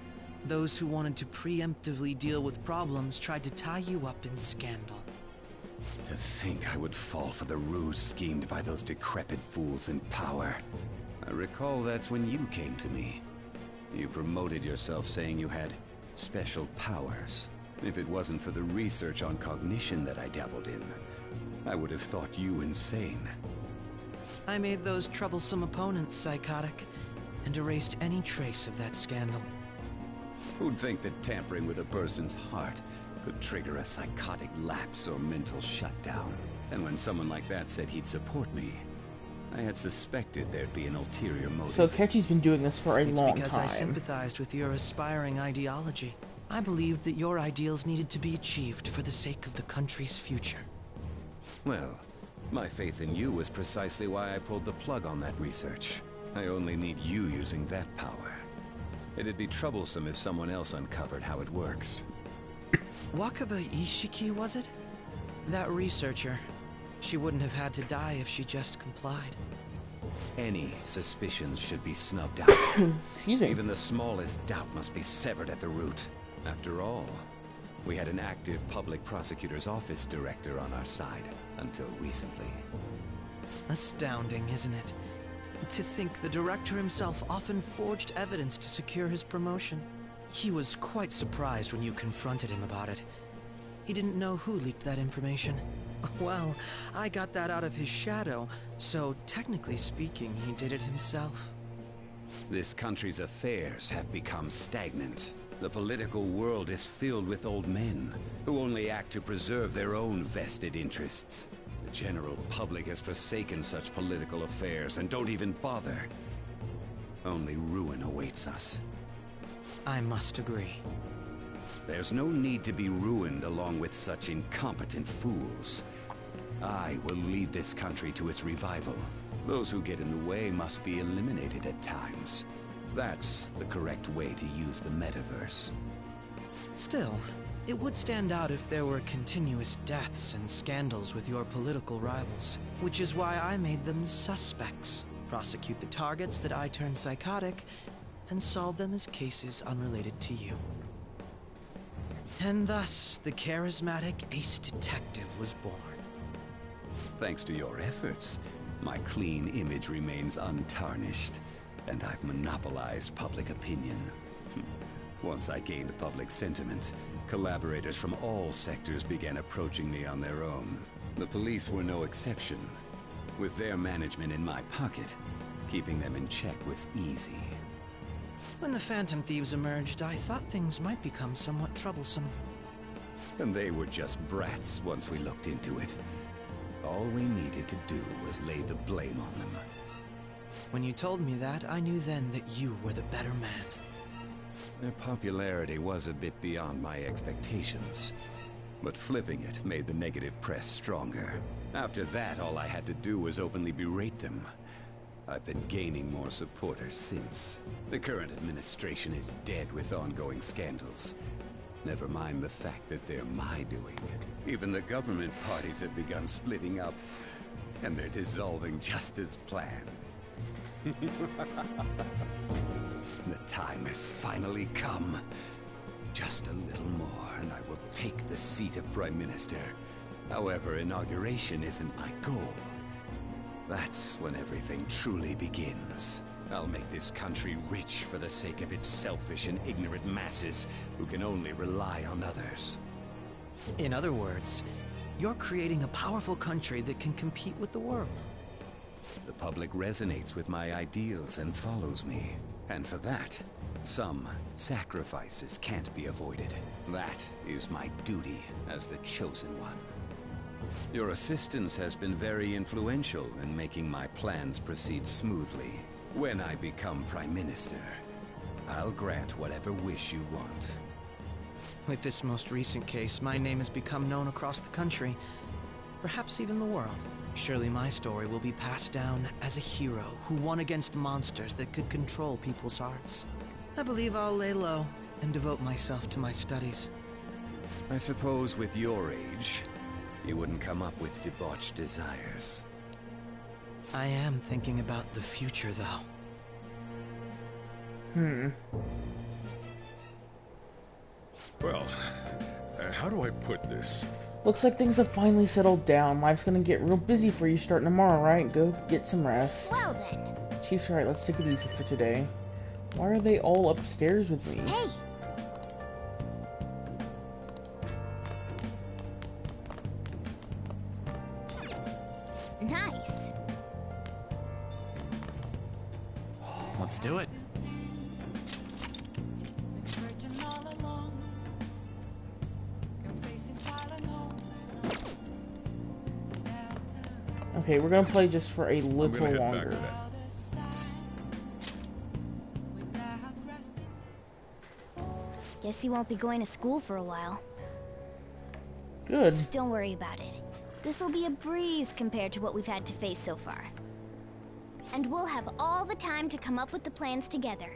those who wanted to preemptively deal with problems tried to tie you up in scandal. To think I would fall for the ruse schemed by those decrepit fools in power. I recall that's when you came to me. You promoted yourself saying you had special powers. If it wasn't for the research on cognition that I dabbled in, I would have thought you insane. I made those troublesome opponents psychotic, and erased any trace of that scandal. Who'd think that tampering with a person's heart could trigger a psychotic lapse or mental shutdown? And when someone like that said he'd support me, I had suspected there'd be an ulterior motive. So Akechi's been doing this for a long It's because time. I sympathized with your aspiring ideology. I believed that your ideals needed to be achieved for the sake of the country's future. Well, my faith in you was precisely why I pulled the plug on that research. I only need you using that power. It'd be troublesome if someone else uncovered how it works. Wakaba Ishiki, was it? That researcher. She wouldn't have had to die if she just complied. Any suspicions should be snubbed out. Excuse me. Even the smallest doubt must be severed at the root. After all, we had an active public prosecutor's office director on our side until recently. Astounding, isn't it? To think the director himself often forged evidence to secure his promotion. He was quite surprised when you confronted him about it. He didn't know who leaked that information. Well, I got that out of his shadow, so technically speaking, he did it himself. This country's affairs have become stagnant. The political world is filled with old men who only act to preserve their own vested interests. The general public has forsaken such political affairs and don't even bother. Only ruin awaits us. I must agree. There's no need to be ruined along with such incompetent fools. I will lead this country to its revival. Those who get in the way must be eliminated at times. That's the correct way to use the metaverse. Still, it would stand out if there were continuous deaths and scandals with your political rivals, which is why I made them suspects. prosecute the targets that I turned psychotic, and solve them as cases unrelated to you. And thus, the charismatic ace detective was born. Thanks to your efforts, my clean image remains untarnished, and I've monopolized public opinion. Once I gained public sentiment, collaborators from all sectors began approaching me on their own. The police were no exception. With their management in my pocket, keeping them in check was easy. When the Phantom Thieves emerged, I thought things might become somewhat troublesome. And they were just brats once we looked into it. All we needed to do was lay the blame on them. When you told me that, I knew then that you were the better man. Their popularity was a bit beyond my expectations. But flipping it made the negative press stronger. After that, all I had to do was openly berate them. I've been gaining more supporters since. The current administration is dead with ongoing scandals. Never mind the fact that they're my doing. Even the government parties have begun splitting up, and they're dissolving just as planned. The time has finally come. Just a little more, and I will take the seat of Prime Minister. However, inauguration isn't my goal. That's when everything truly begins. I'll make this country rich for the sake of its selfish and ignorant masses who can only rely on others. In other words, you're creating a powerful country that can compete with the world. The public resonates with my ideals and follows me. And for that, some sacrifices can't be avoided. That is my duty as the chosen one. Your assistance has been very influential in making my plans proceed smoothly. When I become Prime Minister, I'll grant whatever wish you want. With this most recent case, my name has become known across the country, perhaps even the world. Surely my story will be passed down as a hero who won against monsters that could control people's hearts. I believe I'll lay low and devote myself to my studies. I suppose with your age, you wouldn't come up with debauched desires. I am thinking about the future, though. Well, how do I put this? Looks like things have finally settled down. Life's gonna get real busy for you starting tomorrow, right? Go get some rest. Well then. Chief's right, let's take it easy for today. Why are they all upstairs with me? Hey! Nice. Let's do it. Okay, we're gonna play just for a little longer. Guess you won't be going to school for a while. Good. Don't worry about it. This'll be a breeze compared to what we've had to face so far. And we'll have all the time to come up with the plans together.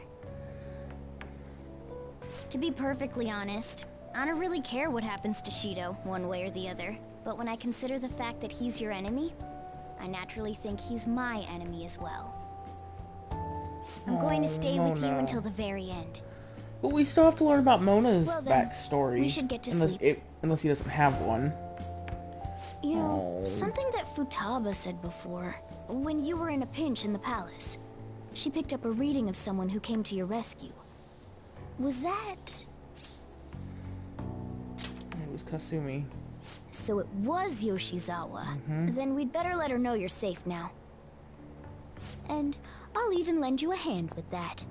To be perfectly honest, I don't really care what happens to Shido, one way or the other. But when I consider the fact that he's your enemy, I naturally think he's my enemy as well. I'm going to stay with you until the very end. But we still have to learn about Mona's Well then, backstory. we should get to unless he doesn't have one. You know, something that Futaba said before, when you were in a pinch in the palace, she picked up a reading of someone who came to your rescue. Was that... It was Kasumi. So it was Yoshizawa. Then we'd better let her know you're safe now. And I'll even lend you a hand with that.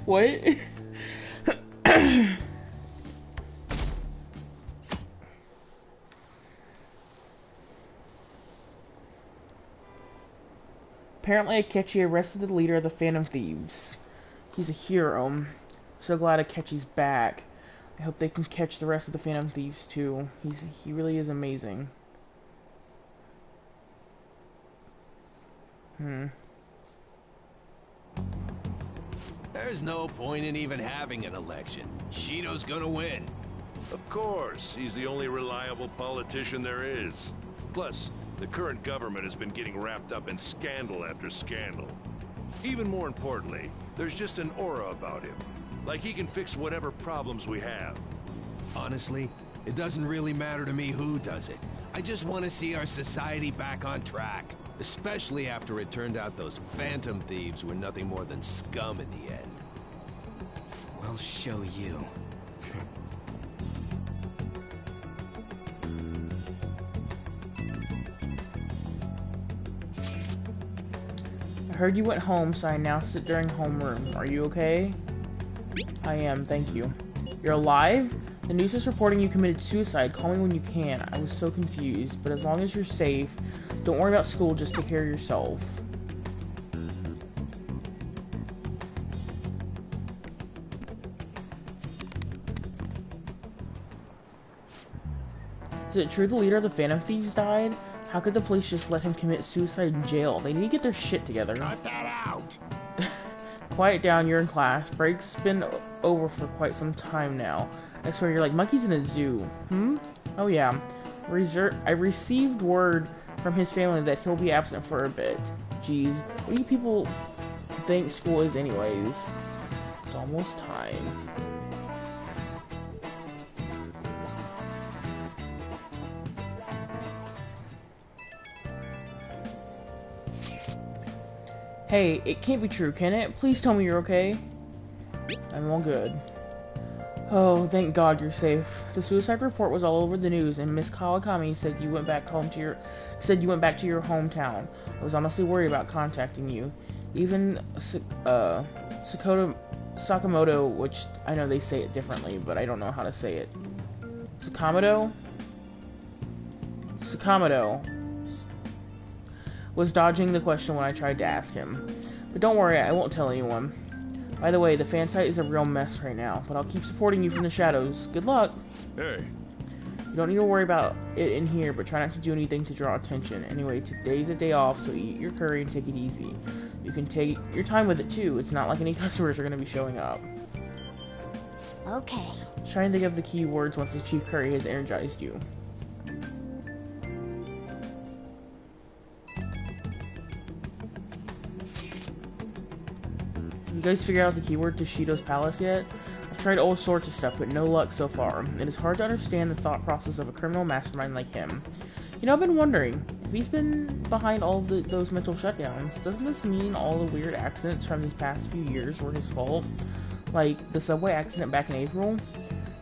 What? Apparently Akechi arrested the leader of the Phantom Thieves. He's a hero. I'm so glad Akechi's back. I hope they can catch the rest of the Phantom Thieves too. He really is amazing. There's no point in even having an election. Shido's gonna win. Of course, he's the only reliable politician there is. Plus, The current government has been getting wrapped up in scandal after scandal. Even more importantly, there's just an aura about him. Like he can fix whatever problems we have. Honestly, it doesn't really matter to me who does it. I just want to see our society back on track. Especially after it turned out those Phantom Thieves were nothing more than scum in the end. We'll show you. I heard you went home, so I announced it during homeroom. Are you okay? I am, thank you. You're alive? The news is reporting you committed suicide. Call me when you can. I was so confused, but as long as you're safe, don't worry about school, just take care of yourself. Is it true the leader of the Phantom Thieves died? How could the police just let him commit suicide in jail? They need to get their shit together. Cut that out! Quiet down, you're in class. Break's been over for quite some time now. I swear you're like monkeys in a zoo. Oh yeah. I received word from his family that he'll be absent for a bit. Jeez, what do you people think school is anyways? It's almost time. Hey, it can't be true, can it? Please tell me you're okay. I'm all good. Oh, thank God you're safe. The suicide report was all over the news, and Miss Kawakami said you went back home to your hometown. I was honestly worried about contacting you. Even Sakamoto, which I know they say it differently, but I don't know how to say it. Sakamoto was dodging the question when I tried to ask him. But don't worry, I won't tell anyone. By the way, the fan site is a real mess right now, but I'll keep supporting you from the shadows. Good luck! Hey. You don't need to worry about it in here, but try not to do anything to draw attention. Anyway, today's a day off, so eat your curry and take it easy. You can take your time with it too. It's not like any customers are going to be showing up. Okay. Try and think of the keywords once the Chief Curry has energized you. You guys figured out the keyword to Shido's palace yet? I've tried all sorts of stuff, but no luck so far. It is hard to understand the thought process of a criminal mastermind like him. You know, I've been wondering, if he's been behind all those mental shutdowns, doesn't this mean all the weird accidents from these past few years were his fault? Like, the subway accident back in April?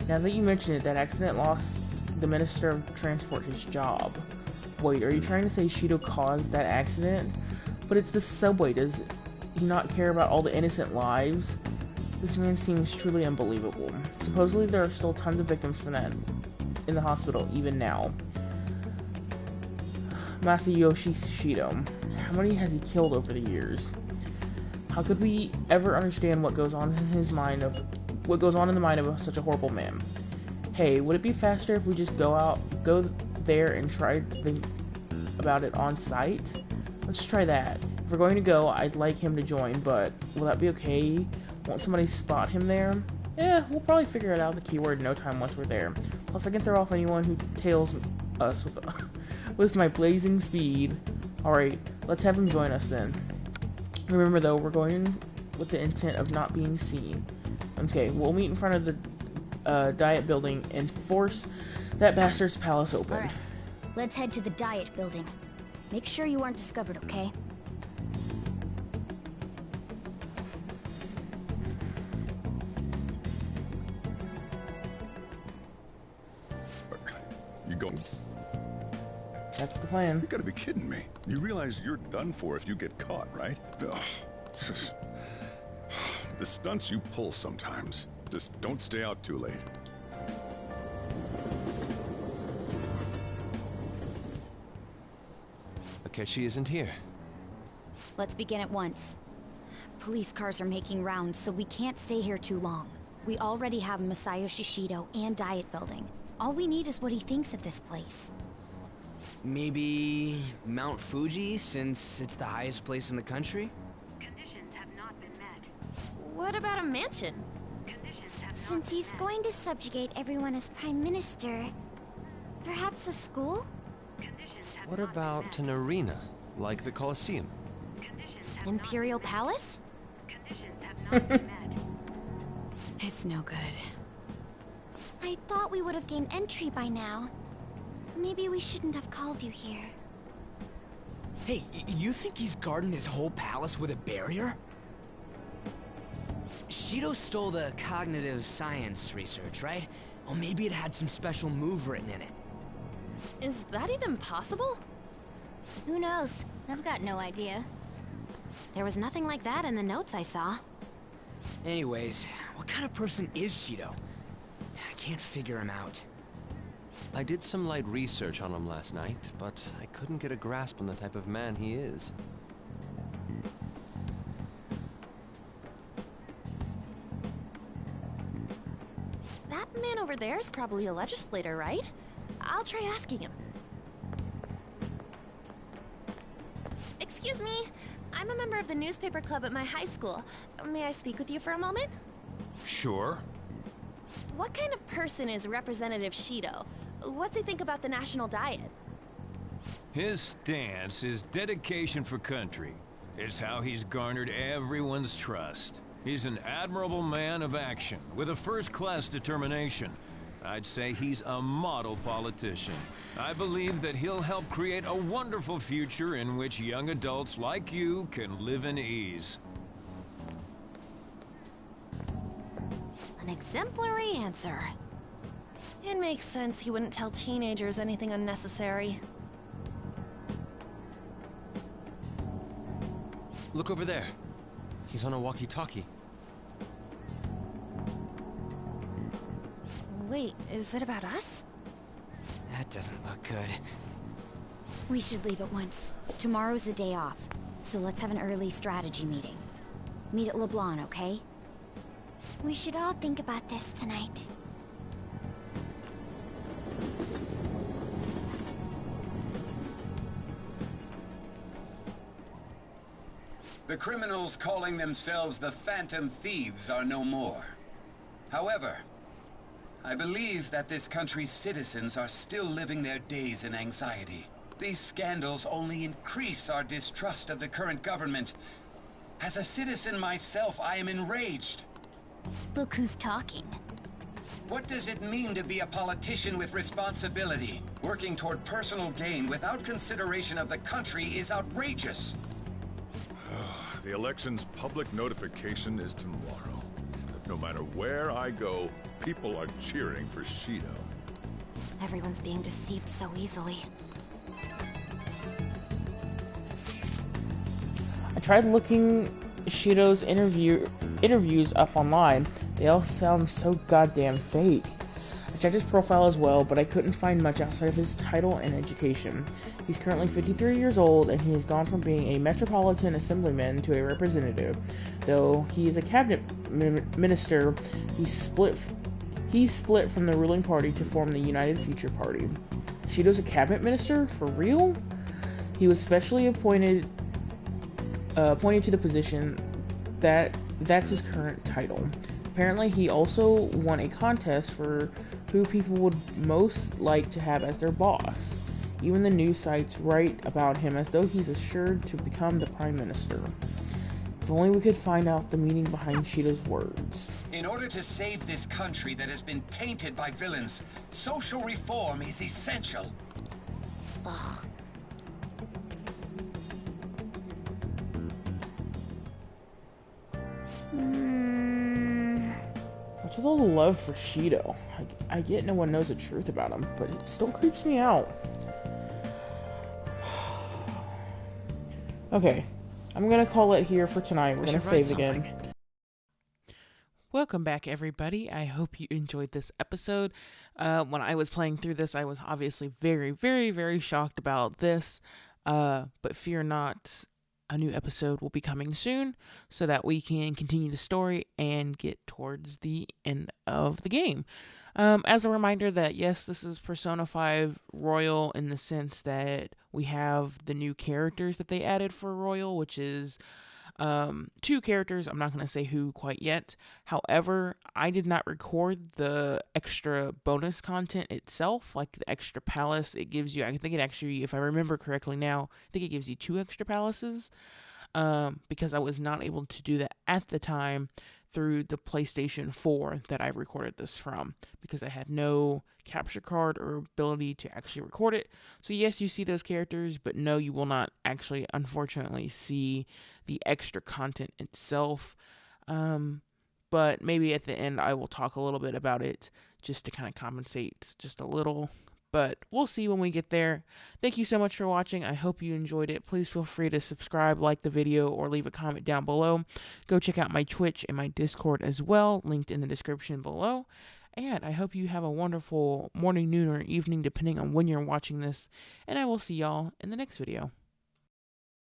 Now that you mention it, that accident lost the Minister of Transport his job. Wait, are you trying to say Shido caused that accident? But it's the subway, does he not care about all the innocent lives? This man seems truly unbelievable. Supposedly there are still tons of victims from that in the hospital, even now. Masayoshi Shido. How many has he killed over the years? How could we ever understand what goes on in his mind what goes on in the mind of such a horrible man? Hey, would it be faster if we just go there and try to think about it on site? Let's try that. If we're going to go, I'd like him to join, but will that be okay? Won't somebody spot him there? Yeah, we'll probably figure it out the keyword in no time once we're there. Plus, I can throw off anyone who tails us with my blazing speed. Alright, let's have him join us then. Remember though, we're going with the intent of not being seen. Okay, we'll meet in front of the Diet Building and force that bastard's palace open. Alright, let's head to the Diet Building. Make sure you aren't discovered, okay? You going? That's the plan. You gotta be kidding me. You realize you're done for if you get caught, right? Ugh. The stunts you pull sometimes. Just don't stay out too late. Akechi isn't here. Let's begin at once. Police cars are making rounds, so we can't stay here too long. We already have Masayoshi Shido and Diet Building. All we need is what he thinks of this place. Maybe Mount Fuji, since it's the highest place in the country? Conditions have not been met. What about a mansion? Since he's going to subjugate everyone as Prime Minister, perhaps a school? Conditions What about an arena, like the Colosseum? Imperial Palace? It's no good. I thought we would have gained entry by now. Maybe we shouldn't have called you here. Hey, you think he's guarding his whole palace with a barrier? Shido stole the cognitive science research, right? Or maybe it had some special move written in it. Is that even possible? Who knows? I've got no idea. There was nothing like that in the notes I saw. Anyways, what kind of person is Shido? I can't figure him out. I did some light research on him last night, but I couldn't get a grasp on the type of man he is. That man over there is probably a legislator, right? I'll try asking him. Excuse me, I'm a member of the newspaper club at my high school. May I speak with you for a moment? Sure. What kind of person is Representative Shido? What's he think about the national diet? His stance is dedication for country. It's how he's garnered everyone's trust. He's an admirable man of action, with a first-class determination. I'd say he's a model politician. I believe that he'll help create a wonderful future in which young adults like you can live in ease. An exemplary answer. It makes sense he wouldn't tell teenagers anything unnecessary. Look over there. He's on a walkie-talkie. Wait, is it about us? That doesn't look good. We should leave at once. Tomorrow's the day off, so let's have an early strategy meeting. Meet at LeBlanc, okay? We should all think about this tonight. The criminals calling themselves the Phantom Thieves are no more. However, I believe that this country's citizens are still living their days in anxiety. These scandals only increase our distrust of the current government. As a citizen myself, I am enraged. Look who's talking. What does it mean to be a politician with responsibility? Working toward personal gain without consideration of the country is outrageous. The election's public notification is tomorrow. No matter where I go, people are cheering for Shido. Everyone's being deceived so easily. I tried looking Shido's interviews up online. They all sound so goddamn fake. I checked his profile as well, but I couldn't find much outside of his title and education. He's currently 53 years old, and he has gone from being a metropolitan assemblyman to a representative. Though he is a cabinet minister, he's split from the ruling party to form the United Future Party. Shido's a cabinet minister? For real? He was specially appointed to the position. That's his current title. Apparently, he also won a contest for who people would most like to have as their boss. Even the news sites write about him as though he's assured to become the Prime Minister. If only we could find out the meaning behind Shido's words. In order to save this country that has been tainted by villains, social reform is essential. Ugh. What's with all the love for Shido? I get no one knows the truth about him, but it still creeps me out. Okay, I'm gonna call it here for tonight. We're gonna save again. Welcome back, everybody. I hope you enjoyed this episode. When I was playing through this, I was obviously very, very, very shocked about this. But fear not, a new episode will be coming soon so that we can continue the story and get towards the end of the game. As a reminder that, yes, this is Persona 5 Royal in the sense that we have the new characters that they added for Royal, which is Two characters, I'm not going to say who quite yet. However, I did not record the extra bonus content itself, like the extra palace. It gives you, I think it actually, if I remember correctly now, I think it gives you 2 extra palaces, because I was not able to do that at the time through the PlayStation 4 that I recorded this from, because I had no capture card or ability to actually record it. So yes, you see those characters, but no, you will not actually, unfortunately, see the extra content itself. But maybe at the end I will talk a little bit about it, just to kind of compensate just a little. But we'll see when we get there. Thank you so much for watching. I hope you enjoyed it. Please feel free to subscribe, like the video, or leave a comment down below. Go check out my Twitch and my Discord as well, linked in the description below. And I hope you have a wonderful morning, noon, or evening, depending on when you're watching this. And I will see y'all in the next video.